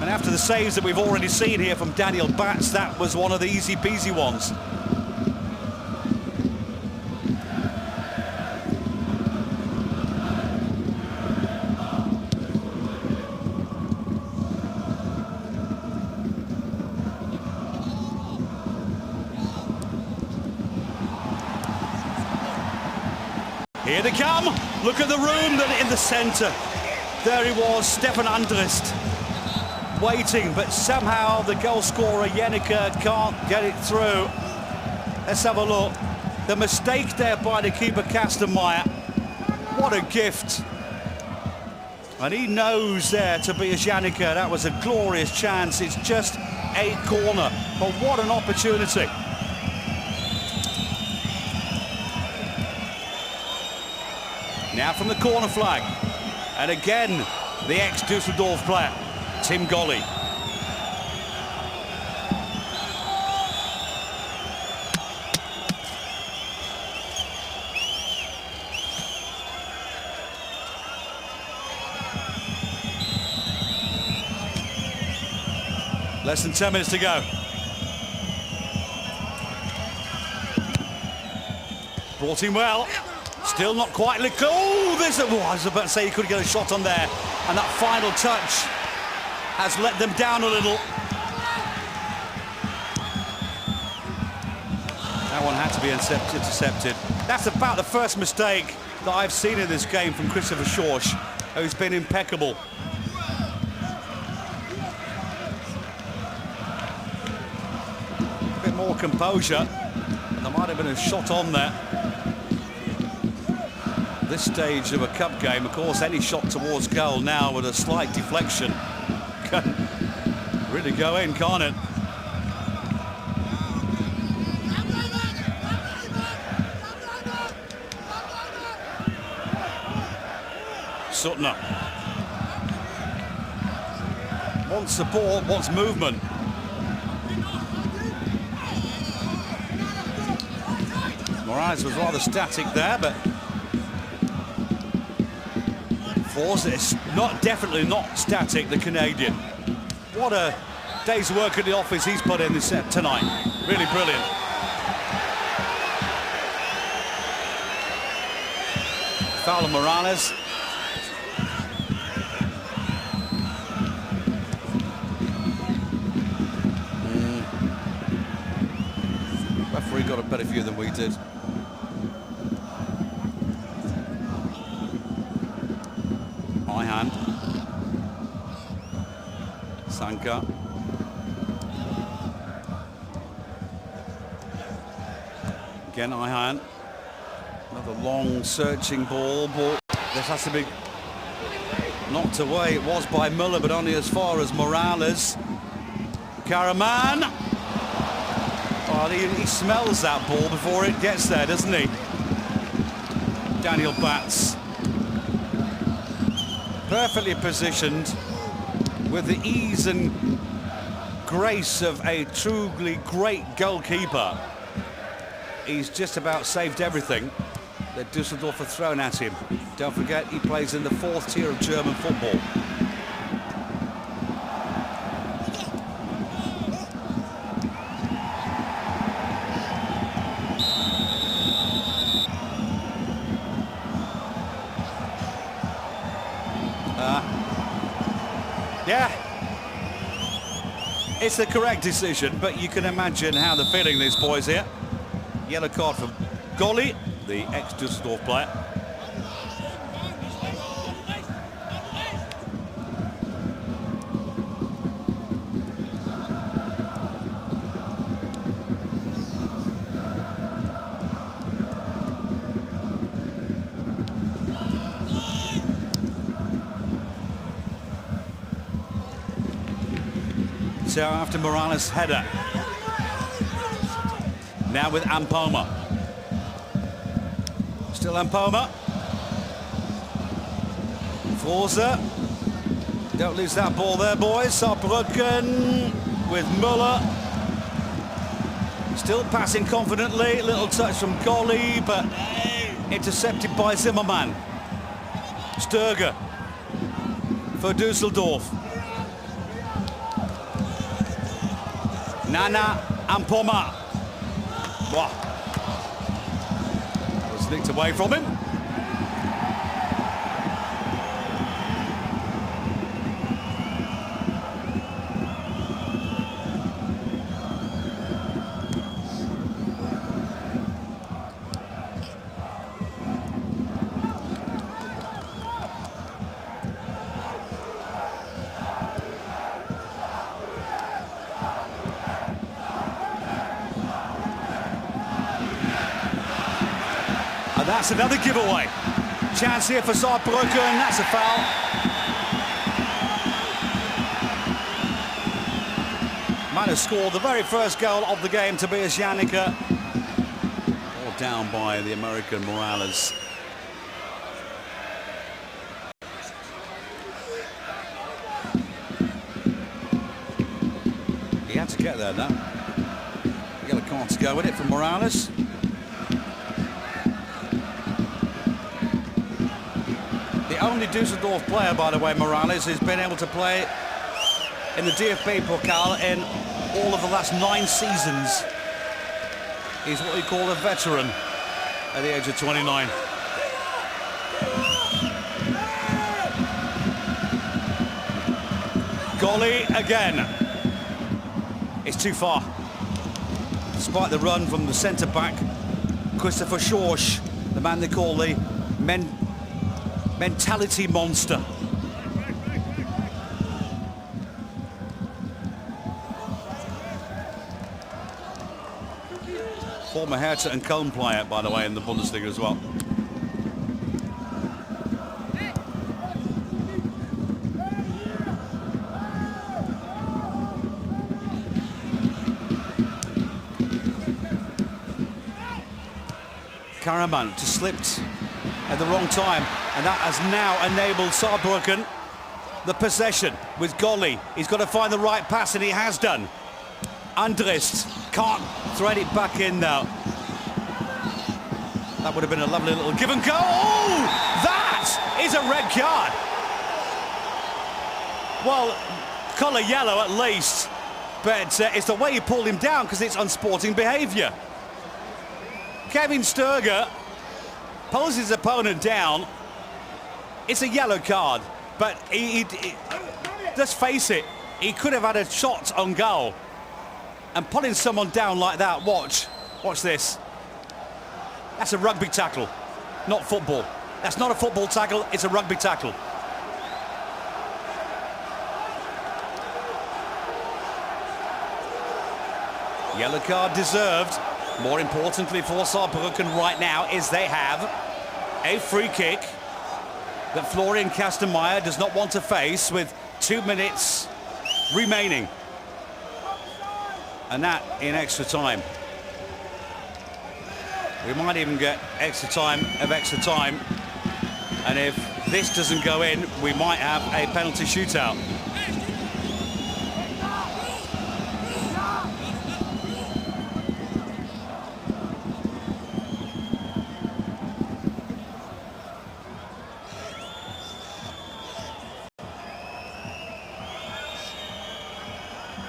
And after the saves that we've already seen here from Daniel Batz, that was one of the easy-peasy ones. Here they come. Look at the room in the centre. There he was, Stefan Andrist, waiting, but somehow the goal scorer, Jenicke, can't get it through. Let's have a look. The mistake there by the keeper, Kastenmeier. What a gift. And he knows there to be a Jenicke. That was a glorious chance. It's just a corner, but what an opportunity. Now from the corner flag. And again, the ex-Düsseldorf player, Tim Golly. Less than 10 minutes to go. Brought him well. Still not quite licked. Oh, I was about to say he could get a shot on there. And that final touch has let them down a little. That one had to be intercepted. That's about the first mistake that I've seen in this game from Christopher Schorsch, who's been impeccable. A bit more composure. There might have been a shot on there. This stage of a cup game, of course, any shot towards goal now with a slight deflection can really go in, can't it? Suttner wants support, wants movement. Moraes was rather static there, but it's definitely not static, the Canadian. What a day's work at the office he's put in this set tonight. Really brilliant. Foul on Morales. Referee got a better view than we did. High hand. Sanka. Again, Ihan. Another long searching ball, but this has to be knocked away. It was by Müller, but only as far as Morales. Karaman. Oh, he smells that ball before it gets there, doesn't he? Daniel Batz. Perfectly positioned with the ease and grace of a truly great goalkeeper. He's just about saved everything that Düsseldorf have thrown at him. Don't forget, he plays in the 4th tier of German football. Yeah, it's the correct decision, but you can imagine how they're feeling, these boys here. Yellow card for Golly, the ex-Düsseldorf player. So after Morales' header, now with Ampoma. Still Ampoma. Forza. Don't lose that ball there, boys. Saarbrücken with Müller. Still passing confidently. Little touch from Golly, but intercepted by Zimmermann. Sturger for Düsseldorf. Nana Ampoma. Wow. Was nicked away from him. That's another giveaway. Chance here for Saarbrücken, that's a foul. Might have scored the very first goal of the game, Tobias Janicke. All down by the American Morales. He had to get there now. Yellow card to go with it for Morales. Only Düsseldorf player, by the way, Morales, has been able to play in the DFB-Pokal in all of the last 9 seasons. He's what we call a veteran at the age of 29. Golly again. It's too far. Despite the run from the centre-back, Christopher Schorsch, the man they call the mentality monster. Former Hertha and Köln player, by the way, in the Bundesliga as well. Karaman just slipped at the wrong time, and that has now enabled Saarbrücken the possession with Golly. He's got to find the right pass, and he has done. Andrist can't thread it back in now. That would have been a lovely little give and go. Oh, that is a red card. Well, colour yellow at least, but it's the way he pulled him down because it's unsporting behaviour. Kevin Sturger pulls his opponent down. It's a yellow card, but he let's face it, he could have had a shot on goal. And pulling someone down like that, watch this. That's a rugby tackle, not football. That's not a football tackle, it's a rugby tackle. Yellow card deserved. More importantly for Saarbrücken right now is they have a free kick that Florian Kastenmeier does not want to face with 2 minutes remaining. And that in extra time. We might even get extra time of extra time. And if this doesn't go in, we might have a penalty shootout.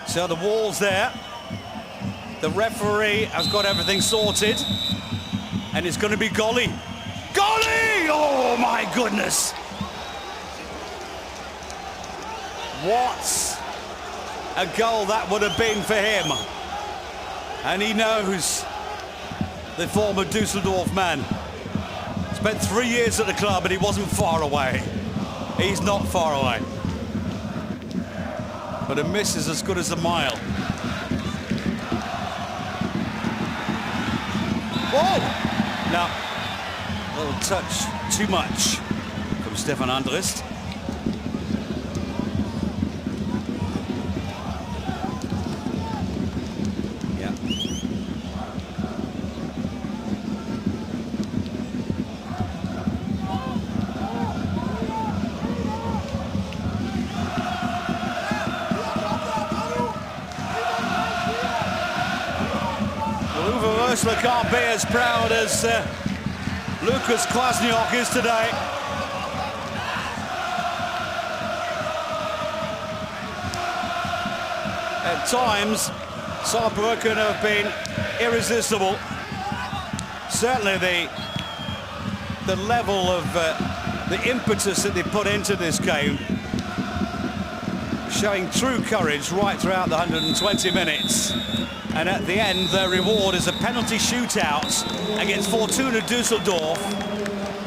So the wall's there. The referee has got everything sorted. And it's going to be Golly. Golly! Oh my goodness! What a goal that would have been for him. And he knows, the former Düsseldorf man. Spent 3 years at the club and he wasn't far away. He's not far away. But a miss is as good as a mile. Whoa! No, a little touch, too much from Stefan Andrist. Yeah. Uwe can't be as proud as Lucas Kwasniok is today. At times, Saarbrücken have been irresistible. Certainly the level of the impetus that they put into this game, showing true courage right throughout the 120 minutes. And at the end, their reward is a penalty shootout against Fortuna Düsseldorf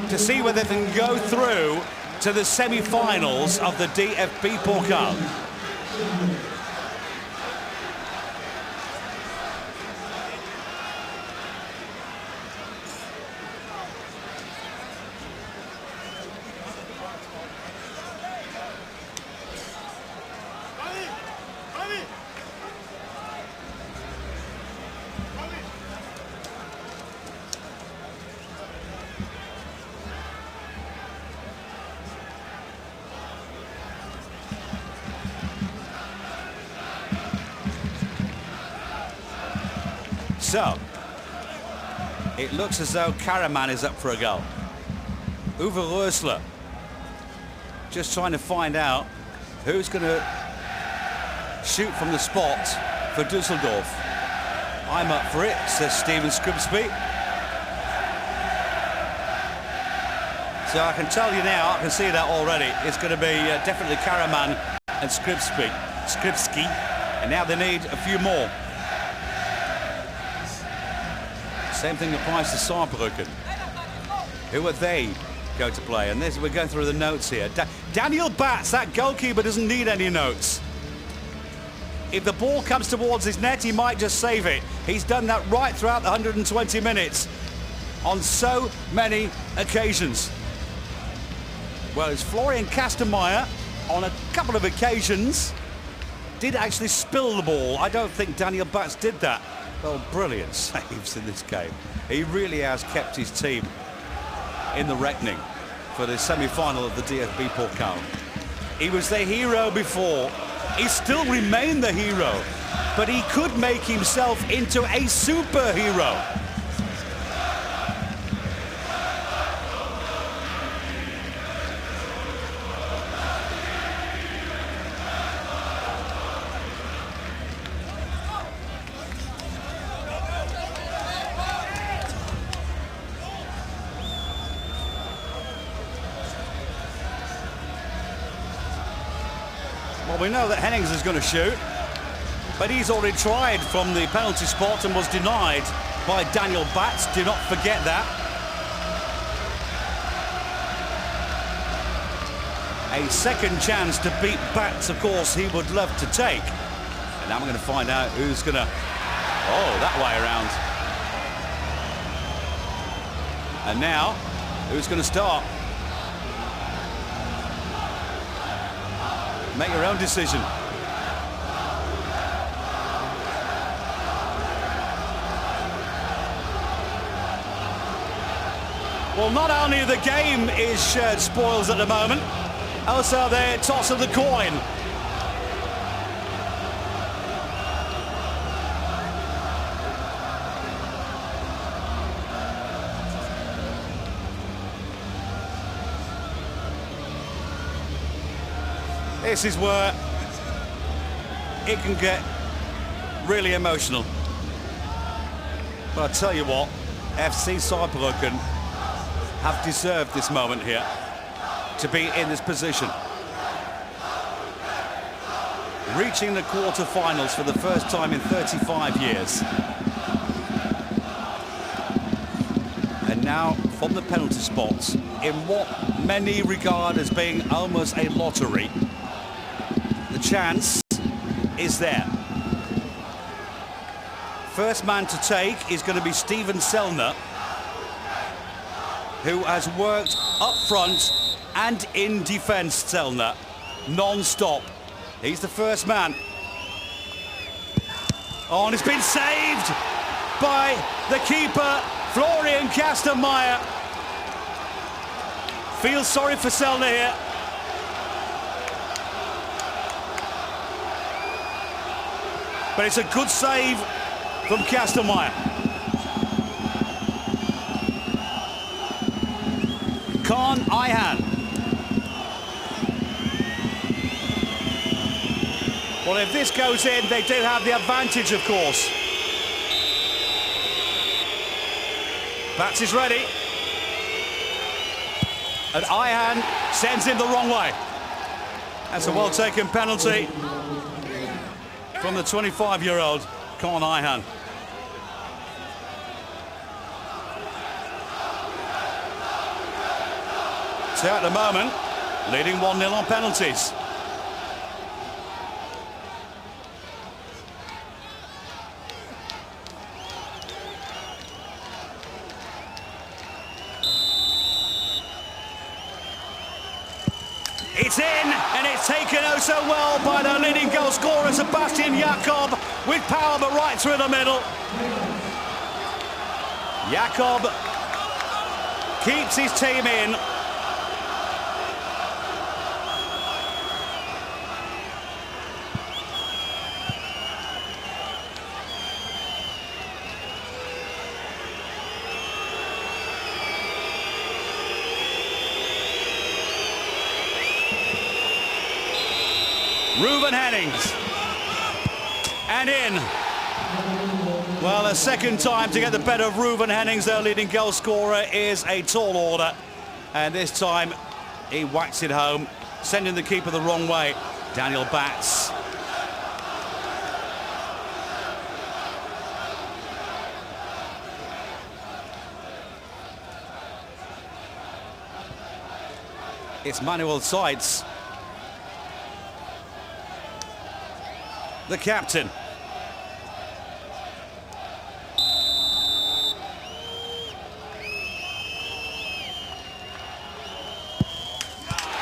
to see whether they can go through to the semi-finals of the DFB-Pokal. So, it looks as though Karaman is up for a goal. Uwe Rösler just trying to find out who's going to shoot from the spot for Düsseldorf. I'm up for it, says Steven Scribsby. So I can tell you now, I can see that already. It's going to be definitely Karaman and Scribsky. And now they need a few more. Same thing applies to Saarbrücken. Who are they going to play? And we're going through the notes here. Daniel Batz, that goalkeeper, doesn't need any notes. If the ball comes towards his net, he might just save it. He's done that right throughout the 120 minutes on so many occasions. Well, it's Florian Kastenmeier on a couple of occasions did actually spill the ball. I don't think Daniel Batz did that. Well, brilliant saves in this game. He really has kept his team in the reckoning for the semi-final of the DFB Pokal. He was the hero before. He still remained the hero, but he could make himself into a superhero. Well, we know that Hennings is going to shoot, but he's already tried from the penalty spot and was denied by Daniel Batz. Do not forget that. A second chance to beat Batz, of course, he would love to take. And now we're going to find out who's going to... Oh, that way around. And now, who's going to start? Make your own decision. Well, not only the game is shared spoils at the moment, also the toss of the coin. This is where it can get really emotional. But I tell you what, FC Saarbrücken have deserved this moment here to be in this position. Reaching the quarter-finals for the first time in 35 years. And now from the penalty spots, in what many regard as being almost a lottery, the chance is there. First man to take is going to be Steven Sellner, who has worked up front and in defence, Sellner, non-stop. He's the first man. Oh, and it's been saved by the keeper, Florian Kastenmeier. Feels sorry for Sellner here. But it's a good save from Kastenmeier. Kaan Ayhan. Well, if this goes in, they do have the advantage, of course. Bats is ready. And Ayhan sends him the wrong way. That's a well-taken penalty from the 25-year-old Kaan Ayhan. So at the moment, leading 1-0 on penalties. It's in, and it's taken oh so well by the leading goal scorer, Sebastian Jakob, with power but right through the middle. Jakob keeps his team in. Ruben Hennings, and in. Well, a second time to get the better of Ruben Hennings, their leading goal scorer, is a tall order. And this time, he whacks it home, sending the keeper the wrong way. Daniel Batz. It's Manuel Seitz, the captain.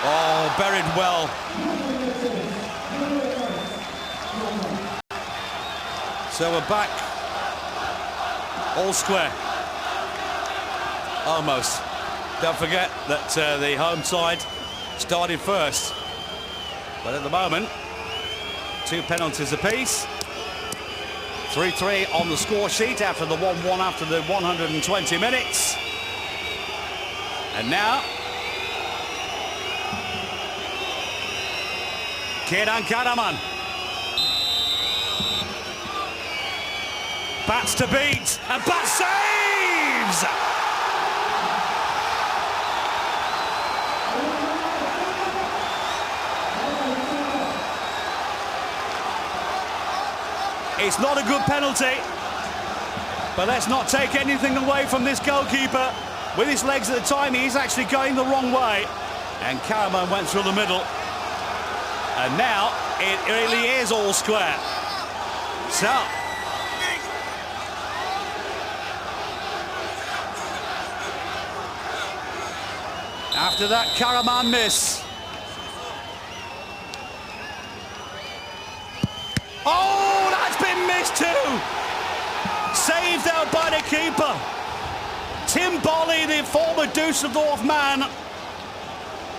Oh, buried well. So we're back all square. Almost. Don't forget that the home side started first. But at the moment, 2 penalties apiece. 3-3 on the score sheet after the 1-1 after the 120 minutes. And now, Kenan Karaman. Bats to beat, and Bats saves! It's not a good penalty, but let's not take anything away from this goalkeeper. With his legs at the time, he's actually going the wrong way. And Karaman went through the middle. And now, it really is all square. So, after that Karaman miss. Oh, that's been missed too! Saved out by the keeper. Tim Bolly, the former Düsseldorf man,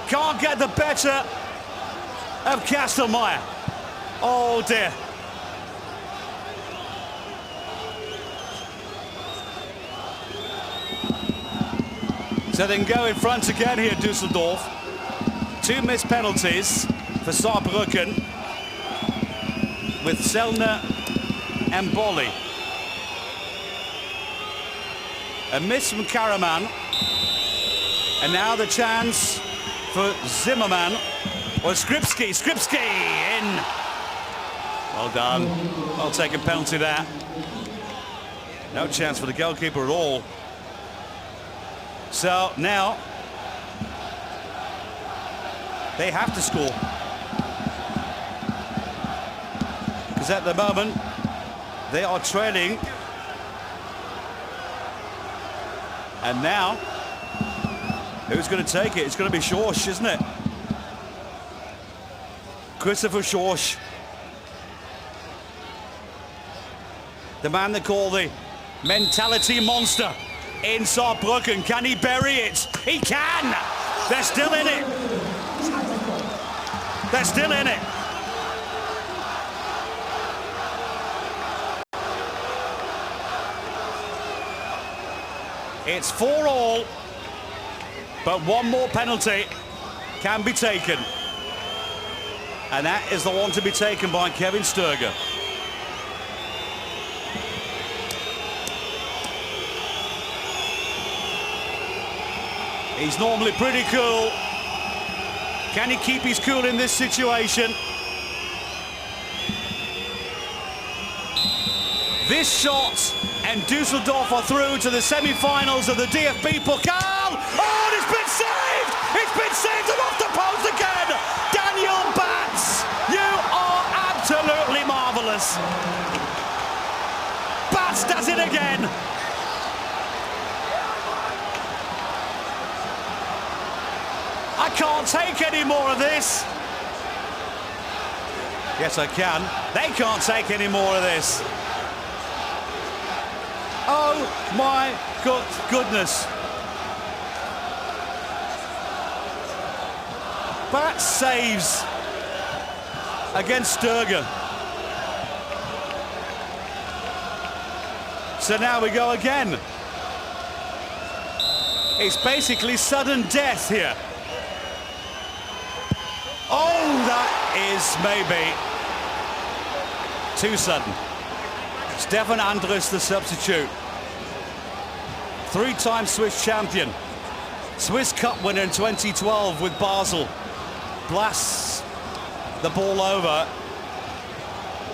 can't get the better of Kastelmeier. Oh dear. So they can go in front again here, Düsseldorf. 2 missed penalties for Saarbrücken with Selner and Bolly. A miss from Karaman. And now the chance for Zimmerman. Or Skripski in. Well done. Well taken penalty there. No chance for the goalkeeper at all. So now they have to score, because at the moment they are trailing. And now who's going to take it? It's going to be Schorsch, isn't it? Christopher Schorsch, the man they call the mentality monster in Saarbrücken. Can he bury it? He can! They're still in it. They're still in it. It's 4-4, but one more penalty can be taken. And that is the one to be taken by Kevin Sturger. He's normally pretty cool. Can he keep his cool in this situation? This shot, and Düsseldorf are through to the semi-finals of the DFB-Pokal. Oh, and it's been saved! It's been saved and off the post again! Daniel Batz, you are absolutely marvellous. Batz does it again. I can't take any more of this. Yes, I can. They can't take any more of this. Oh my goodness. Bat saves against Sturger. So now we go again. It's basically sudden death here. Oh, that is maybe too sudden. Stefan Andrus, the substitute. 3-time Swiss champion. Swiss Cup winner in 2012 with Basel. Blasts the ball over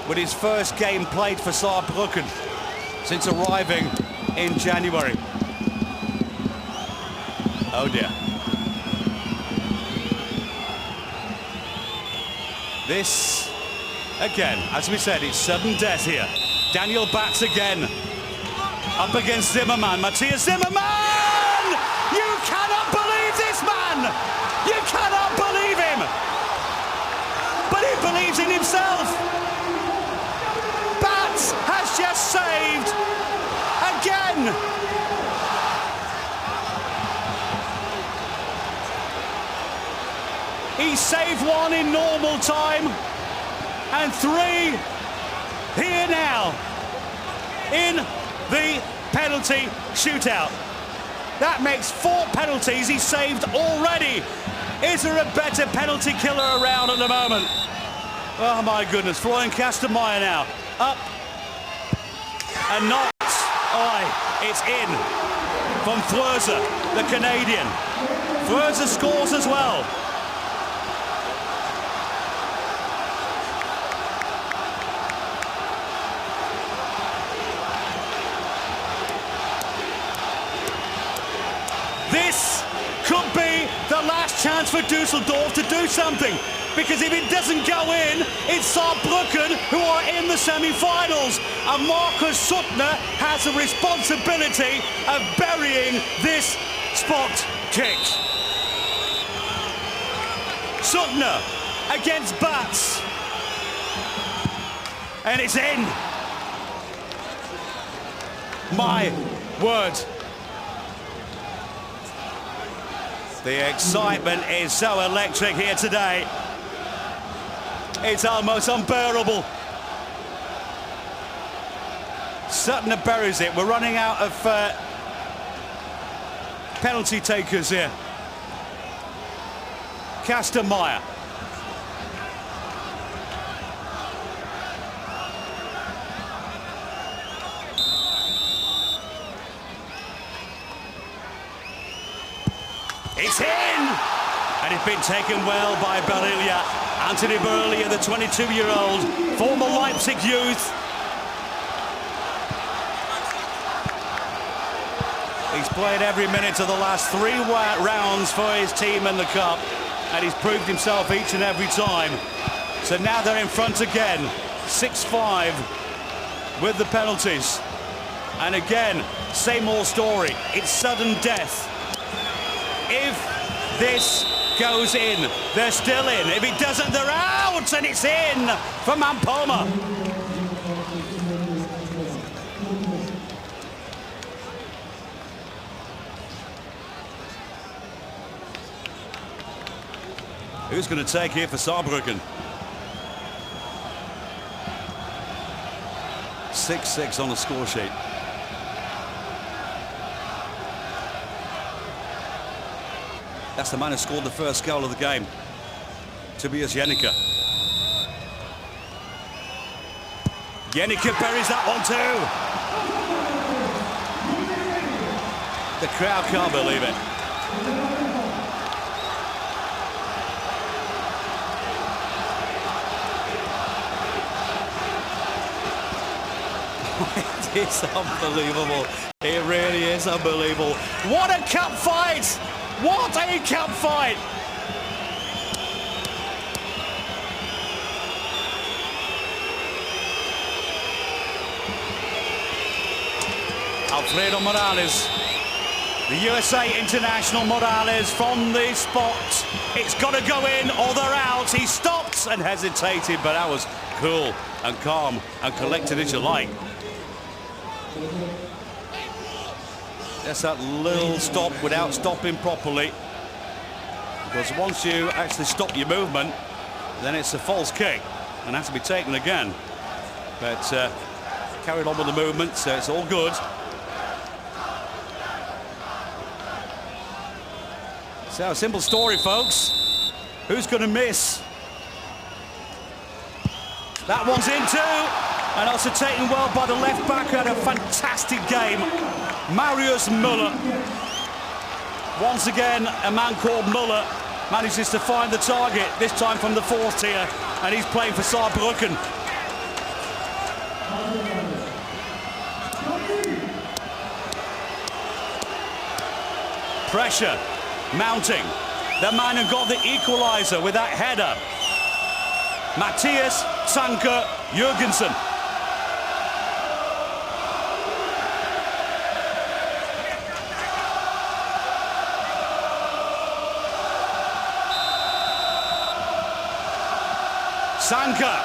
with his first game played for Saarbrücken since arriving in January. Oh dear. This, again, as we said, it's sudden death here. Daniel Batz again, up against Zimmerman. Matthias Zimmerman! You cannot believe this man! You cannot believe him! But he believes in himself. Batz has just saved again. He saved one in normal time, and 3 here now in the penalty shootout. That makes 4 penalties he saved already. Is there a better penalty killer around at the moment? Oh my goodness, Florian Kastelmeier now. Up and not. It's in from Freuser, the Canadian. Freuser scores as well. This could be the last chance for Düsseldorf to do something, because if it doesn't go in, it's Saarbrücken who are in the semi-finals, and Markus Suttner has the responsibility of burying this spot kick. Suttner against Bats. And it's in. My word. The excitement is so electric here today. It's almost unbearable. Suttner buries it. We're running out of penalty takers here. Kastenmeier. It's in! And it's been taken well by Barilla. Anthony Barilla, the 22-year-old, former Leipzig youth. He's played every minute of the last 3 rounds for his team in the Cup, and he's proved himself each and every time. So now they're in front again, 6-5 with the penalties. And again, same old story. It's sudden death. If this goes in, they're still in. If it doesn't, they're out, and it's in for Mampoma. Who's going to take here for Saarbrücken? 6-6 on the score sheet. That's the man who scored the first goal of the game. Tobias Jenicke. Jenicke buries that one too. The crowd can't believe it. It's unbelievable. It really is unbelievable. What a cup fight! What a cup fight! Alfredo Morales, the USA international Morales from the spot. It's got to go in or they're out. He stopped and hesitated, but that was cool and calm and collected as you like. That's that little stop without stopping properly. Because once you actually stop your movement, then it's a false kick and has to be taken again. But carried on with the movement, so it's all good. So a simple story, folks. Who's going to miss? That one's in too. And also taken well by the left back, who had a fantastic game. Marius Müller. Once again, a man called Müller manages to find the target, this time from the 4th tier, and he's playing for Saarbrücken. Pressure mounting. The man who got the equalizer with that header. Matthias Sanker Jürgensen. Sanker,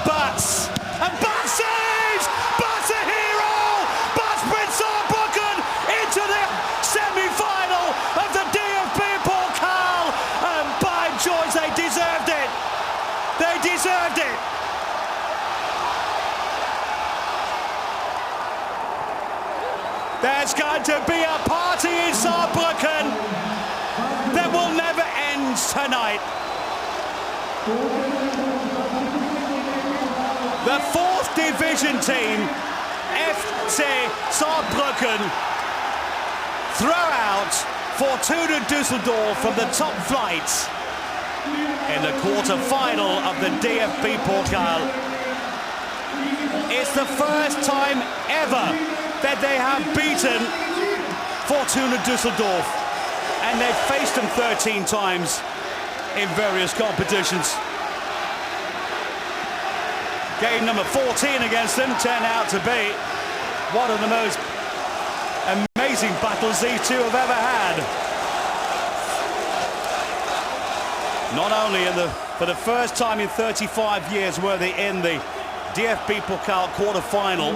Bats, and Bats saves! Bats a hero! Bats brings Saarbrücken into the semi-final of the DFB-Pokal, and by choice they deserved it. They deserved it. There's going to be a party in Saarbrücken that will never end tonight. The 4th division team, FC Saarbrücken, throw out Fortuna Düsseldorf from the top flight in the quarter-final of the DFB-Pokal. It's the first time ever that they have beaten Fortuna Düsseldorf, and they've faced them 13 times in various competitions. Game number 14 against them turned out to be one of the most amazing battles these two have ever had. Not only for the first time in 35 years were they in the DFB-Pokal quarter-final,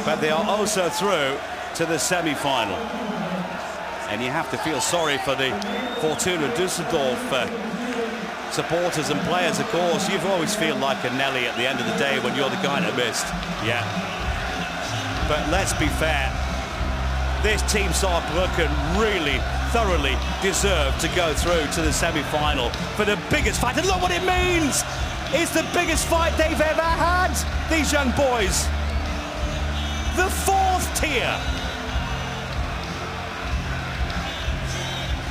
but they are also through to the semi-final. And you have to feel sorry for the Fortuna Düsseldorf supporters and players, of course. You've always feel like a Nelly at the end of the day when you're the guy that missed. Yeah. But let's be fair. This team Saarbrücken really thoroughly deserved to go through to the semi-final for the biggest fight. And look what it means! It's the biggest fight they've ever had, these young boys. The fourth tier.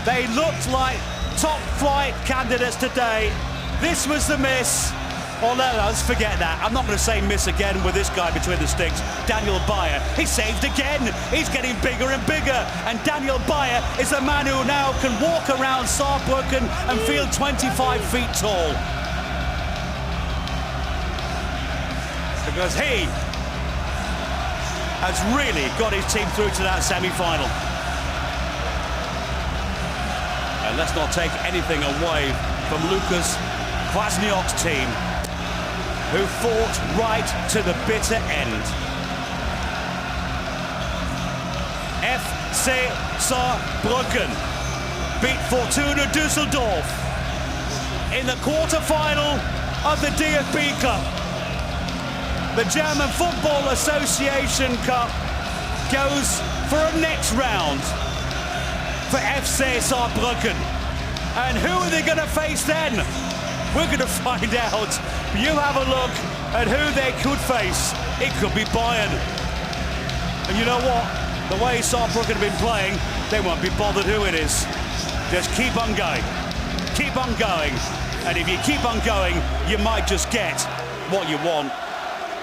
They looked like top flight candidates today. This was the miss. Or let us forget that. I'm not going to say miss again with this guy between the sticks. Daniel Bayer, he saved again. He's getting bigger and bigger. And Daniel Bayer is a man who now can walk around Saarbrücken and feel 25 feet tall. Because he has really got his team through to that semi-final. And let's not take anything away from Lucas Kwasniok's team, who fought right to the bitter end. FC Saarbrücken beat Fortuna Düsseldorf in the quarter-final of the DFB Cup. The German Football Association Cup goes for a next round for FC Saarbrücken. And who are they going to face then? We're going to find out. You have a look at who they could face. It could be Bayern. And you know what? The way Saarbrücken have been playing, they won't be bothered who it is. Just keep on going. Keep on going. And if you keep on going, you might just get what you want.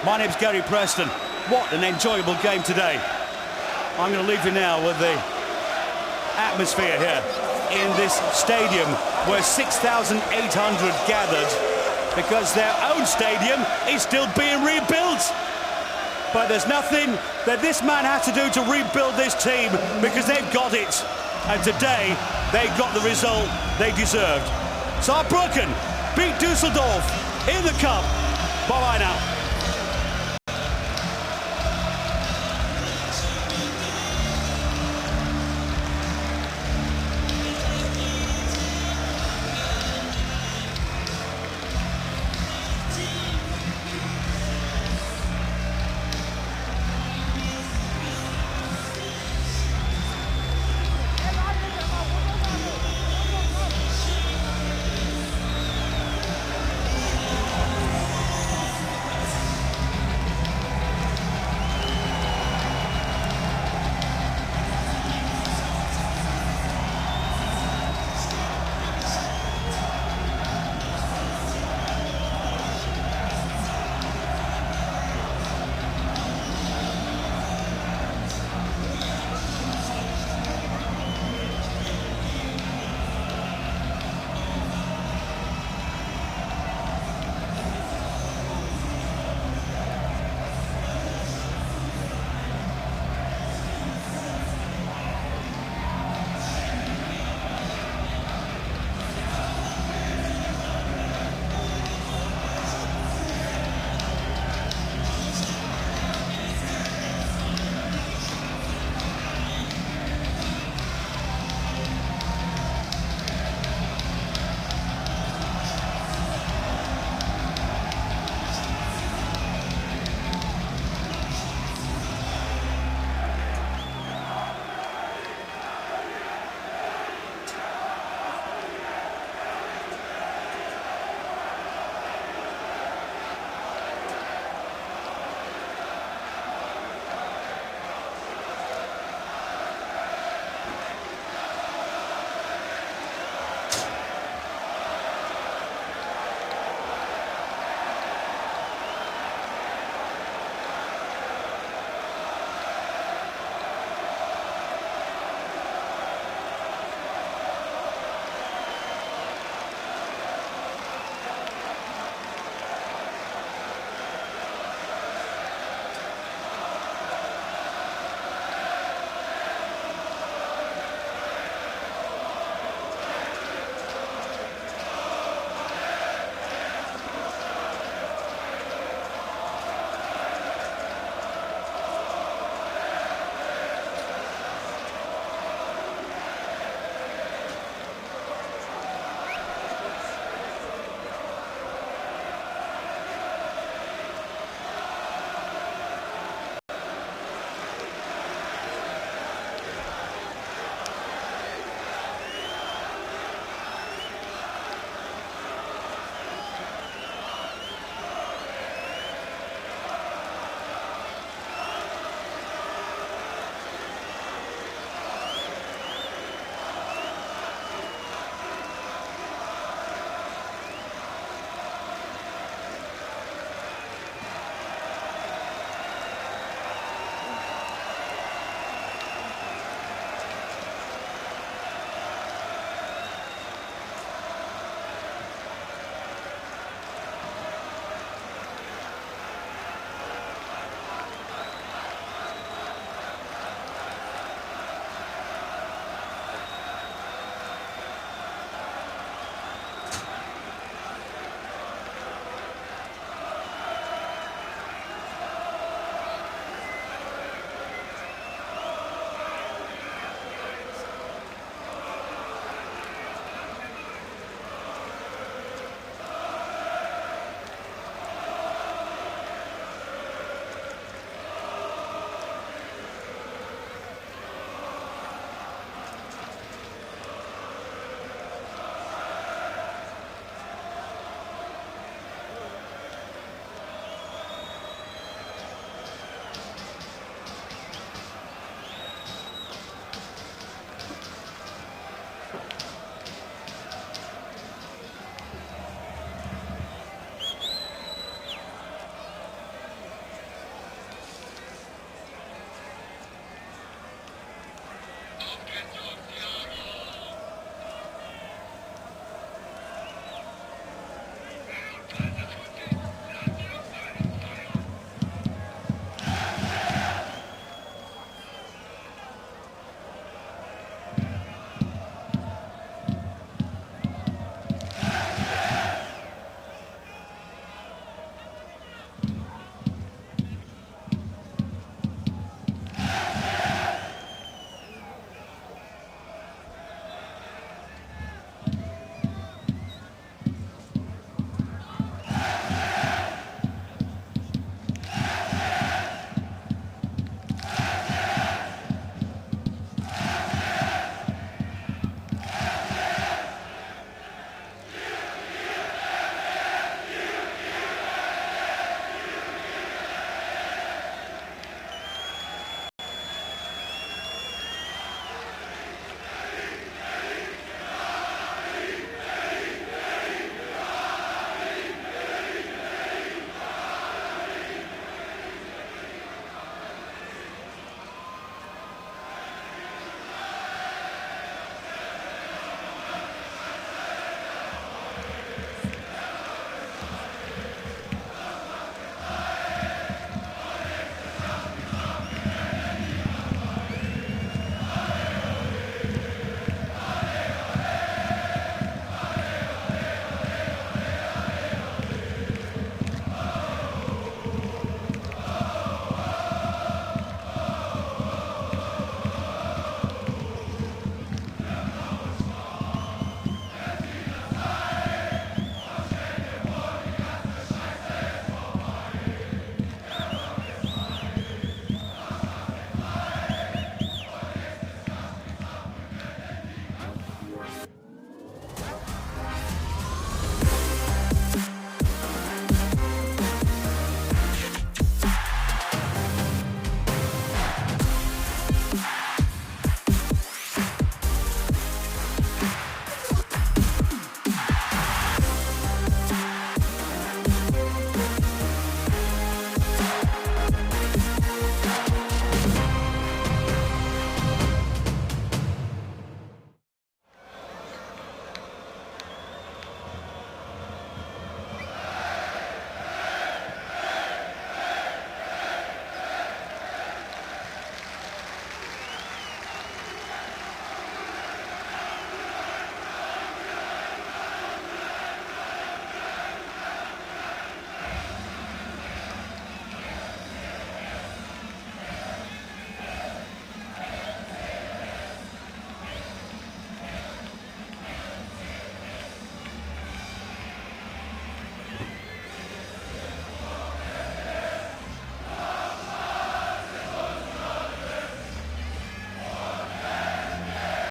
My name's Gary Preston. What an enjoyable game today. I'm going to leave you now with the atmosphere here in this stadium where 6,800 gathered because their own stadium is still being rebuilt. But there's nothing that this man has to do to rebuild this team because they've got it. And today, they got the result they deserved. Saarbrücken beat Düsseldorf in the cup. Bye-bye now.